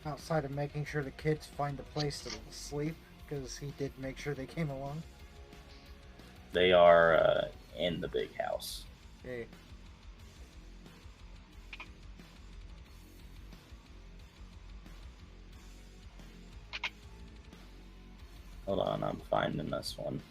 Outside of making sure the kids find a place to sleep, because he did make sure they came along. They are in the big house. Okay. Hold on, I'm finding this one.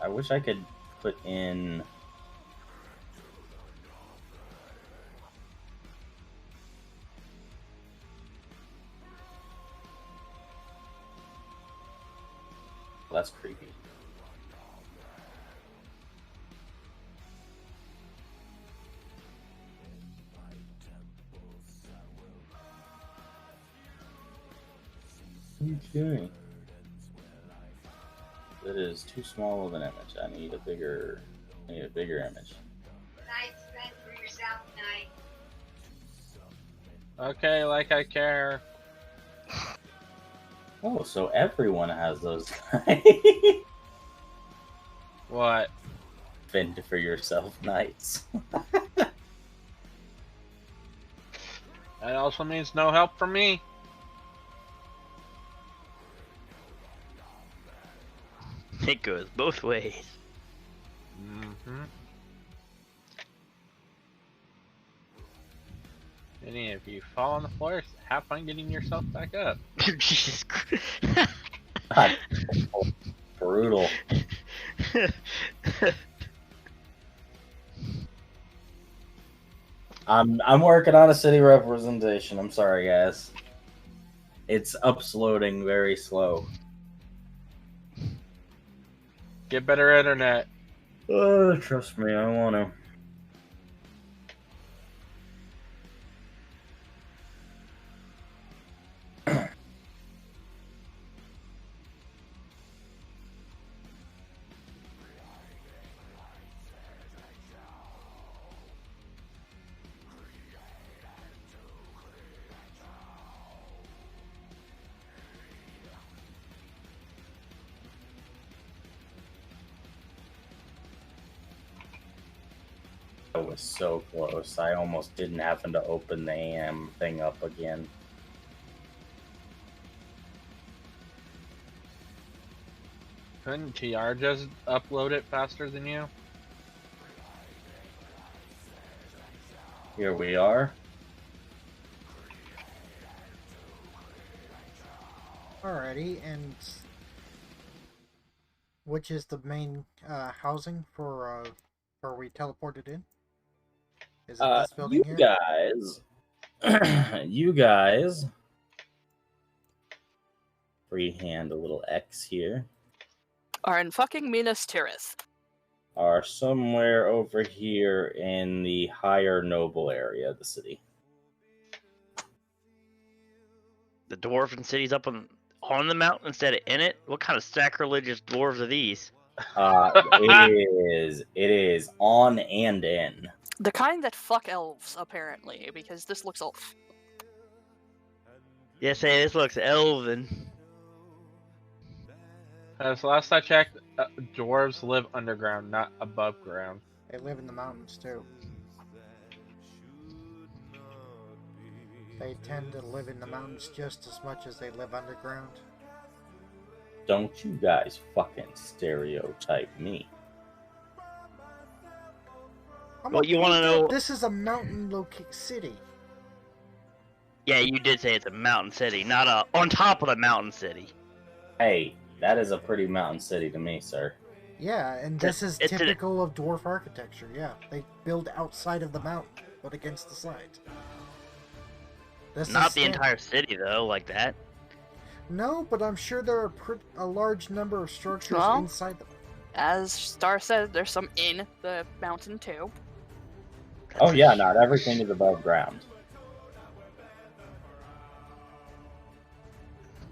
I wish I could put in. Well, that's creepy. What are you doing? That is too small of an image. I need a bigger image. Night spent for yourself tonight. Okay, like I care. Oh, so everyone has those. What? Fend for yourself nights. That also means no help from me. It goes both ways. Mm-hmm. Any of you fall on the floor, have fun getting yourself back up. Jesus Christ. God, brutal. I'm working on a city representation. I'm sorry, guys. It's uploading very slow. Get better internet. Trust me, I want to. That was so close. I almost didn't happen to open the AM thing up again. Couldn't TR just upload it faster than you? Here we are. Alrighty, and which is the main housing for where we teleported in? Is it this building here? You guys, freehand a little X here, Are in fucking Minas Tirith. are somewhere over here in the higher noble area of the city. The dwarven city's up on the mountain instead of in it? What kind of sacrilegious dwarves are these? It is on and in. The kind that fuck elves, apparently, because this looks elf. Yes, hey, this looks elven. As last I checked, dwarves live underground, not above ground. They live in the mountains too. They tend to live in the mountains just as much as they live underground. Don't you guys fucking stereotype me. Well, you want to know? This is a mountain city. Yeah, you did say it's a mountain city, not on top of the mountain city. Hey, that is a pretty mountain city to me, sir. Yeah, and this is typical of dwarf architecture. Yeah, they build outside of the mountain, but against the side. Not the entire city, though, like that. No, but I'm sure there are a large number of structures inside them. As Star said, there's some in the mountain too. Oh yeah, not everything is above ground.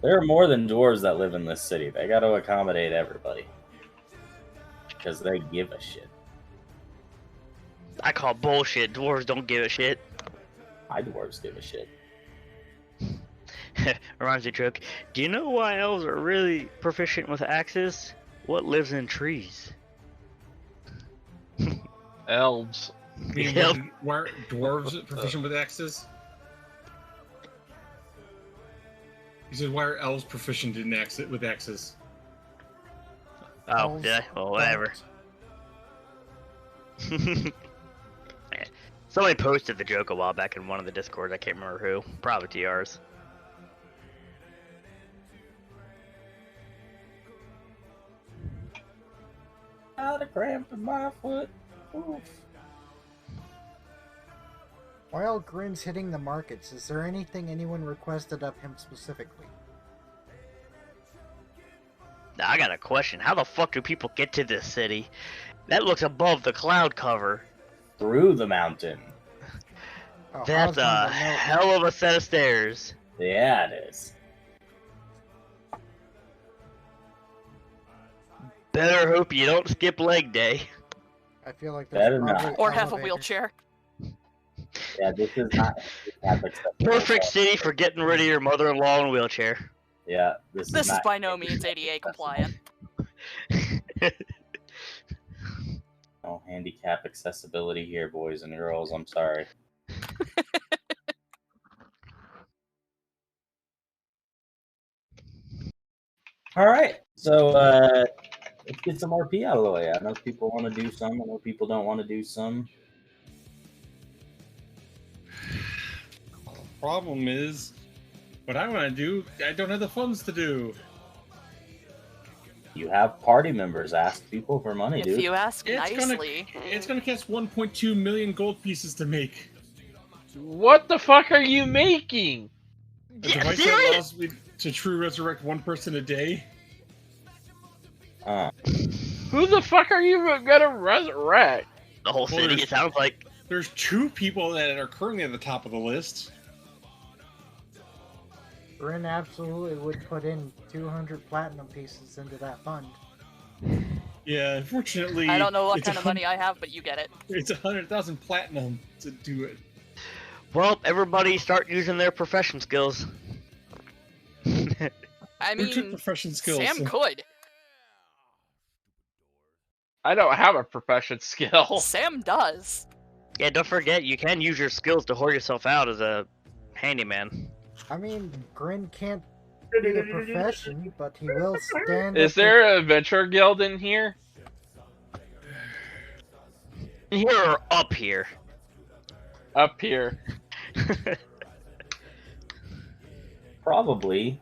There are more than dwarves that live in this city. They got to accommodate everybody. Because they give a shit. I call bullshit. Dwarves don't give a shit. My dwarves give a shit. Reminds me, Truck. Do you know why elves are really proficient with axes? What lives in trees? Elves. Why are dwarves proficient with axes? He said, why are elves proficient in with axes? Oh, yeah. Well, whatever. Somebody posted the joke a while back in one of the Discords. I can't remember who. Probably TRs. got a cramp in my foot. Oof. While Grin's hitting the markets, is there anything anyone requested of him specifically? Now, I got a question. How the fuck do people get to this city? That looks above the cloud cover. Through the mountain. Oh, That's a hell of a set of stairs. Yeah, it is. Better hope you don't skip leg day. I feel like Better there's not. probably Or have a elevators. wheelchair. Yeah, this is not acceptable. Perfect city for getting rid of your mother-in-law in a wheelchair. Yeah, this This is not by no means ADA compliant. no handicap accessibility here, boys and girls. I'm sorry. All right, so let's get some RP out of the way. I know people want to do some. I know people don't want to do some. The problem is, what I want to do, I don't have the funds to do. You have party members. Ask people for money, If dude. you ask It's nicely. It's gonna cost 1.2 million gold pieces to make. What the fuck are you making? A Yeah, device that serious? allows me to true resurrect one person a day. Who the fuck are you gonna resurrect? The whole Well, city, there's- it sounds like. There's 2 people that are currently at the top of the list. Grin absolutely would put in 200 platinum pieces into that fund. Yeah, unfortunately, I don't know what it's kind of money I have, but you get it. It's 100,000 platinum to do it. Well, everybody start using their profession skills. I Who took mean, profession skills? Sam could. I don't have a profession skill. Sam does. Yeah, don't forget, you can use your skills to whore yourself out as a handyman. I mean, Grin can't be a profession, but he will stand. Is up there a venture guild in here? Here or up here? Up here. Probably.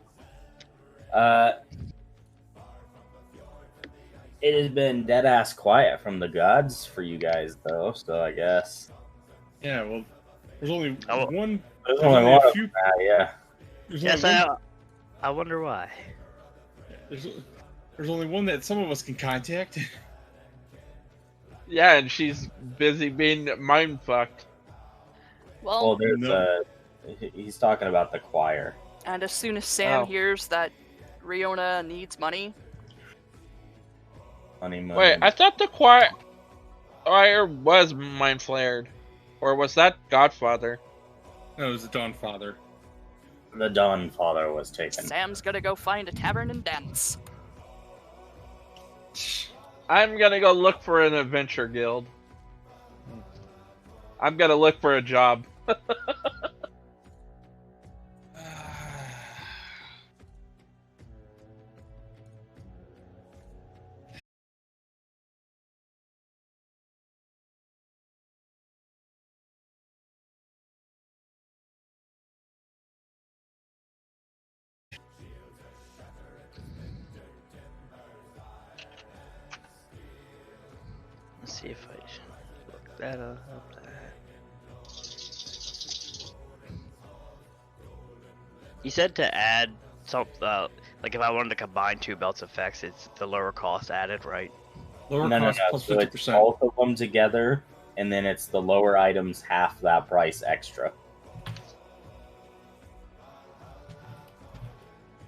It has been dead ass quiet from the gods for you guys, though. So I guess Yeah, well, there's only Oh. one. there's There's only only one. a Of few. them, yeah. There's Yes, only one, I wonder why. there's only one that some of us can contact. Yeah, and she's busy being mind fucked. Well, Well, there's No. he's talking about the choir. and as soon as Sam Oh. hears that Riona needs money, Honeymoon. Wait, I thought the choir was mind flared. Or was that Godfather? No, it was the Dawn Father. The Dawn Father was taken. Sam's gonna go find a tavern and dance. I'm gonna go look for an adventure guild. I'm gonna look for a job. Let's see if I should look that up. You said to add some, like if I wanted to combine 2 belts effects, it's the lower cost added, right? Lower No, cost plus So it's 50%. both of them together, and then it's the lower items half that price extra.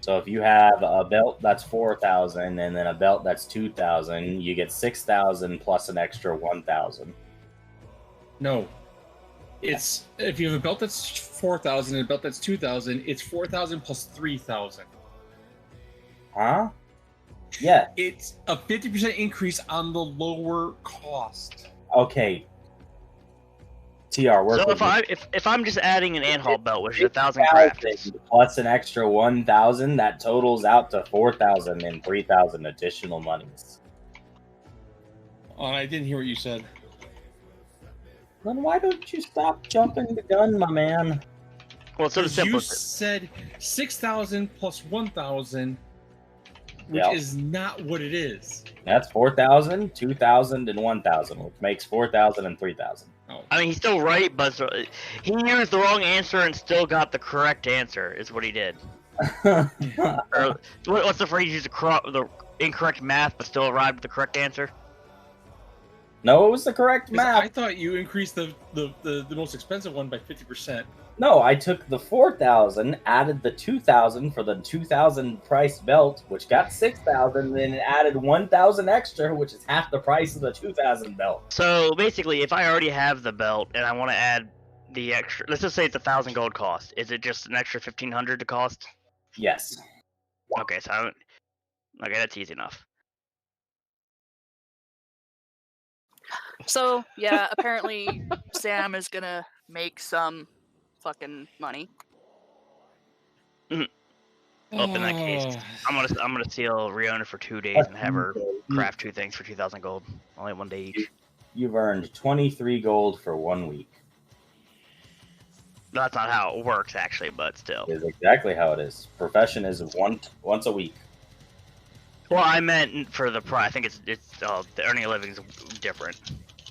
So if you have a belt that's 4,000 and then a belt that's 2,000, you get 6,000 plus an extra 1,000. No. It's if you have a belt that's 4,000 and a belt that's 2,000, it's 4,000 plus 3,000. Huh? Yeah. It's a 50% increase on the lower cost. Okay. TR, work So with me. if I'm just adding an Anhal belt, which is 1,000 craft, 6,000 plus an extra 1,000, that totals out to 4,000 and 3,000 additional monies. Oh, I didn't hear what you said. Then why don't you stop jumping the gun, my man? well, it's sort of Because you simple. said 6,000 plus 1,000, which Yeah. is not what it is. That's 4,000, 2,000, and 1,000, which makes 4,000 and 3,000. Oh. I mean, he's still right, but he used the wrong answer and still got the correct answer. Is what he did. Or, what's the phrase? Use the incorrect math, but still arrived at the correct answer. No, it was the correct math. I thought you increased the most expensive one by 50%. No, I took the 4,000, added the 2,000 for the 2,000 price belt, which got 6,000, then added 1,000 extra, which is half the price of the 2,000 belt. So basically, if I already have the belt and I want to add the extra, let's just say it's 1,000 gold cost. Is it just an extra 1,500 to cost? Yes. Okay, so okay, that's easy enough. So yeah, apparently Sam is gonna make some fucking money. Well, in that case, I'm gonna steal Riona for 2 days and have her craft 2 things for 2,000 gold. Only 1 day each. You've earned 23 gold for 1 week. That's not how it works, actually, but still. It is exactly how it is. Profession is once a week. Well, I meant for the price. I think it's the earning a living is different.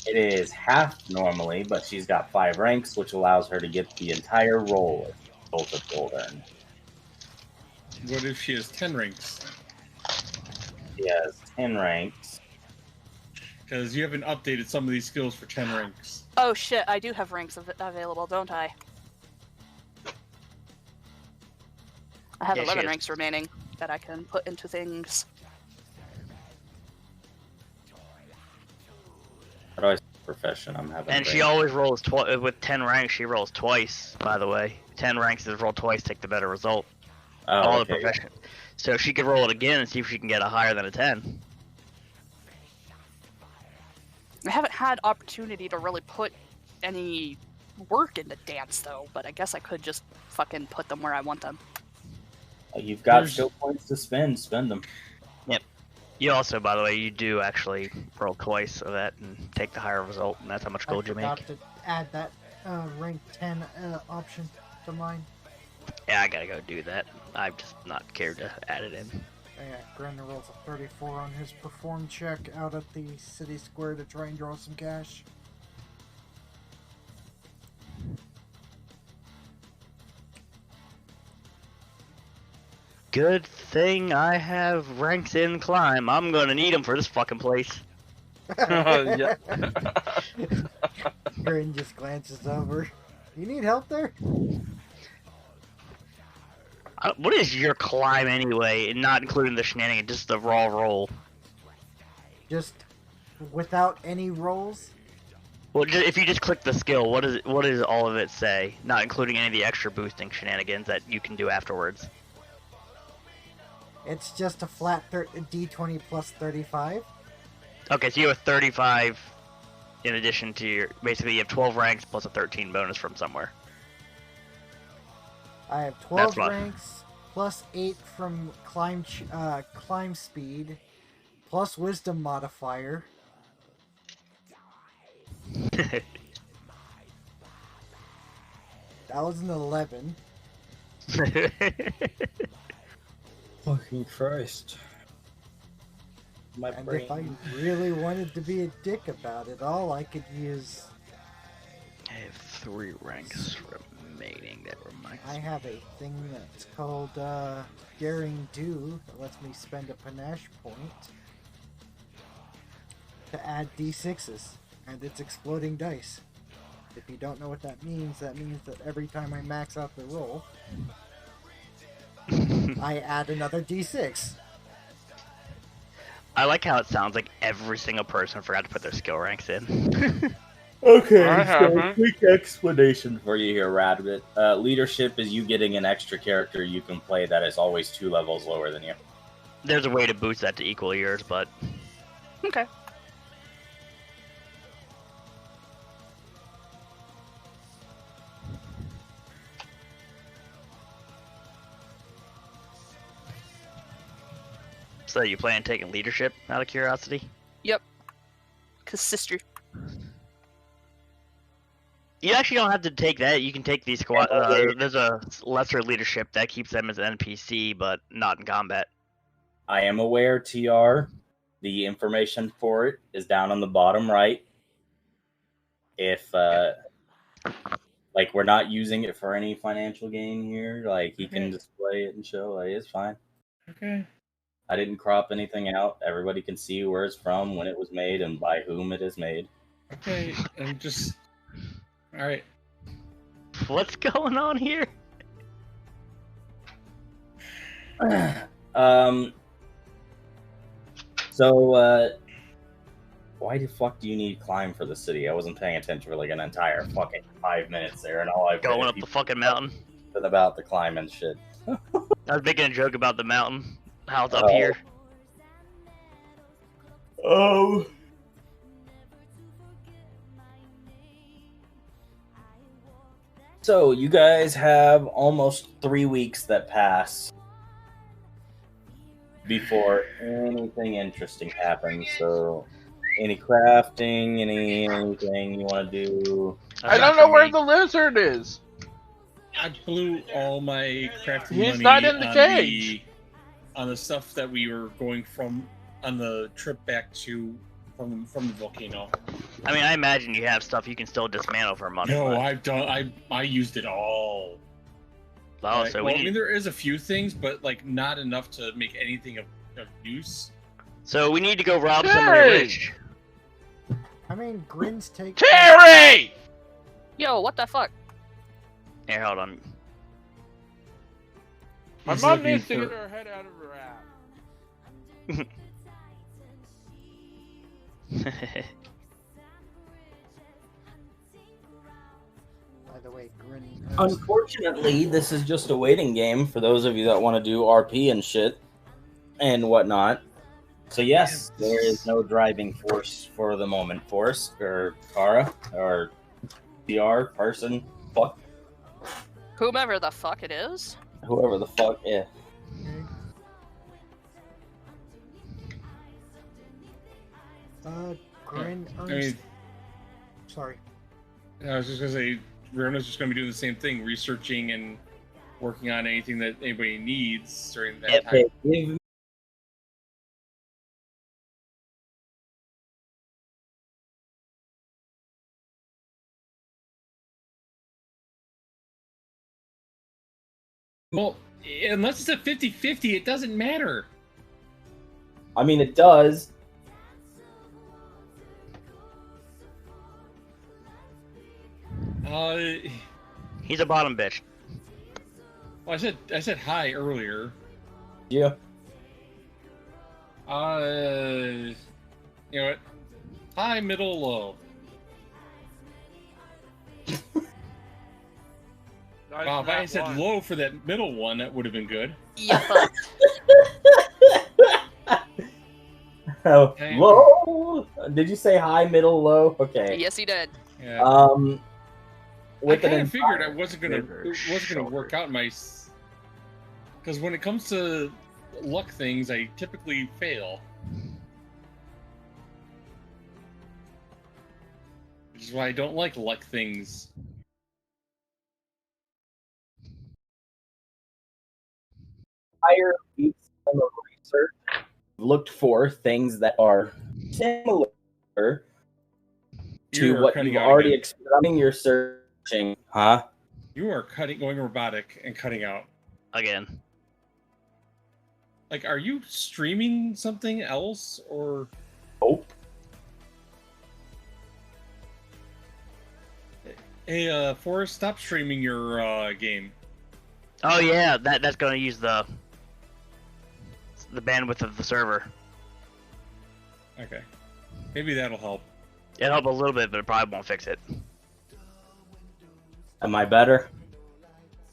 It is half normally, but she's got 5 ranks, which allows her to get the entire roll of gold earned. What if she has 10 ranks? She has 10 ranks. Because you haven't updated some of these skills for 10 ranks. Oh shit, I do have ranks available, don't I? I have 11 ranks remaining that I can put into things. How do I say profession? I'm having. And she always rolls with 10 ranks. She rolls twice, by the way. 10 ranks is roll twice, take the better result. Oh, the profession. So she could roll it again and see if she can get a higher than a 10. I haven't had opportunity to really put any work into dance though, but I guess I could just fucking put them where I want them. You've got skill points to spend them. Yep. You also, by the way, you do actually roll twice of that and take the higher result, and that's how much gold you make. I forgot to add that rank 10 option to mine. Yeah, I gotta go do that. I've just not cared to add it in. Yeah, Grin rolls a 34 on his perform check out at the city square to try and draw some cash. Good thing I have ranks in climb. I'm gonna need them for this fucking place. Yeah. Grin just glances over. You need help there? What is your climb anyway, not including the shenanigan, just the raw roll? Just without any rolls? Well, if you just click the skill, what does all of it say? Not including any of the extra boosting shenanigans that you can do afterwards. It's just a flat D20 plus 35. Okay, so you have a 35 in addition to your... Basically, you have 12 ranks plus a 13 bonus from somewhere. I have 12 ranks plus 8 from climb speed plus wisdom modifier. That was an 11. Fucking Christ. And if I really wanted to be a dick about it all, I could use... I have 3 ranks remaining that reminds me. I have a thing that's called Daring Do that lets me spend a panache point to add D6s, and it's exploding dice. If you don't know what that means that every time I max out the roll, I add another D6. I like how it sounds like every single person forgot to put their skill ranks in. Okay, so quick explanation for you here, Rabbit. Leadership is you getting an extra character you can play that is always 2 levels lower than you. There's a way to boost that to equal yours, but... Okay. So you plan on taking leadership out of curiosity? Yep. Cause sister. You actually don't have to take that. You can take these squad. There's a lesser leadership that keeps them as NPC, but not in combat. I am aware, TR, The information for it is down on the bottom right. If like we're not using it for any financial gain here, like he can display it and show, like it's fine. Okay. I didn't crop anything out. Everybody can see where it's from, when it was made, and by whom it is made. Okay, I'm just. All right. What's going on here? So, why the fuck do you need climb for the city? I wasn't paying attention for like an entire fucking 5 minutes there, and all I've Going up the fucking mountain. about the climb and shit. I was making a joke about the mountain. How it's up here. Oh. So, you guys have almost 3 weeks that pass before anything interesting happens. So, any crafting, anything you want to do? I don't know where the lizard is. I blew all my crafting He's money not in the on cage. on the stuff that we were going from on the trip back to from the volcano. I mean, I imagine you have stuff you can still dismantle for money. No, but... I've done. I used it all. Oh, Right? so Well, we I mean, need... there is a few things, but like not enough to make anything of use. So we need to go rob somebody Terry! rich. I mean, Grin's take. Terry! Yo, what the fuck? Here, hold on. My He's mom looking needs to for- get her head out of her ass. By the way, Grin. Unfortunately, this is just a waiting game for those of you that want to do RP and shit and whatnot. So yes, there is no driving force for the moment. Force or Kara or PR person, fuck Whomever the fuck it is. whoever the fuck. Yeah. Grin. I mean, Sorry. I was just gonna say, Rona's just gonna be doing the same thing, researching and working on anything that anybody needs during that time. Okay, give Well, unless it's a 50-50, it doesn't matter. I mean, it does. He's a bottom bitch. Well, I said hi earlier. Yeah. You know what? High, middle, low. Wow, if I had said low for that middle one, that would have been good. Yep. Oh, low. Did you say high, middle, low? Okay. Yes, he did. Yeah. I kind of figured it wasn't gonna work out in my, because when it comes to luck things, I typically fail. Which is why I don't like luck things. Higher weeks of research looked for things that are similar to You're what cutting you've out already again. experienced. You're searching, huh? You are going robotic and cutting out. Again. Like, are you streaming something else or? Nope. Hey, Forrest, stop streaming your game. Oh yeah, that's gonna use the bandwidth of the server. Okay, maybe that'll help. It'll help a little bit, but it probably won't fix it. Am I better?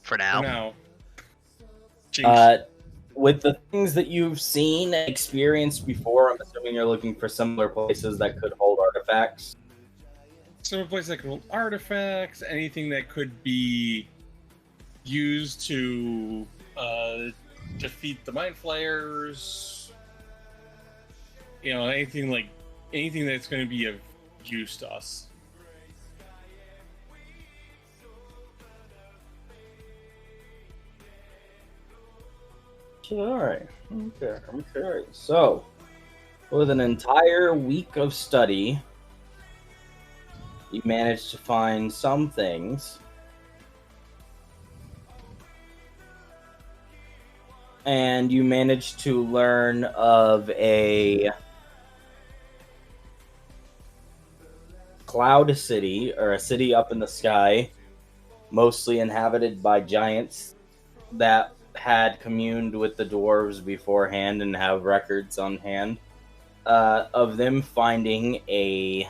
For now. For now. Jinx. With the things that you've seen and experienced before, I'm assuming you're looking for similar places that could hold artifacts. Some place that could hold artifacts, anything that could be used to defeat the mind flayers. You know, anything that's going to be of use to us. All right. Okay. So, With an entire week of study, you managed to find some things. And you managed to learn of a cloud city, or a city up in the sky, mostly inhabited by giants that had communed with the dwarves beforehand and have records on hand of them finding a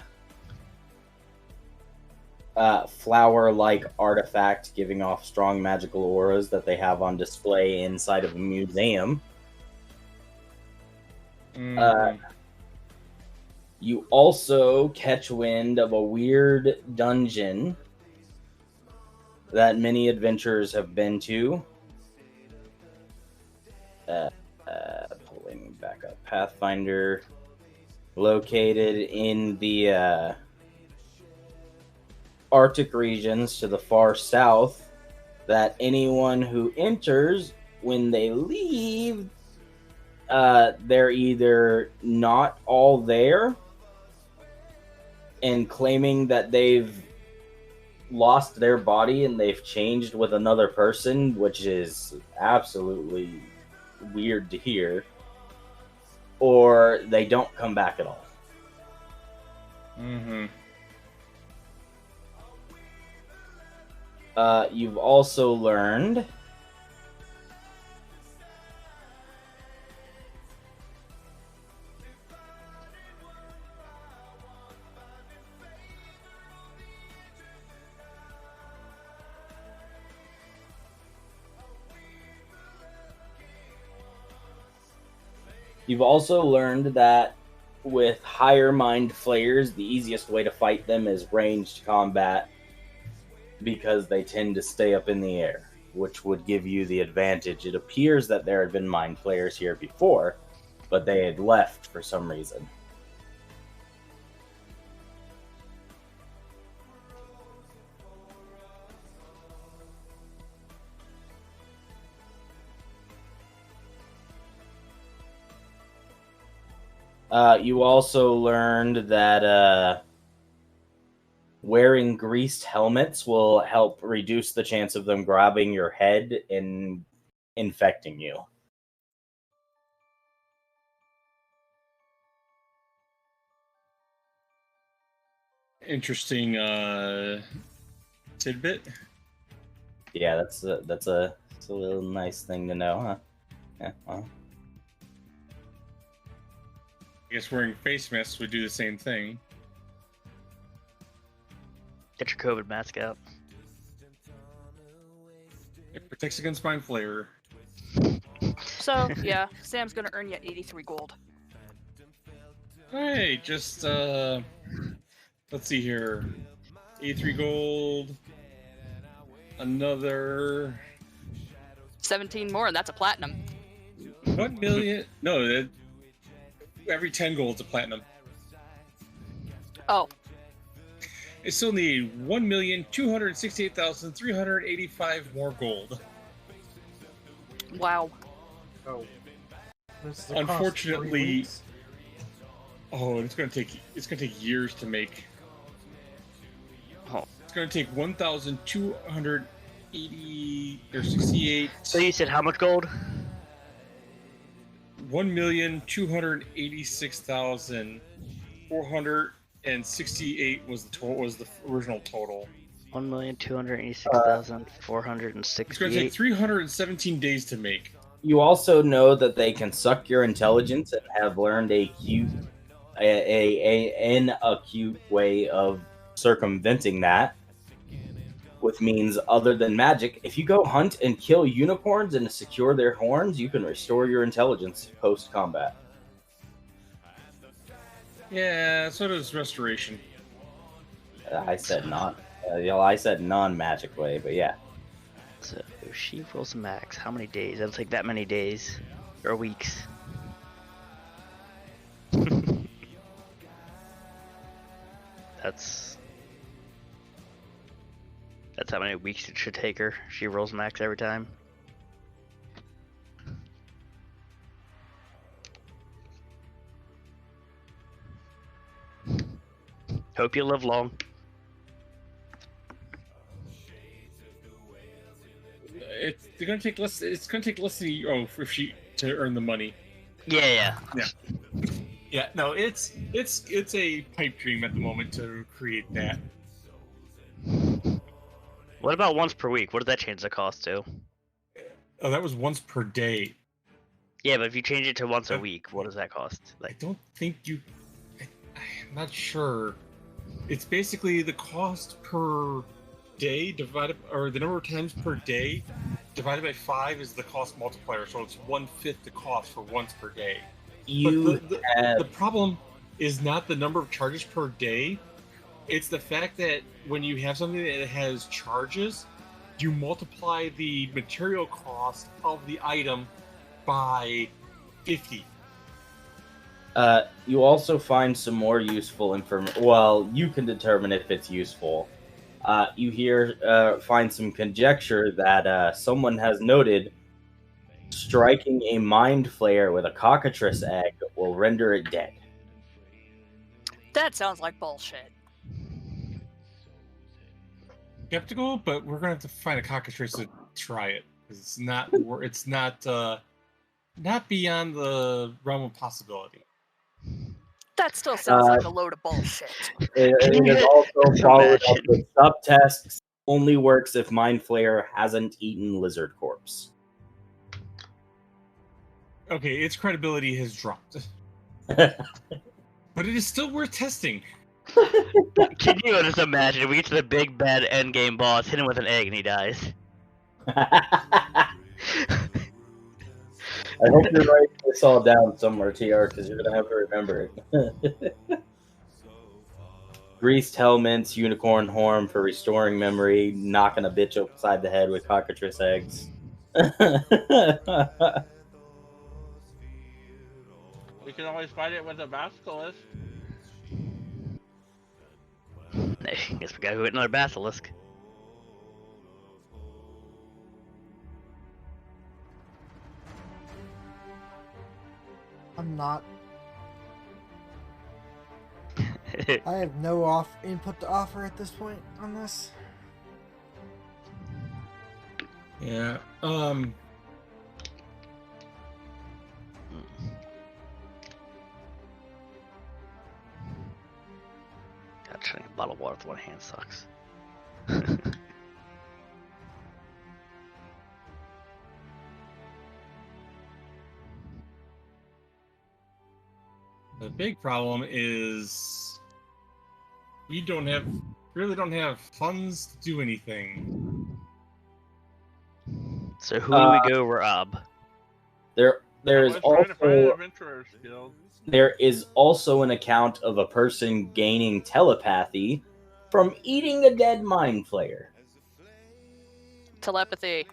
flower-like artifact giving off strong magical auras that they have on display inside of a museum. You also catch wind of a weird dungeon that many adventurers have been to. Pulling back up, Pathfinder, located in the Arctic regions to the far south, that anyone who enters, when they leave, they're either not all there and claiming that they've lost their body and they've changed with another person, which is absolutely weird to hear, or they don't come back at all. You've also learned that with higher mind flayers, the easiest way to fight them is ranged combat, because they tend to stay up in the air, which would give you the advantage. It appears that there had been mind flayers here before, but they had left for some reason. You also learned that wearing greased helmets will help reduce the chance of them grabbing your head and infecting you. Interesting tidbit. Yeah, that's a little nice thing to know, huh? Yeah, well. I guess wearing face masks would do the same thing. Get your COVID mask out. It protects against mind flayer. So, yeah, Sam's gonna earn you 83 gold. Hey, just, let's see here. 83 gold. Another... 17 more, and that's a platinum. 1 million... No, every 10 gold's a platinum. Oh. I still need 1,268,385 more gold. Wow. Oh. Unfortunately, it's gonna take years to make. Oh. It's gonna take 1,280 or 68. So you said how much gold? 1,286,468 was the original total. 1,286,468. It's gonna take 317 days to make. You also know that they can suck your intelligence and have learned an acute way of circumventing that with means other than magic. If you go hunt and kill unicorns and secure their horns, you can restore your intelligence post-combat. Yeah, so does restoration. I said not. I said non-magic way, but yeah. So she rolls a max. How many days? That'll take that many days or weeks. That's how many weeks it should take her. She rolls max every time. Hope you live long. It's gonna take less. It's gonna take less than for she to earn the money. Yeah. Yeah. No, it's a pipe dream at the moment to create that. What about once per week? What does that change the cost to? Oh, that was once per day. Yeah, but if you change it to once a week, what does that cost? I don't think you. I'm not sure. It's basically the cost per day divided, or the number of times per day divided by 5 is the cost multiplier. So it's 1/5 the cost for once per day. The problem is not the number of charges per day. It's the fact that when you have something that has charges, you multiply the material cost of the item by 50. You also find some more useful information. Well, you can determine if it's useful. You find some conjecture that someone has noted striking a mind flayer with a cockatrice egg will render it dead. That sounds like bullshit. Skeptical, but we're gonna have to find a cockatrice to try it. It's not not beyond the realm of possibility. That still sounds like a load of bullshit. It is also followed up with subtests. Only works if Mind Flayer hasn't eaten lizard corpse. Okay, its credibility has dropped. But it is still worth testing. Can you just imagine if we get to the big bad endgame boss, hit him with an egg, and he dies? I hope you're writing this all down somewhere, TR, because you're going to have to remember it. Greased helmets, unicorn horn for restoring memory, knocking a bitch upside the head with cockatrice eggs. We can always fight it with a basilisk. I guess we gotta go get another basilisk. I'm not. I have no input to offer at this point on this. Yeah. God, trying to get a bottle of water with one hand sucks. The big problem is we really don't have funds to do anything. So who do we go rob? There is Trying to find an also adventurer's guild. there is also an account of a person gaining telepathy from eating a dead mind flayer. Telepathy.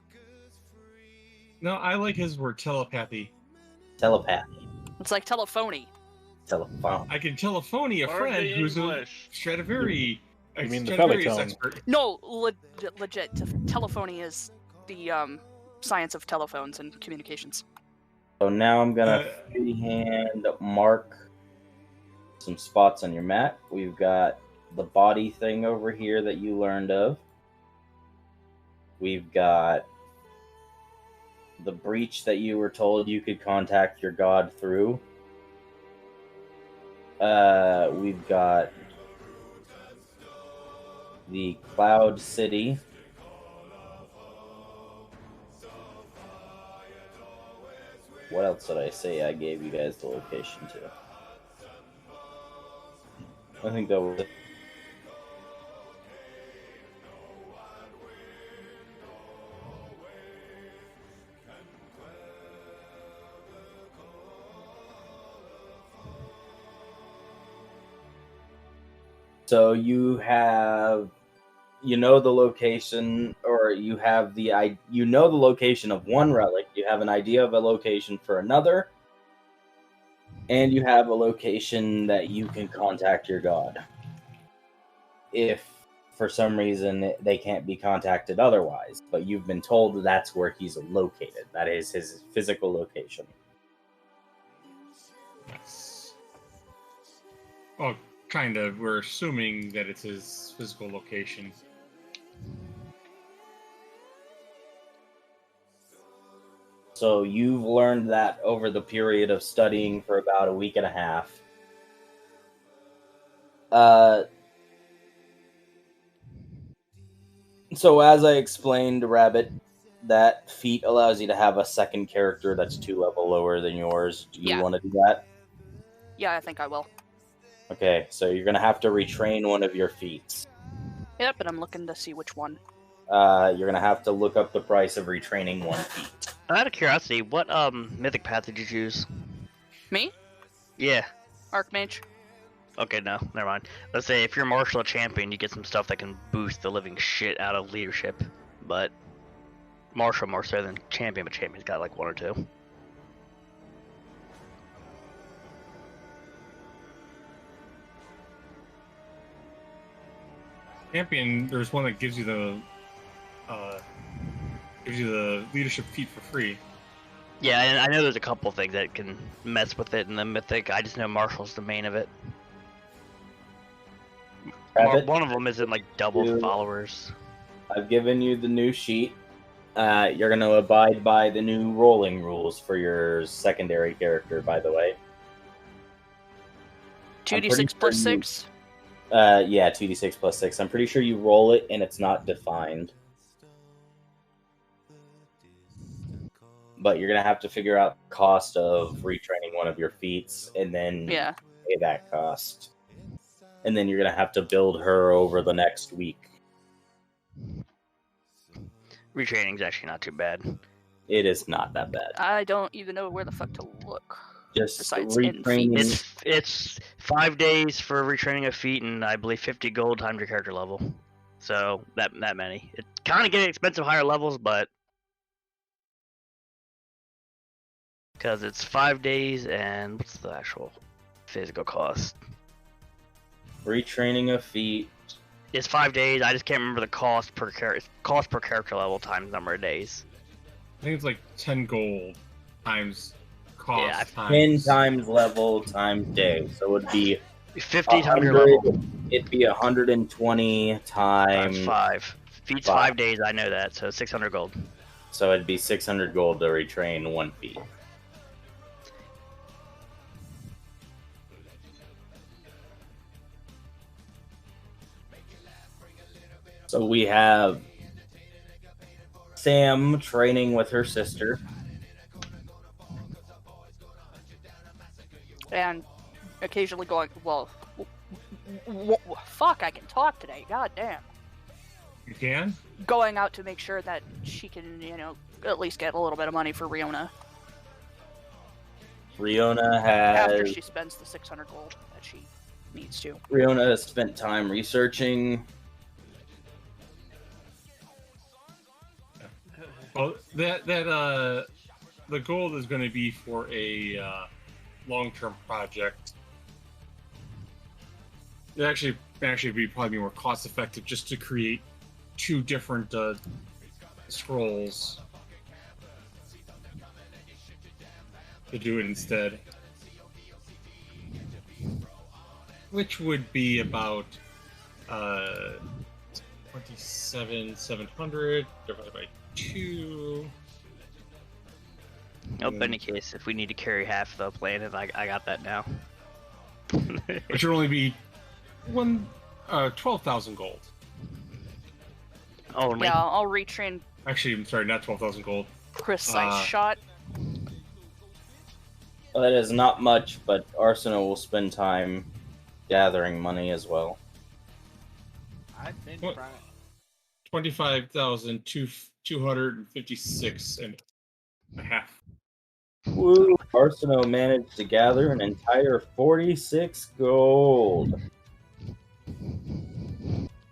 No, I like his word telepathy. Telepathy. It's like telephony. Telephone. I can telephony a Or friend the who's a English. Stradivari. You mean the Stradivarius Peloton. expert. No, legit. Telephony is the science of telephones and communications. So now I'm gonna freehand mark some spots on your map. We've got the body thing over here that you learned of. We've got the breach that you were told you could contact your god through. We've got the Cloud City. What else did I say I gave you guys the location to? I think that was it. So you have, the location, or you have the location of one relic. You have an idea of a location for another, and you have a location that you can contact your god. If for some reason they can't be contacted otherwise, but you've been told that's where he's located. That is his physical location. Yes. Oh, kind of, we're assuming that it's his physical location. So you've learned that over the period of studying for about a week and a half. So as I explained, Rabbit, that feat allows you to have a second character that's 2 level lower than yours. Do you want to do that? Yeah, I think I will. Okay, so you're going to have to retrain one of your feats. Yep, and I'm looking to see which one. You're going to have to look up the price of retraining one feat. Out of curiosity, what mythic path did you choose? Me? Yeah. Archmage. Okay, no, never mind. Let's say if you're martial or champion, you get some stuff that can boost the living shit out of leadership. But martial more so than champion, but champion's got like 1 or 2. Champion, there's one that gives you the leadership feat for free. Yeah, and I know there's a couple things that can mess with it in the mythic. I just know martial's the main of it. One of them isn't like double followers. I've given you the new sheet. You're going to abide by the new rolling rules for your secondary character, by the way. 2d6 plus 6? Yeah, 2d6 plus 6. I'm pretty sure you roll it and it's not defined. But you're going to have to figure out the cost of retraining one of your feats and then pay that cost. And then you're going to have to build her over the next week. Retraining's actually not too bad. It is not that bad. I don't even know where the fuck to look. Just besides retraining. It's 5 days for retraining a feat, and I believe 50 gold times your character level. So that many. It's kind of getting expensive higher levels, but because it's 5 days, and what's the actual physical cost? Retraining a feat. It's 5 days. I just can't remember the cost per character level times number of days. I think it's like 10 gold times cost. Yeah, 10 times level times day. So it would be 50 times your level. It'd be 120 times 5. Feats 5 days. I know that. So 600 gold. So it'd be 600 gold to retrain one feat. So we have Sam training with her sister. And occasionally going, fuck, I can talk today, god damn. You can? Going out to make sure that she can, at least get a little bit of money for Riona. Riona has... After she spends the 600 gold that she needs to. Riona has spent time researching... Well, the goal is going to be for a long-term project. It actually be probably more cost-effective just to create 2 different scrolls to do it instead, which would be about 27,700 divided by 2. Oh, but in any case, if we need to carry half the planet, I got that now. Which would only be 12,000 gold. Only. Yeah, I'll retrain. Actually, I'm sorry, not 12,000 gold. Precise shot. Well, that is not much, but Arsenal will spend time gathering money as well. I've been What? trying. 25,256 and a half. Woo! Arsenal managed to gather an entire 46 gold.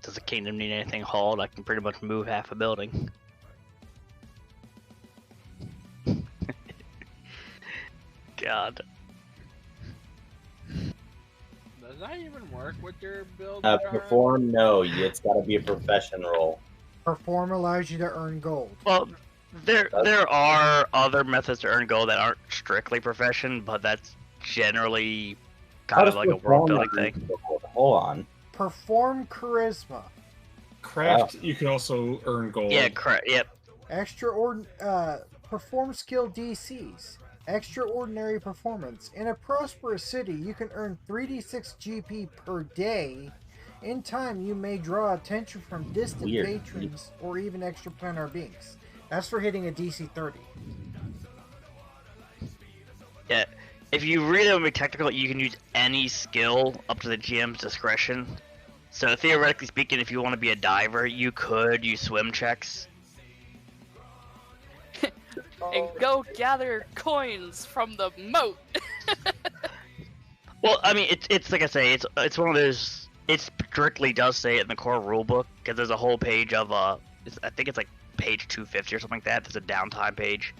Does the kingdom need anything hauled? I can pretty much move half a building. God. Does that even work with your build? Perform? No, it's got to be a profession role. Perform allows you to earn gold. Well, there are other methods to earn gold that aren't strictly profession, but that's generally kind of like a world building thing. Hold on. Perform charisma. Craft, you can also earn gold. Yeah, correct. Yep. Perform skill DCs. Extraordinary performance. In a prosperous city, you can earn 3d6 GP per day. In time, you may draw attention from distant patrons or even extraplanar beings. That's for hitting a DC 30. Yeah. If you really want to be technical, you can use any skill up to the GM's discretion. So theoretically speaking, if you want to be a diver, you could use swim checks. And go gather coins from the moat. Well, I mean, it's like I say, it's one of those. It strictly does say it in the core rulebook because there's a whole page of I think it's like page 250 or something like that. There's a downtime page,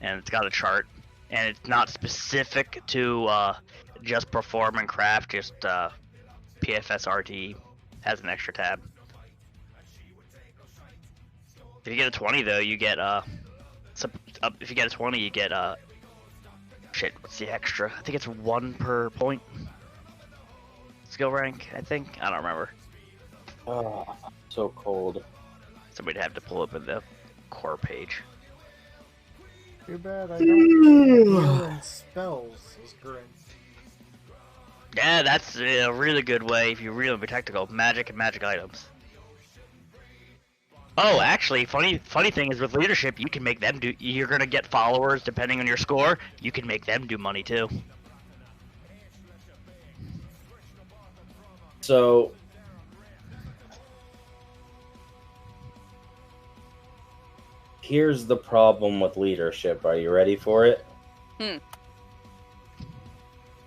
and it's got a chart, and it's not specific to just perform and craft. Just PFSRT has an extra tab. If you get a 20 though, you get if you get a 20, you get shit. What's the extra? I think it's 1 per point. Skill rank, I think. I don't remember. Oh, so cold. Somebody'd have to pull up in the core page. Too bad I don't deal in spells as Grin. Yeah, that's a really good way if you really be technical. Magic and magic items. Oh, actually, funny thing is with leadership, you can make them do. You're gonna get followers depending on your score. You can make them do money too. So, here's the problem with leadership. Are you ready for it?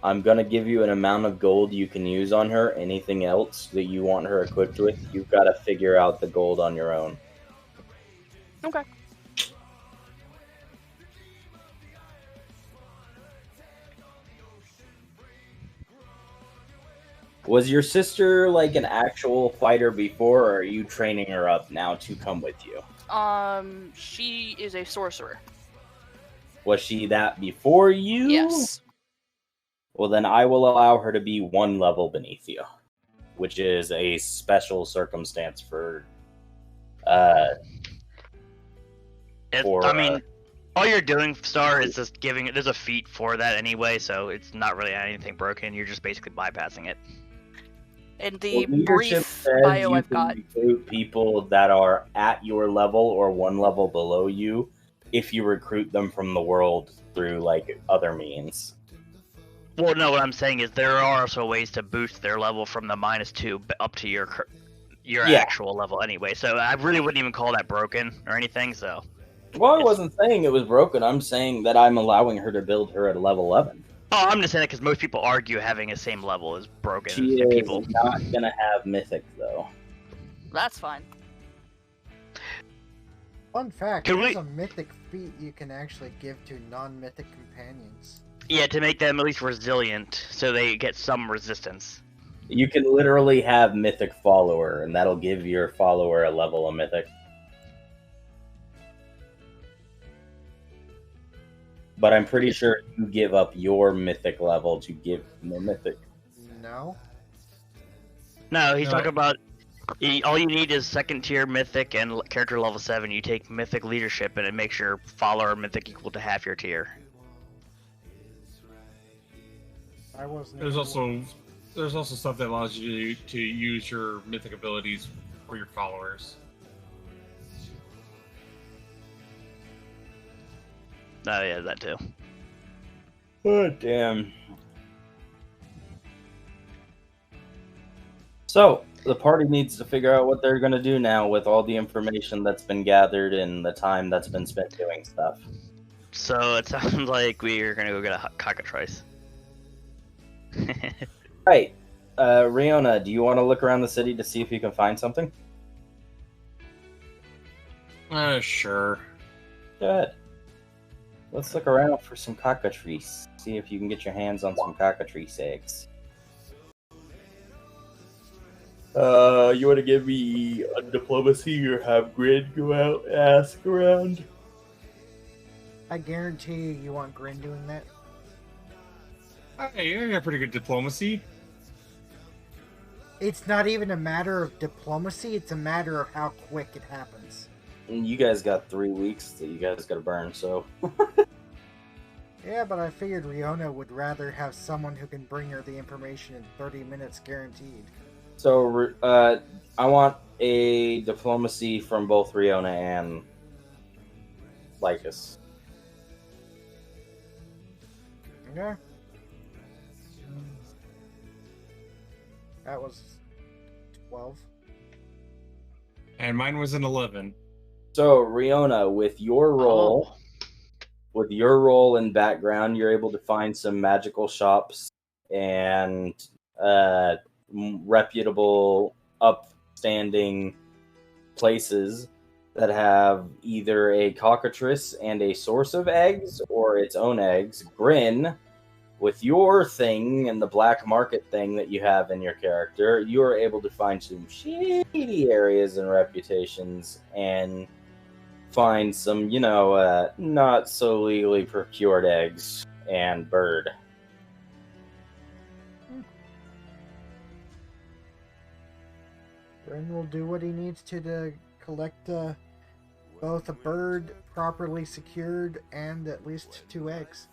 I'm going to give you an amount of gold you can use on her. Anything else that you want her equipped with, you've got to figure out the gold on your own. Okay. Was your sister like an actual fighter before, or are you training her up now to come with you? She is a sorcerer. Was she that before you? Yes. Well, then I will allow her to be 1 level beneath you, which is a special circumstance for. I mean, all you're doing, Star, is just giving it. There's a feat for that anyway, so it's not really anything broken. You're just basically bypassing it. And the leadership brief says bio you I've can got. recruit people that are at your level or 1 level below you if you recruit them from the world through like other means. Well, no, what I'm saying is there are also ways to boost their level from the -2 up to your actual level anyway. So I really wouldn't even call that broken or anything. So. Well, I wasn't saying it was broken. I'm saying that I'm allowing her to build her at level 11. Oh, I'm just saying that because most people argue having the same level is broken. She is not going to have Mythic, though. That's fine. Fun fact, there's a mythic feat you can actually give to non-mythic companions. Yeah, to make them at least resilient, so they get some resistance. You can literally have Mythic Follower, and that'll give your follower a level of Mythic. But I'm pretty sure you give up your Mythic level to give them Mythic. No. No, he's talking about... all you need is 2nd tier Mythic and character level 7. You take Mythic Leadership, and it makes your follower Mythic equal to half your tier. There's also stuff that allows you to use your Mythic abilities for your followers. Oh yeah, that too. Oh, damn. So, the party needs to figure out what they're going to do now with all the information that's been gathered and the time that's been spent doing stuff. So, it sounds like we're going to go get a cockatrice. Right. Riona, do you want to look around the city to see if you can find something? Sure. Good. Let's look around for some cockatrice. See if you can get your hands on some cockatrice eggs. You want to give me a diplomacy or have Grin go out and ask around? I guarantee you want Grin doing that. Hey, I got pretty good diplomacy. It's not even a matter of diplomacy, it's a matter of how quick it happens. And you guys got 3 weeks that you guys got to burn, so. Yeah, but I figured Riona would rather have someone who can bring her the information in 30 minutes guaranteed. So, I want a diplomacy from both Riona and Lycus. Okay. That was 12. And mine was an 11. So, Riona, with your role, in background, you're able to find some magical shops and reputable, upstanding places that have either a cockatrice and a source of eggs or its own eggs. Grin, with your thing and the black market thing that you have in your character, you are able to find some shady areas and reputations and find some, not so legally procured eggs and bird. Grin will do what he needs to collect both a bird properly secured and at least 2 eggs.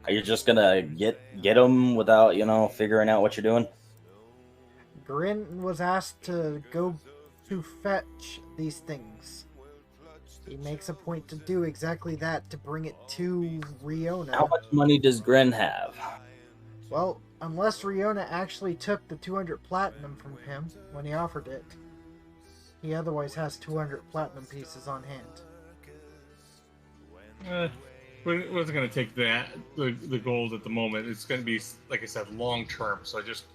Are you just gonna get them without, figuring out what you're doing? Grin was asked to go to fetch these things. He makes a point to do exactly that, to bring it to Riona. How much money does Grin have? Well, unless Riona actually took the 200 platinum from him when he offered it, he otherwise has 200 platinum pieces on hand. We wasn't going to take the gold at the moment. It's going to be, like I said, long term. So I just...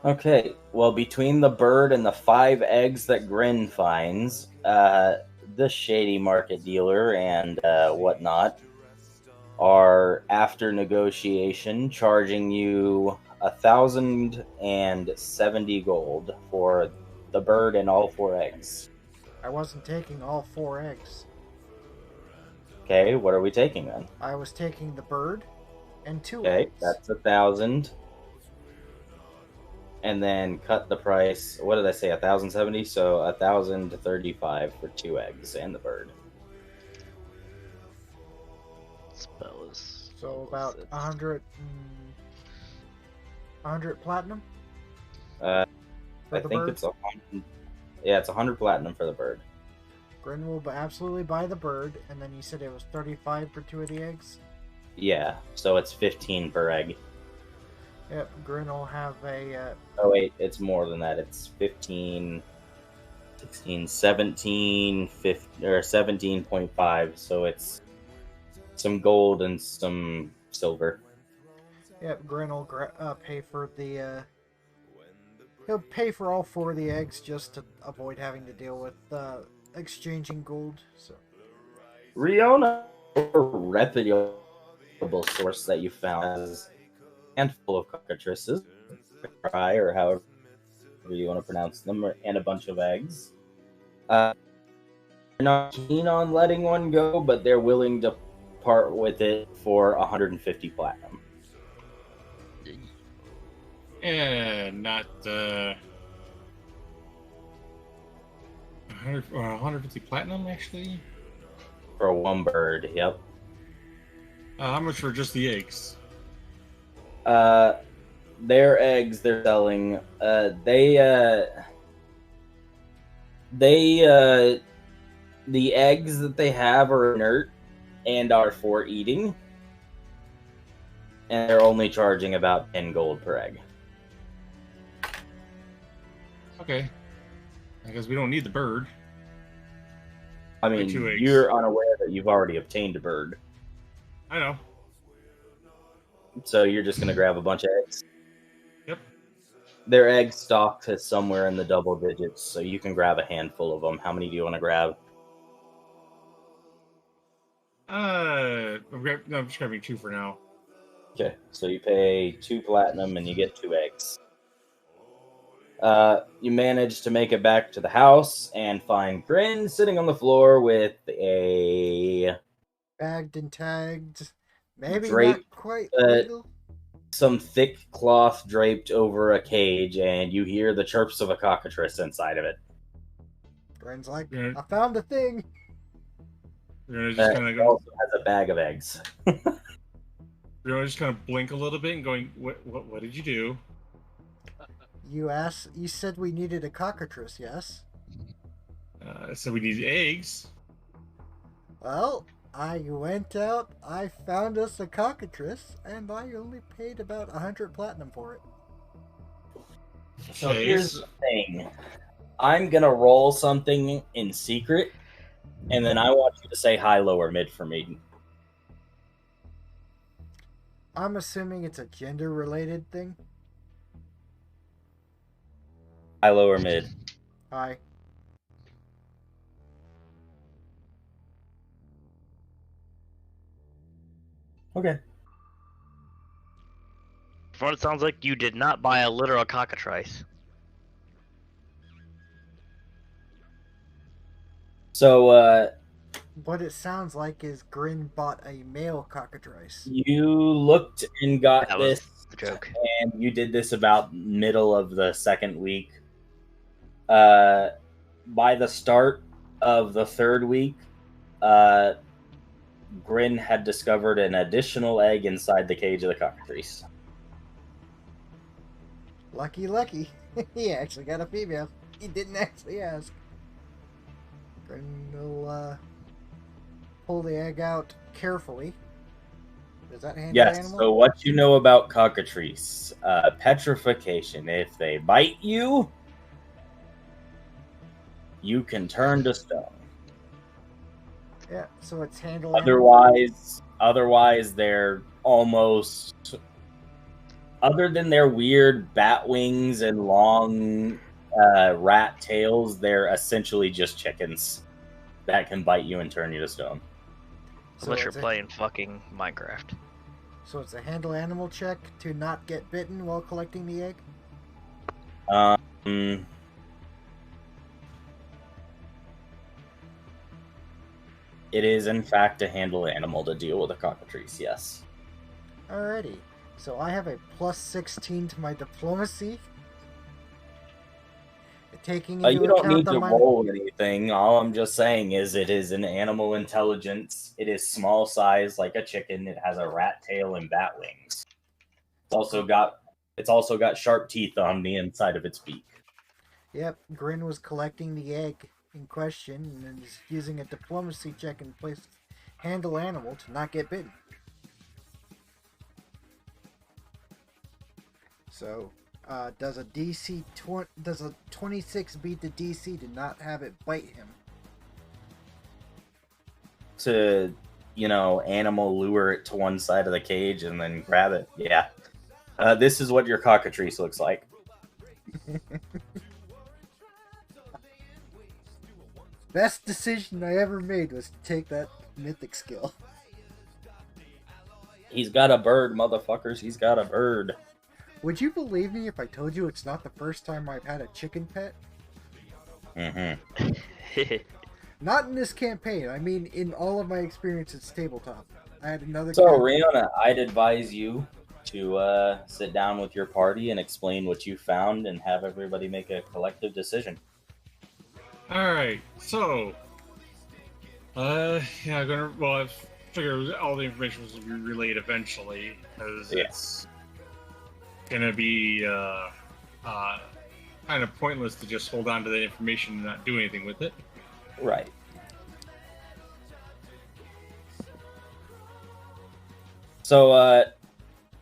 Okay, well, between the bird and the 5 eggs that Grin finds, the shady market dealer and whatnot are, after negotiation, charging you 1,070 gold for the bird and all 4 eggs. I wasn't taking all 4 eggs. Okay, what are we taking then? I was taking the bird and 2 Okay, eggs. that's 1,000. And then cut the price. What did I say? 1,070. So 1,035 for 2 eggs and the bird. So about 100 platinum. I For the think bird? it's 100. Yeah, it's 100 platinum for the bird. Grin will absolutely buy the bird, and then you said it was 35 for 2 of the eggs. Yeah, so it's 15 per egg. Yep, Grin will have a. Oh wait, it's more than that. It's 15, 16, 17, 15, or 17.5. So it's some gold and some silver. Yep, Grin will pay for the. He'll pay for all 4 of the eggs just to avoid having to deal with exchanging gold. So. Riona, a reputable source that you found is a handful of cockatrices, or however you want to pronounce them, and a bunch of eggs. They're not keen on letting one go, but they're willing to part with it for 150 platinum. Yeah, not 150 platinum actually. For 1 bird, yep. How much for just the eggs? Their eggs they're selling. The eggs that they have are inert and are for eating, and they're only charging about 10 gold per egg. Okay. I guess we don't need the bird. I mean, 2 eggs. you're unaware that you've already obtained a bird, I know. so you're just gonna grab a bunch of eggs. Yep. Their egg stock is somewhere in the double digits, so you can grab a handful of them. How many do you want to grab? I'm just grabbing 2 for now. Okay, so you pay 2 platinum and you get 2 eggs. You manage to make it back to the house and find Grin sitting on the floor with a Bagged and tagged. Maybe Draped, not quite uh, legal. some thick cloth draped over a cage, and you hear the chirps of a cockatrice inside of it. Grin's like, Yeah. I found a thing. You're gonna just kind It of go. also has a bag of eggs. You're gonna just kind of blink a little bit and going, what did you do? You said we needed a cockatrice, yes? So we need eggs. Well, I went out, I found us a cockatrice, and I only paid about 100 platinum for it. So here's the thing. I'm gonna roll something in secret, and then I want you to say high, low, or mid for me. I'm assuming it's a gender-related thing. High, low, or mid. Hi. Okay. From what it sounds like, you did not buy a literal cockatrice. So, What it sounds like is Grin bought a male cockatrice. you looked and got That was this, the joke. and you did this about middle of the second week. By the start of the third week, Grin had discovered an additional egg inside the cage of the cockatrice. Lucky. He actually got a female. He didn't actually ask. Grin will pull the egg out carefully. Does that handle Yes, animal? so what you know about cockatrice. Petrification. If they bite you, you can turn to stone. Yeah, so it's handle animal. Otherwise they're almost, other than their weird bat wings and long rat tails, they're essentially just chickens that can bite you and turn you to stone. Unless you're it's playing fucking Minecraft. So it's a handle animal check to not get bitten while collecting the egg? It is, in fact, a handle animal to deal with a cockatrice, yes. Alrighty. So I have a plus 16 to my diplomacy. Taking into You don't account need the to roll anything. All I'm just saying is it is an animal intelligence. It is small size like a chicken. It has a rat tail and bat wings. It's also got sharp teeth on the inside of its beak. Yep, Grin was collecting the egg in question and is using a diplomacy check in place of handle animal to not get bitten. So, does a 26 beat the DC to not have it bite him? To, animal lure it to one side of the cage and then grab it. Yeah. This is what your cockatrice looks like. Best decision I ever made was to take that mythic skill. He's got a bird, motherfuckers. He's got a bird. Would you believe me if I told you it's not the first time I've had a chicken pet? Mm-hmm. Not in this campaign. I mean, in all of my experiences tabletop. I had another. So, Rihanna, I'd advise you to sit down with your party and explain what you found and have everybody make a collective decision. Alright, so... I figure all the information will be relayed eventually, because it's gonna be kind of pointless to just hold on to that information and not do anything with it. Right. So,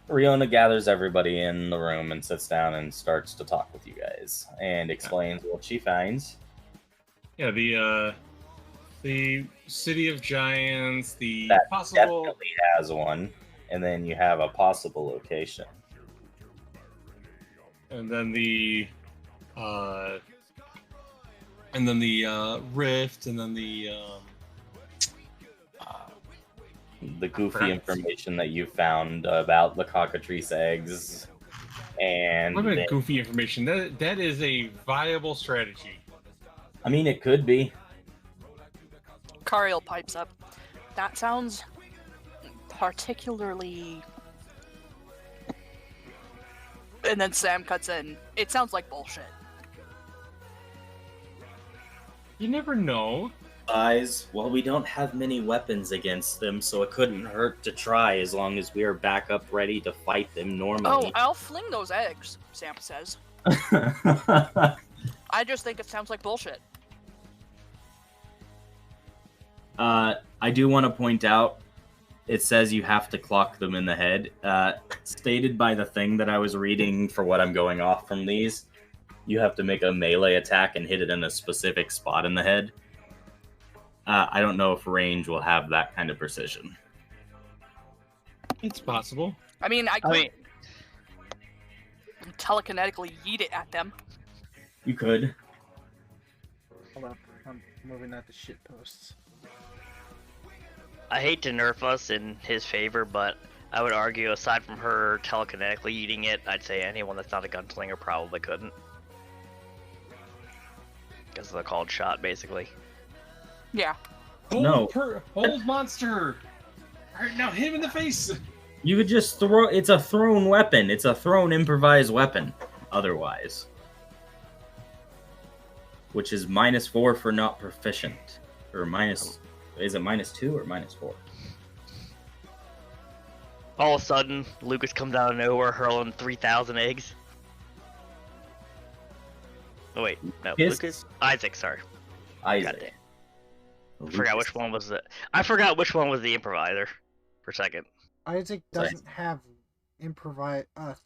Riona gathers everybody in the room and sits down and starts to talk with you guys and explains what she finds. Yeah, the City of Giants, the That possible... definitely has one, and then you have a possible location. And then the rift, and then the goofy information that you found about the cockatrice eggs, and what about goofy information? That is a viable strategy. I mean, it could be. Kariel pipes up. That sounds particularly... And then Sam cuts in. It sounds like bullshit. You never know. Well, we don't have many weapons against them, so it couldn't hurt to try as long as we are back up ready to fight them Oh, normally. I'll fling those eggs, Sam says. I just think it sounds like bullshit. I do want to point out, it says you have to clock them in the head. Stated by the thing that I was reading for what I'm going off from these, you have to make a melee attack and hit it in a specific spot in the head. I don't know if range will have that kind of precision. It's possible. I mean, I could telekinetically yeet it at them. You could. Hold up, I'm moving at the shit posts. I hate to nerf us in his favor, but I would argue, aside from her telekinetically eating it, I'd say anyone that's not a gunslinger probably couldn't. Because of the called shot, basically. Yeah. No. Hold monster! Alright, now hit him in the face! You could just throw... It's a thrown weapon. It's a thrown improvised weapon, otherwise. Which is -4 for not proficient. Or minus... Is it -2 or -4? All of a sudden, Lucas comes out of nowhere hurling 3,000 eggs. Oh wait, no, Lucas? Isaac, sorry. Isaac. I forgot which one was I forgot which one was the improviser for a second. Isaac doesn't have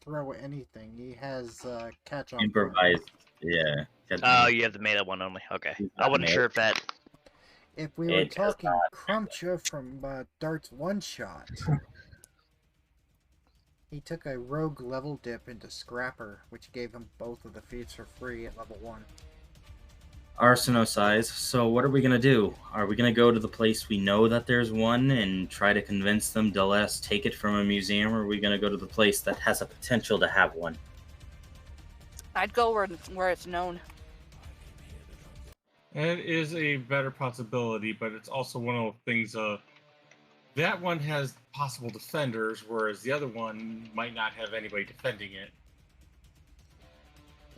throw anything. He has catch on. Improvised, yeah. Oh, you have the made up one only. Okay. I wasn't sure if that... If we were talking Crumpcha from Dart's one shot, he took a rogue level dip into Scrapper, which gave him both of the feats for free at level 1. Arsino size. So what are we gonna do? Are we gonna go to the place we know that there's one and try to convince them to let us take it from a museum, or are we gonna go to the place that has a potential to have one? I'd go where it's known. It is a better possibility, but it's also one of the things, that one has possible defenders, whereas the other one might not have anybody defending it.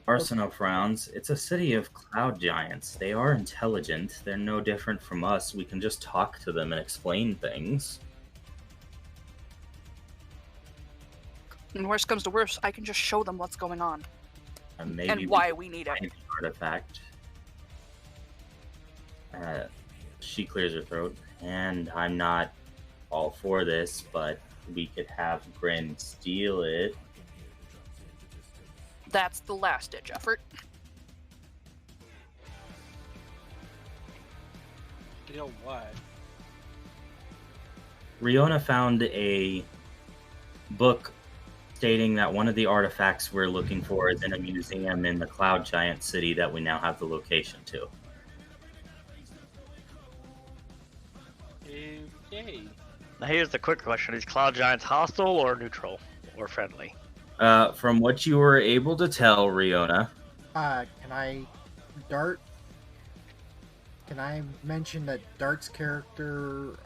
Arsino frowns. It's a city of cloud giants. They are intelligent. They're no different from us. We can just talk to them and explain things. And worst comes to worst, I can just show them what's going on. And maybe and why we need it. An artifact. She clears her throat. And I'm not all for this, but we could have Grin steal it. That's the last-ditch effort. Steal what? Riona found a book stating that one of the artifacts we're looking for is in a museum in the Cloud Giant City that we now have the location to. Okay. Now here's the quick question. Is Cloud Giants hostile or neutral? Or friendly? From what you were able to tell, Riona... Can I mention that Dart's character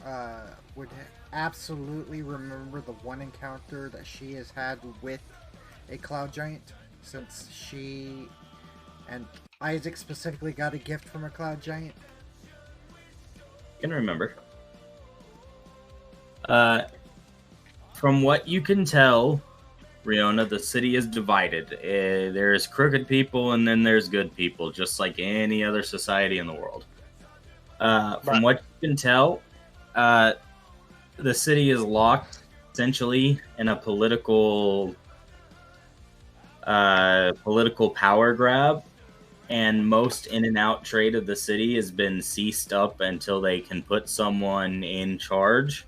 would absolutely remember the one encounter that she has had with a cloud giant, since she and Isaac specifically got a gift from a cloud giant? Can remember. From what you can tell, Riona, the city is divided. There's crooked people and then there's good people, just like any other society in the world. From what you can tell, the city is locked, essentially, in a political power grab, and most in and out trade of the city has been ceased up until they can put someone in charge.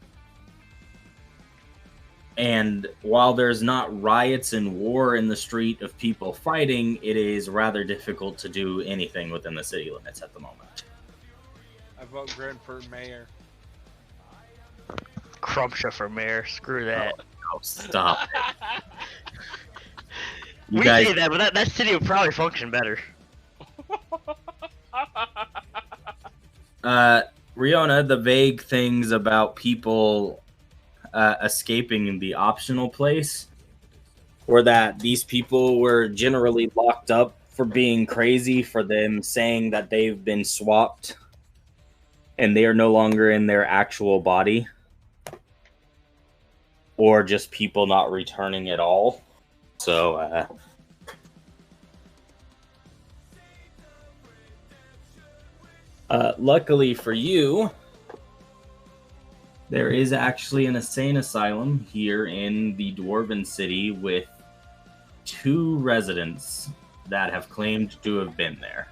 And while there's not riots and war in the street of people fighting, it is rather difficult to do anything within the city limits at the moment. I vote Grin for mayor. Crumpsha for mayor. Screw that. Oh, stop it. You We guys, say that, but that city would probably function better. Riona, the vague things about people escaping the optional place were that these people were generally locked up for being crazy, for them saying that they've been swapped and they are no longer in their actual body, or just people not returning at all. So, luckily for you, there is actually an insane asylum here in the Dwarven City with 2 residents that have claimed to have been there.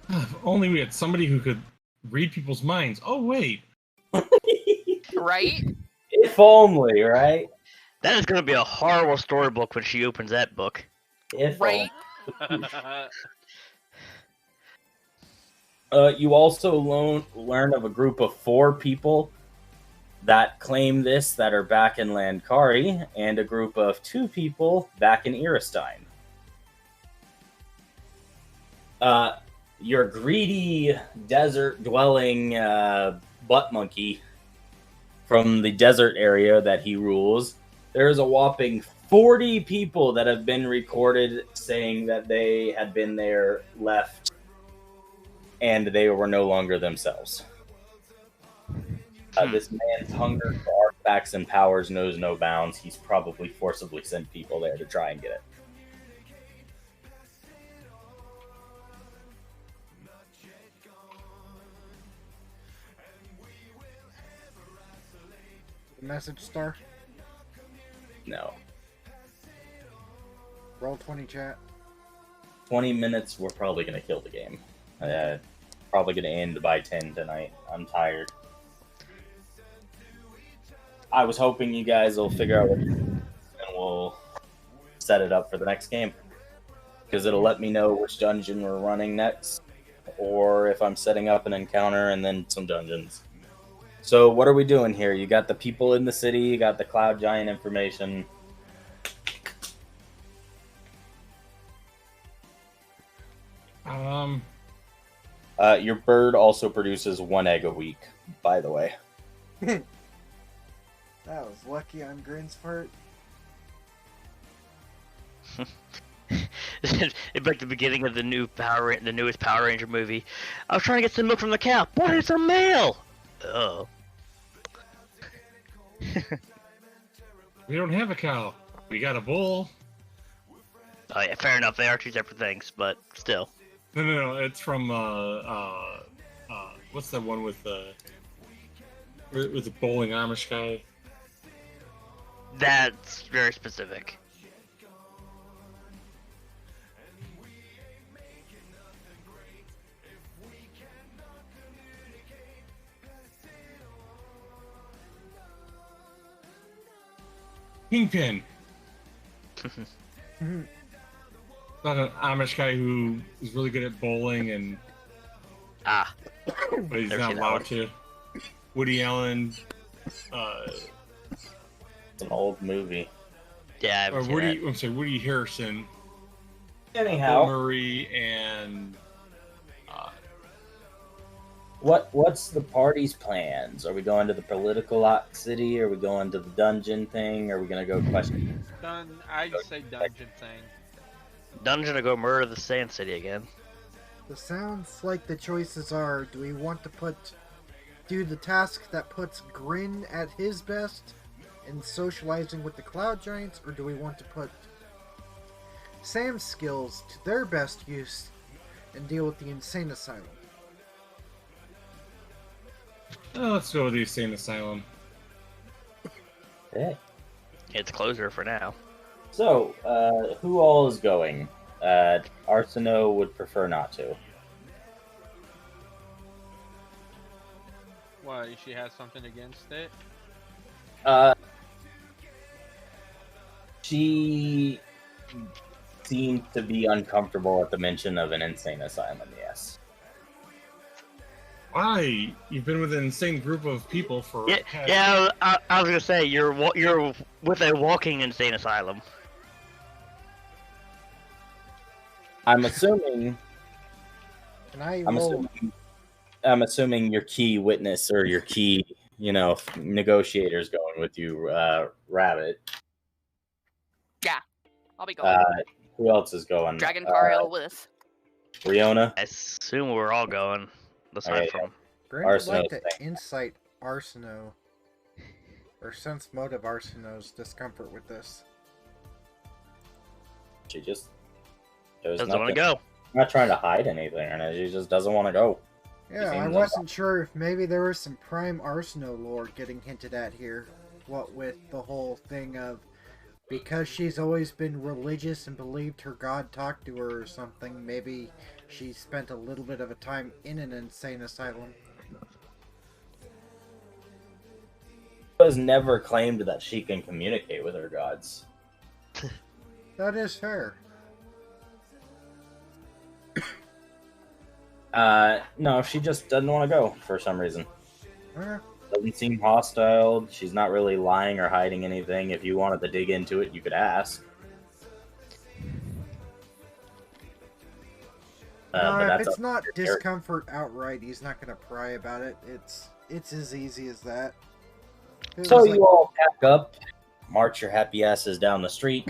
If only we had somebody who could read people's minds. Oh, wait. Right? If only, right? That is going to be a horrible storybook when she opens that book. If Right? You also learn of a group of 4 people that claim this that are back in Landkari, and a group of 2 people back in Iristine. Your greedy desert-dwelling butt monkey from the desert area that he rules, there's a whopping 40 people that have been recorded saying that they had been there, left, and they were no longer themselves. This man's hunger for artifacts and powers knows no bounds. He's probably forcibly sent people there to try and get it. Message star. No. Roll 20 chat. 20 minutes, we're probably going to kill the game. Probably going to end by 10 tonight. I'm tired. I was hoping you guys will figure out what and we'll set it up for the next game. Because it'll let me know which dungeon we're running next, or if I'm setting up an encounter and then some dungeons. So what are we doing here? You got the people in the city, you got the Cloud Giant information. Your bird also produces 1 egg a week, by the way. That was lucky on Grin's part. It's like the beginning of the newest Power Ranger movie. I was trying to get some milk from the cow. Boy, it's a male! Oh. We don't have a cow. We got a bull. Oh yeah, fair enough. They are 2 separate things, but still. No. It's from what's that one with the bowling Amish guy? That's very specific. Kingpin. Not an Amish guy who is really good at bowling and but he's Never not seen that allowed one. to. Woody Allen, It's an old movie. Yeah, I haven't seen that. I'm sorry, Woody Harrelson, Anyhow, Bill Murray, and what's the party's plans? Are we going to the political lock city? Are we going to the dungeon thing? Are we going to go question? I'd say dungeon thing. Dungeon to go murder the Sand City again. It sounds like the choices are, do we want to do the task that puts Grin at his best in socializing with the Cloud Giants, or do we want to put Sam's skills to their best use and deal with the insane asylum? let's go with the Insane Asylum. Okay. It's closer for now. So, who all is going? Arsino would prefer not to. Why, she has something against it? She seemed to be uncomfortable at the mention of an insane asylum, yes. Why? You've been with an insane group of people for Yeah, I was gonna say you're with a walking insane asylum. I'm assuming. Can I I'm roll? assuming. I'm assuming your key witness or your key, negotiator's going with you, Rabbit. Yeah, I'll be going. Who else is going? Dragon Tariel with. Riona? I assume we're all going, aside from. Grin would like Arseno's to thing. insight Arseno, or sense motive Arseno's discomfort with this. She just Doesn't want to go. Not trying to hide anything, and she just doesn't want to go. Yeah, I wasn't sure if maybe there was some prime Arseno lore getting hinted at here. What with the whole thing of, because she's always been religious and believed her god talked to her or something, maybe she spent a little bit of a time in an insane asylum. Has never claimed that she can communicate with her gods. That is fair. No, she just doesn't want to go for some reason. Okay. Doesn't seem hostile. She's not really lying or hiding anything. If you wanted to dig into it, you could ask. No, if it's not discomfort outright, he's not going to pry about it. It's as easy as that. So you all pack up, march your happy asses down the street,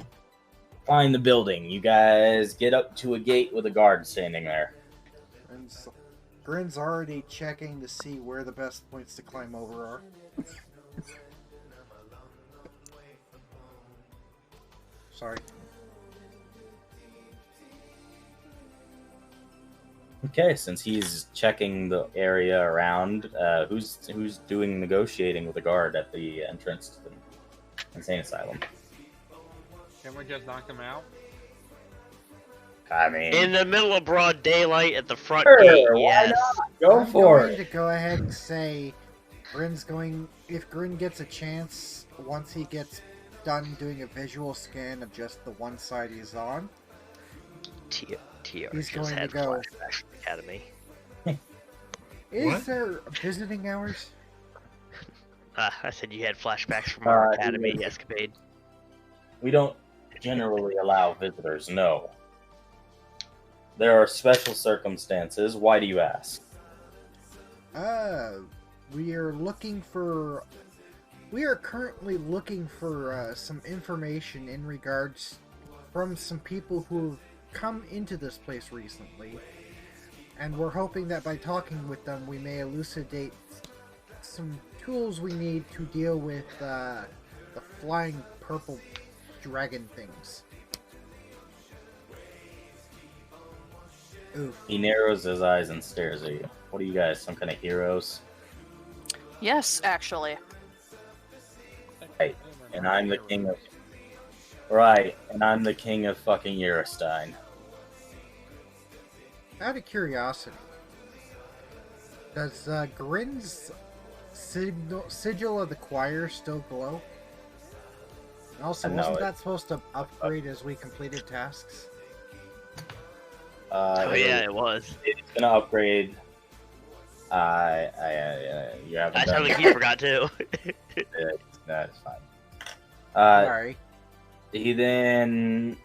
find the building. You guys get up to a gate with a guard standing there. And Grin's already checking to see where the best points to climb over are. Sorry. Okay, since he's checking the area around, who's doing negotiating with the guard at the entrance to the insane asylum? Can we just knock him out? I mean, In the middle of broad daylight at the front sure, gate, why yes. not? Go I'm for going it. to go ahead and say if Grin gets a chance, once he gets done doing a visual scan of just the one side he's on, TR He's just going to had go. flashbacks from the academy. is What? there visiting hours? I said you had flashbacks from our he academy did. escapade. We don't generally allow visitors, no. There are special circumstances. Why do you ask? We are currently looking for some information in regards from some people who have come into this place recently, and we're hoping that by talking with them we may elucidate some tools we need to deal with the flying purple dragon things. Oof. He narrows his eyes and stares at you. What are you guys, some kind of heroes? Yes, actually. Right, and I'm the king of... Right, and I'm the king of fucking Eurostein. Out of curiosity, does Grin's sigil of the choir still glow? Also, No, wasn't that supposed to upgrade as we completed tasks? Oh yeah, it was. It's gonna upgrade. You haven't I done totally it. he forgot too. That's fine. Sorry. He then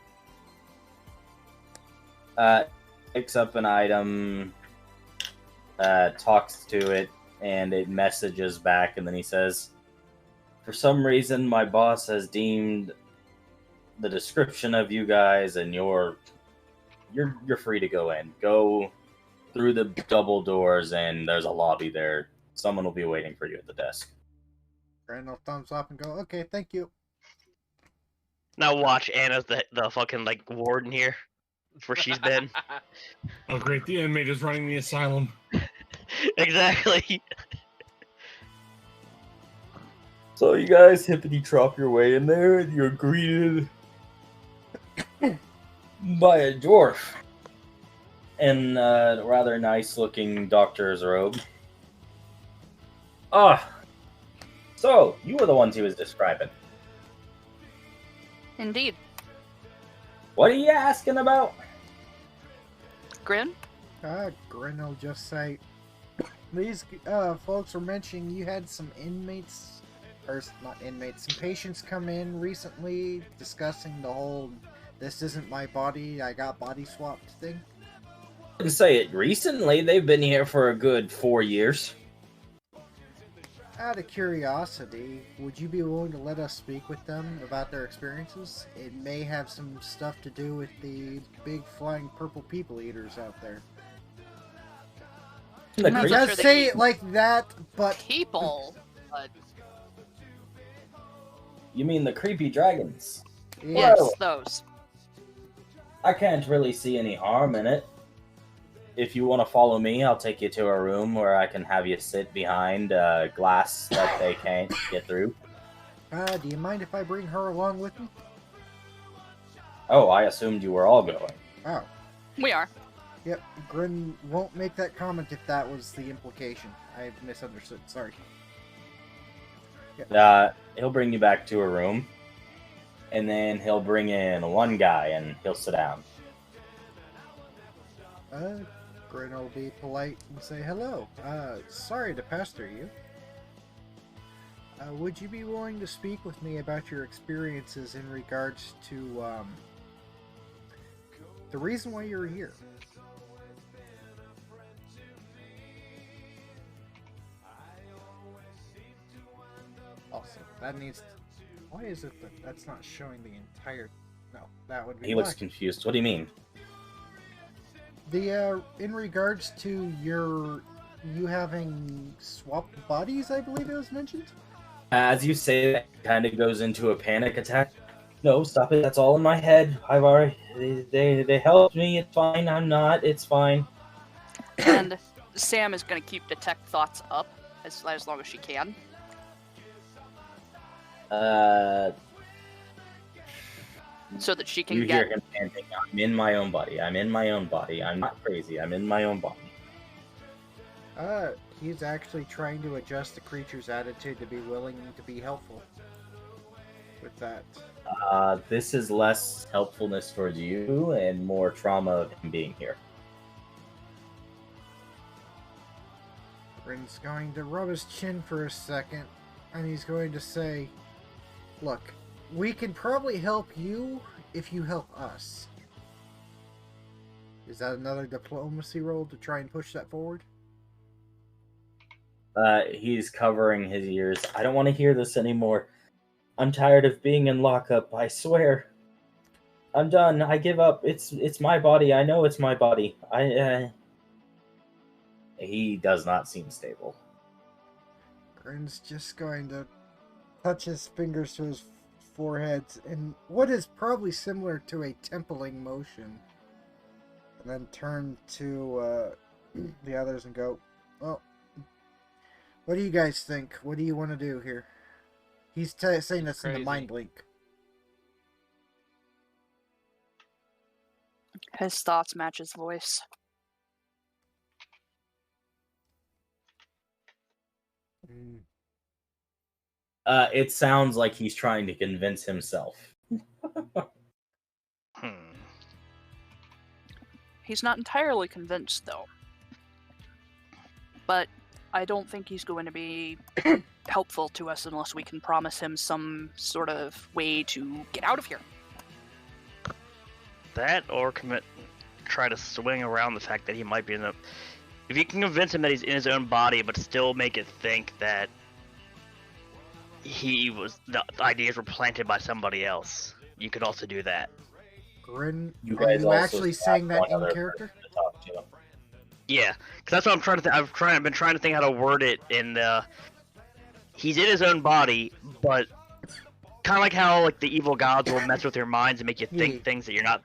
picks up an item, talks to it, and it messages back, and then he says, "For some reason, my boss has deemed the description of you guys, and you're free to go in. Go through the double doors, and there's a lobby there. Someone will be waiting for you at the desk." Grin will thumbs up and go, okay, thank you. Now watch Anna's the fucking like warden here. That's where she's been. Oh, great! The inmate is running the asylum. Exactly. So you guys hippity trop your way in there, and you're greeted by a dwarf in a rather nice-looking doctor's robe. So you were the ones he was describing. Indeed. What are you asking about? Grin? Grin will just say, these folks were mentioning you had some inmates, or not inmates, some patients come in recently discussing the whole "this isn't my body, I got body swapped" thing. wouldn't say it recently. They've been here for a good 4 years. Out of curiosity, would you be willing to let us speak with them about their experiences? It may have some stuff to do with the big flying purple people eaters out there. The I'm not He creep- sure does they say eat it like that, but people, but You mean the creepy dragons? yes. Whoa. those. I can't really see any harm in it. If you want to follow me, I'll take you to a room where I can have you sit behind glass that they can't get through. Do you mind if I bring her along with me? Oh, I assumed you were all going. Oh, We are. yep. Grin won't make that comment if that was the implication. I misunderstood. Sorry. He'll bring you back to a room, and then he'll bring in one guy, and he'll sit down. Grin will be polite and say hello. Sorry to pester you. Would you be willing to speak with me about your experiences in regards to, the reason why you're here? Also, that needs... Why is it that that's not showing the entire... No, that would be He looks black. confused. What do you mean? The, in regards to you having swapped bodies, I believe it was mentioned? As you say that, he kind of goes into a panic attack. No, stop it. That's all in my head. I've already... They helped me. It's fine. I'm not. It's fine. And Sam is going to keep detect thoughts up as long as she can. So that she can You get... hear him panting. I'm in my own body. I'm in my own body. I'm not crazy. I'm in my own body. He's actually trying to adjust the creature's attitude to be willing to be helpful with that. This is less helpfulness towards you and more trauma of him being here. Grin's going to rub his chin for a second, and he's going to say, look, we can probably help you if you help us. Is that another diplomacy roll to try and push that forward? He's covering his ears. I don't want to hear this anymore. I'm tired of being in lockup, I swear. I'm done. I give up. It's my body. I know it's my body. He does not seem stable. Grin's just going to touch his fingers to his forehead in what is probably similar to a templing motion. And then turn to the others and go, well, what do you guys think? What do you want to do here? He's saying this in the Crazy. mind link. His thoughts match his voice. It sounds like he's trying to convince himself. He's not entirely convinced, though. But I don't think he's going to be helpful to us unless we can promise him some sort of way to get out of here. That or try to swing around the fact that he might be in the... If you can convince him that he's in his own body, but still make it think that the ideas were planted by somebody else, you could also do that. Grin, You are guys you also actually have saying that one in other character? person to talk to. Yeah, because that's what I'm trying to think. I've been trying to think how to word it in the... He's in his own body, but kind of like how like the evil gods will mess with your minds and make you think Yeah. things that you're not...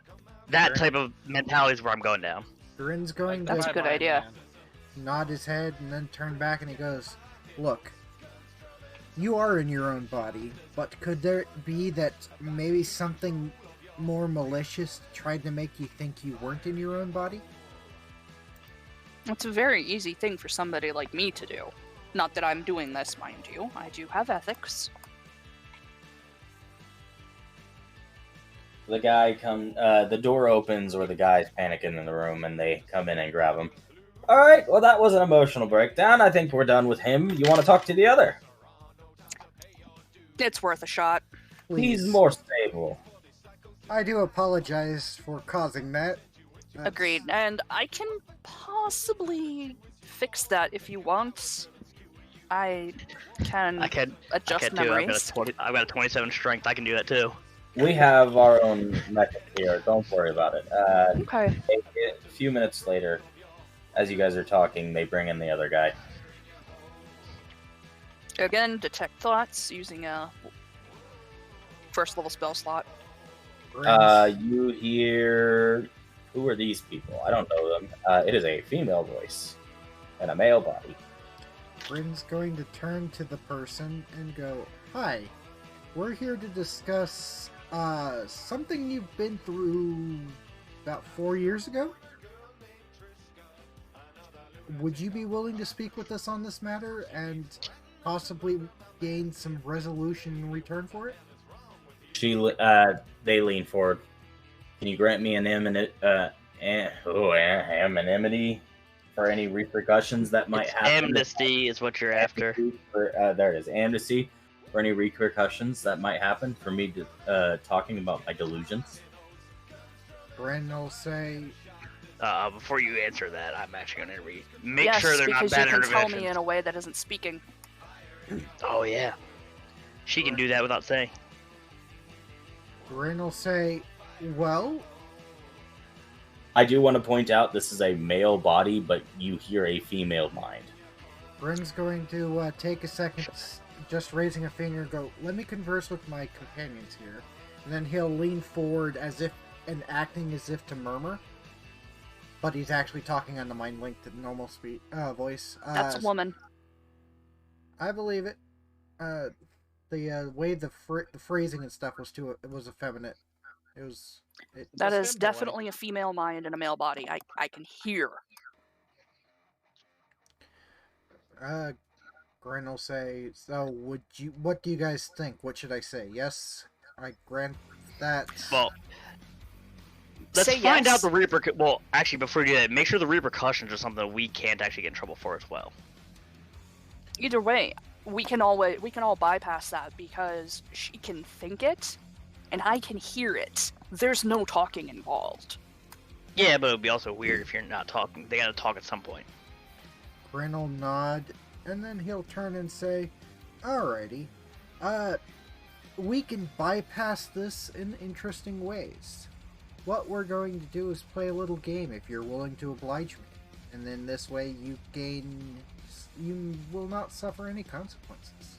That type of mentality is where I'm going down. Grin's going That's to a good idea. nod his head and then turn back and he goes, look, you are in your own body, but could there be that maybe something more malicious tried to make you think you weren't in your own body? It's a very easy thing for somebody like me to do. Not that I'm doing this, mind you. I do have ethics. The door opens or the guy's panicking in the room and they come in and grab him. Alright, well that was an emotional breakdown. I think we're done with him. You want to talk to the other? It's worth a shot. He's more stable. I do apologize for causing that. Agreed. And I can possibly fix that if you want. I can I can adjust do it. memories. I've got a 27 strength. I can do that too. We have our own method here. Don't worry about it. Okay. A few minutes later, as you guys are talking, they bring in the other guy. Again, detect thoughts using a first level spell slot. You hear... Who are these people? I don't know them. It is a female voice and a male body. Grin's going to turn to the person and go, "Hi, we're here to discuss something you've been through about 4 years ago. Would you be willing to speak with us on this matter and possibly gain some resolution in return for it?" They lean forward. Can you grant me anonymity for any repercussions that might happen? Amnesty is what you're after. There it is. Amnesty for any repercussions that might happen for me talking about my delusions. Grin will say, Before you answer that, I'm actually going to make Yes, sure they're not because bad you can tell interventions. me in a way that isn't speaking. Oh yeah, she can do that without saying. Grin will say, "Well, I do want to point out this is a male body, but you hear a female mind. Grin's going to take a second, just raising a finger and go, let me converse with my companions here." And then he'll lean forward as if, and acting as if to murmur. But he's actually talking on the mind link to normal voice. That's a woman. I believe it. The way the phrasing and stuff was it was effeminate. That is definitely a female mind in a male body. I can hear. Grin will say, "So what do you guys think? What should I say? Yes, I grant that." Well, let's Say find yes. out the repercussions. Well, actually, before you do that, make sure the repercussions are something that we can't actually get in trouble for as well. Either way, we can all bypass that because she can think it, and I can hear it. There's no talking involved. Yeah, but it would be also weird if you're not talking. They gotta talk at some point. Grin will nod, and then he'll turn and say, "Alrighty, we can bypass this in interesting ways. What we're going to do is play a little game if you're willing to oblige me. And then this way you will not suffer any consequences."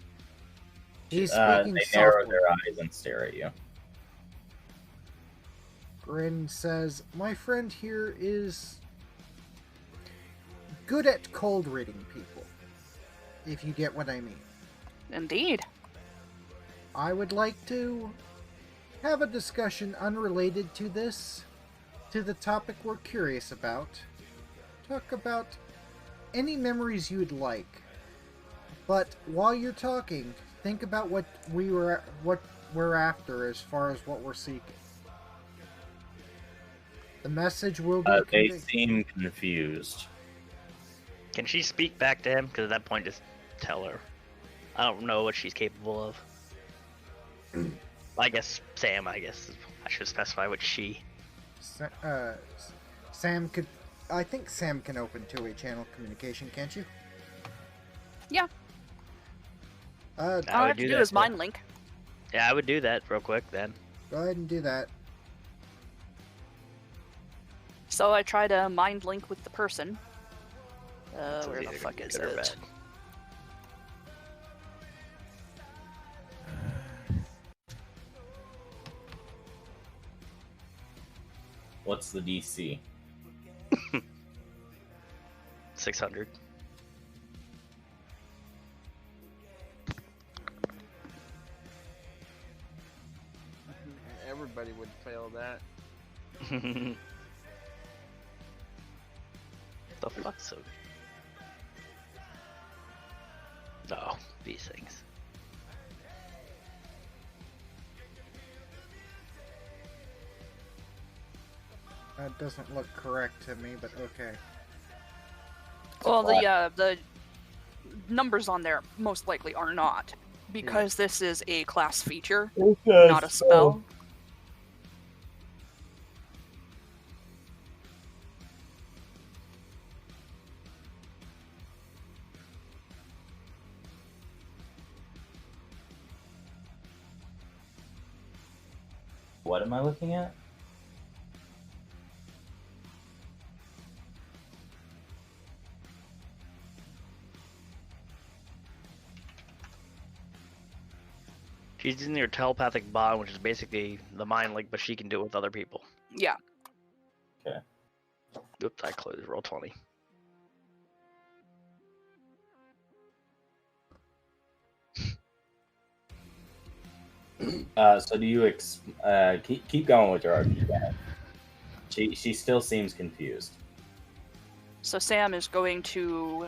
He's speaking They softly. narrow their eyes and stare at you. Grin says, "My friend here is good at cold reading people, if you get what I mean. Indeed. I would like to have a discussion unrelated to this, to the topic we're curious about. Talk about any memories you'd like. But while you're talking, think about what we're after as far as what we're seeking. The message will be They conveyed." seem confused. Can she speak back to him? Because at that point, just tell her. I don't know what she's capable of. I guess Sam. I should specify what she. Sam could. I think Sam can open two-way channel communication, can't you? Yeah. I All I would have do to do that, is too. mind link. Yeah, I would do that real quick then. Go ahead and do that. So I try to mind link with the person. So Where it's the either fuck is good or it? bad. What's the DC? 600. Everybody would fail that. The fuck so? No, these things. That doesn't look correct to me, but okay. Well, the numbers on there most likely are not, because this is a class feature, not a spell. What am I looking at? She's in your telepathic bond, which is basically the mind link, but she can do it with other people. Yeah. Okay. Oops, I closed roll 20. So do you keep going with your argument? She still seems confused. So Sam is going to.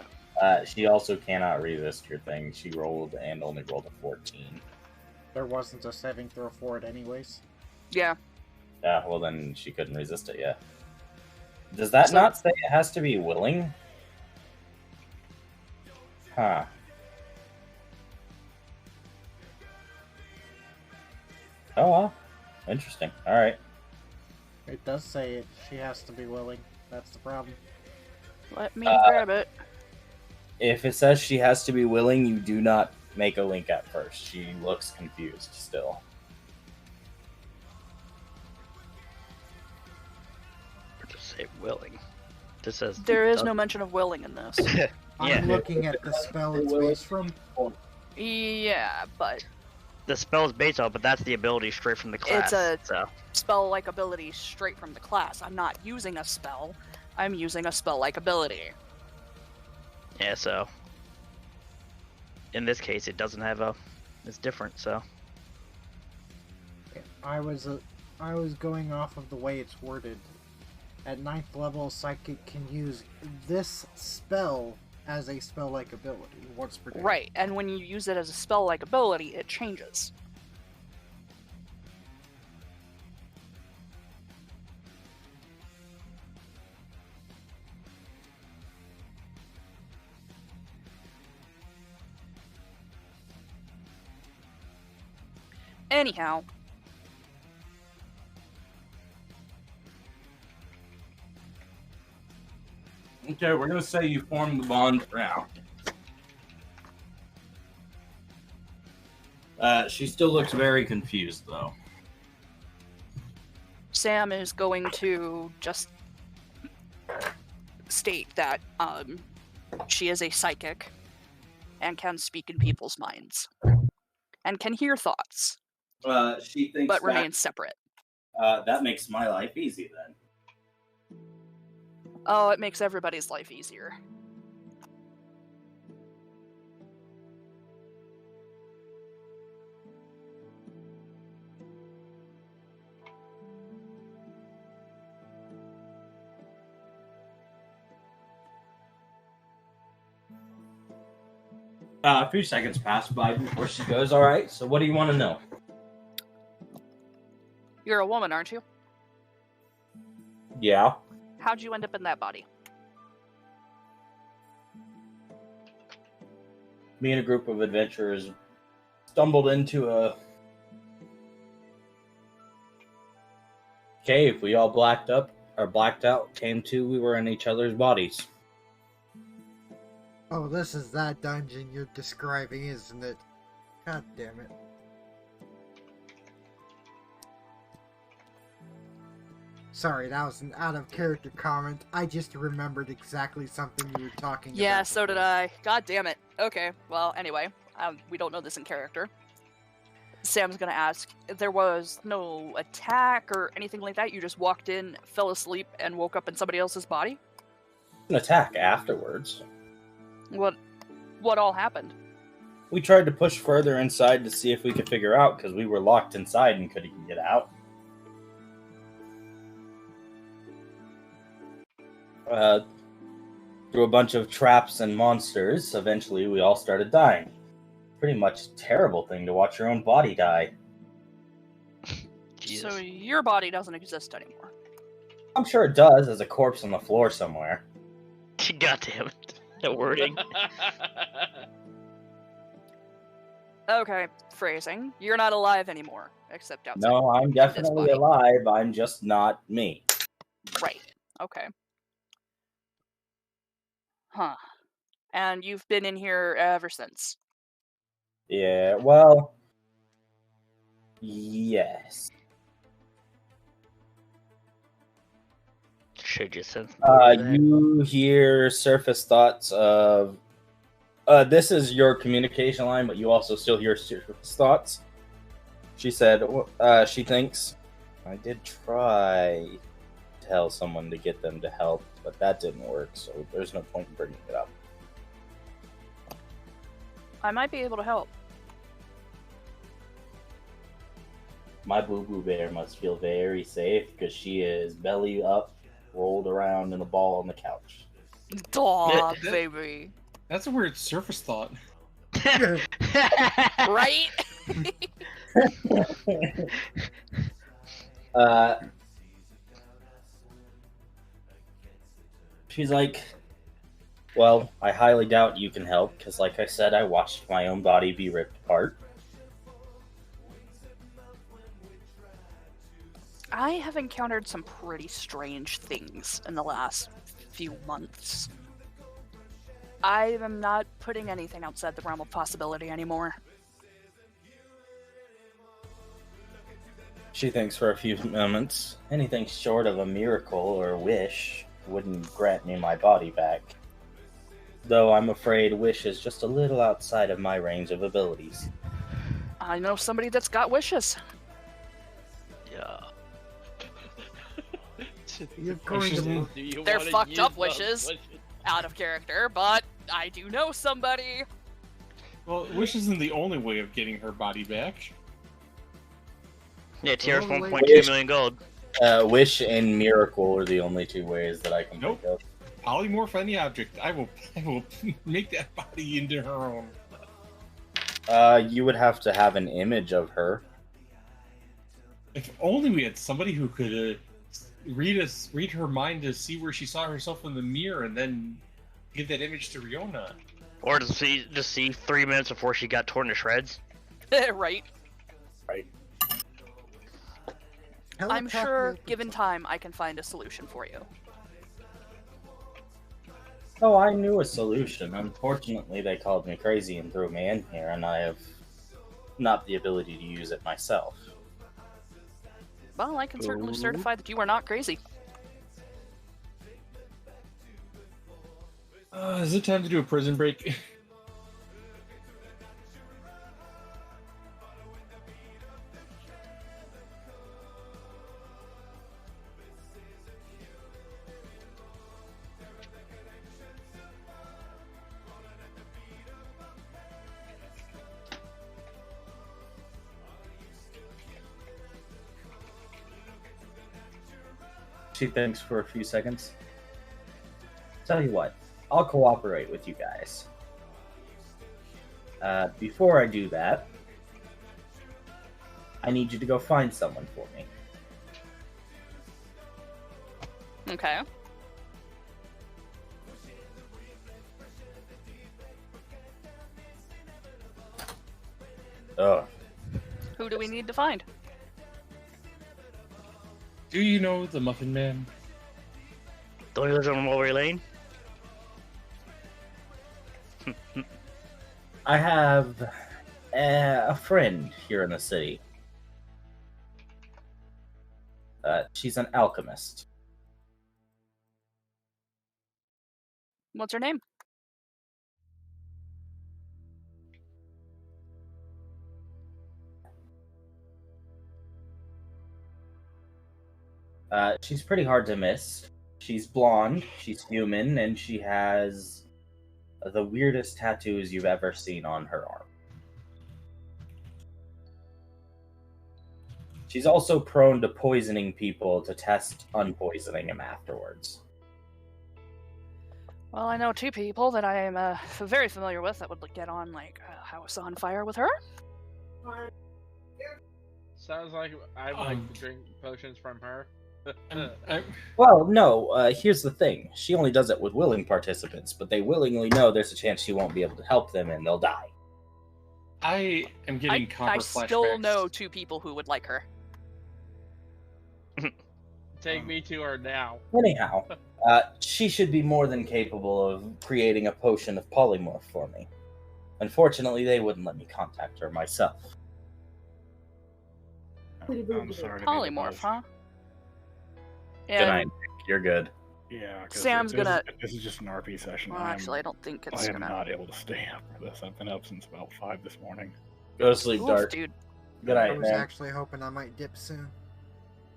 She also cannot resist your thing. She rolled and only rolled a 14. There wasn't a saving throw for it anyways. Yeah. Yeah, well then she couldn't resist it, yeah. Does that not say it has to be willing? Huh. Oh well. Interesting. Alright. It does say it. She has to be willing. That's the problem. Let me grab it. If it says she has to be willing, you do not make a link at first. She looks confused still. Or just say willing. This says There is no mention of willing in this. Yeah. I'm looking at the spell it's based from. Yeah, but The spell is based on, but that's the ability straight from the class. It's a spell-like ability straight from the class. I'm not using a spell. I'm using a spell-like ability. Yeah, so in this case, it doesn't have a. It's different, so. I was going off of the way it's worded. At 9th level, Psychic can use this spell as a spell-like ability once per day. Right, and when you use it as a spell-like ability, it changes. Anyhow. Okay, we're gonna say you formed the bond for now. She still looks very confused, though. Sam is going to just state that she is a psychic and can speak in people's minds and can hear thoughts, She thinks but remains separate. that makes my life easy then. Oh, it makes everybody's life easier. A few seconds pass by before she goes, alright, so what do you want to know? You're a woman, aren't you? Yeah. How'd you end up in that body? Me and a group of adventurers stumbled into a cave. We all blacked out, came to, we were in each other's bodies. Oh, this is that dungeon you're describing, isn't it? God damn it. Sorry, that was an out-of-character comment. I just remembered exactly something you were talking about. Yeah, so did I. God damn it. Okay, well, anyway, we don't know this in character. Sam's gonna ask, there was no attack or anything like that? You just walked in, fell asleep, and woke up in somebody else's body? An attack afterwards. What all happened? We tried to push further inside to see if we could figure out, because we were locked inside and couldn't get out. Through a bunch of traps and monsters, eventually we all started dying. Pretty much a terrible thing to watch your own body die. Jesus. So your body doesn't exist anymore. I'm sure it does, as a corpse on the floor somewhere. God damn it. That wording. Okay, phrasing. You're not alive anymore, except outside. No, I'm definitely body. alive, I'm just not me. Right. Okay. Huh. And you've been in here ever since? Yeah, well... Yes. Should you sense? You hear surface thoughts of. This is your communication line, but you also still hear surface thoughts. She said, she thinks, I did try to tell someone to get them to help, but that didn't work, so there's no point in bringing it up. I might be able to help. My boo-boo bear must feel very safe because she is belly up, rolled around in a ball on the couch. Aw, baby. That's a weird surface thought. Right? She's like, well, I highly doubt you can help, because like I said, I watched my own body be ripped apart. I have encountered some pretty strange things in the last few months. I am not putting anything outside the realm of possibility anymore. She thinks for a few moments. Anything short of a miracle or a wish wouldn't grant me my body back. Though I'm afraid wish is just a little outside of my range of abilities. I know somebody that's got wishes. Yeah. You're going to... They're fucked up wishes. Out of character, but I do know somebody. Well, wish isn't the only way of getting her body back. Yeah, TR's 1.2 million gold. Wish and miracle are the only two ways that I can think of. Polymorph any object. I will make that body into her own. You would have to have an image of her. If only we had somebody who could read her mind to see where she saw herself in the mirror and then give that image to Riona. Or to see 3 minutes before she got torn to shreds. Right. Right. I'm sure, given time, I can find a solution for you. Oh, I knew a solution. Unfortunately, they called me crazy and threw me in here, and I have not the ability to use it myself. Well, I can certainly certify that you are not crazy. Is it time to do a prison break? She thinks for a few seconds. Tell you what, I'll cooperate with you guys. Before I do that, I need you to go find someone for me. Okay. Ugh. Who do we need to find? Do you know the Muffin Man? Don't you live on Mulberry Lane? I have a friend here in the city. She's an alchemist. What's her name? She's pretty hard to miss. She's blonde, she's human, and she has the weirdest tattoos you've ever seen on her arm. She's also prone to poisoning people to test unpoisoning them afterwards. Well, I know two people that I am very familiar with that would get on like a house on fire with her. Sounds like I would like to drink potions from her. Well, no, here's the thing. She only does it with willing participants, but they willingly know there's a chance she won't be able to help them and they'll die. I am getting copper flashbacks. I still know two people who would like her. Take me to her now. Anyhow, she should be more than capable of creating a potion of polymorph for me. Unfortunately, they wouldn't let me contact her myself. I'm sorry. Polymorph, huh? Good Yeah. night. You're good. Yeah, 'cause Sam's gonna. This is just an RP session. Well, actually, I don't think it's I am gonna. not able to stay up for this. I've been up since about 5 this morning. Go to sleep, Oof, Dart. dude. Good I night, was man. actually hoping I might dip soon,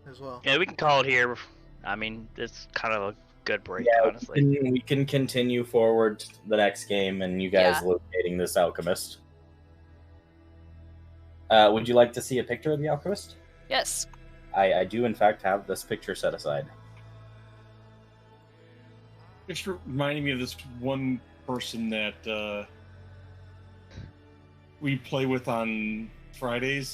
as well. Yeah, we can call it here. I mean, it's kind of a good break, Yeah, honestly. we can continue forward to the next game, and you guys Yeah. locating this alchemist. Would you like to see a picture of the alchemist? Yes. I do, in fact, have this picture set aside. Just reminding me of this one person that we play with on Fridays.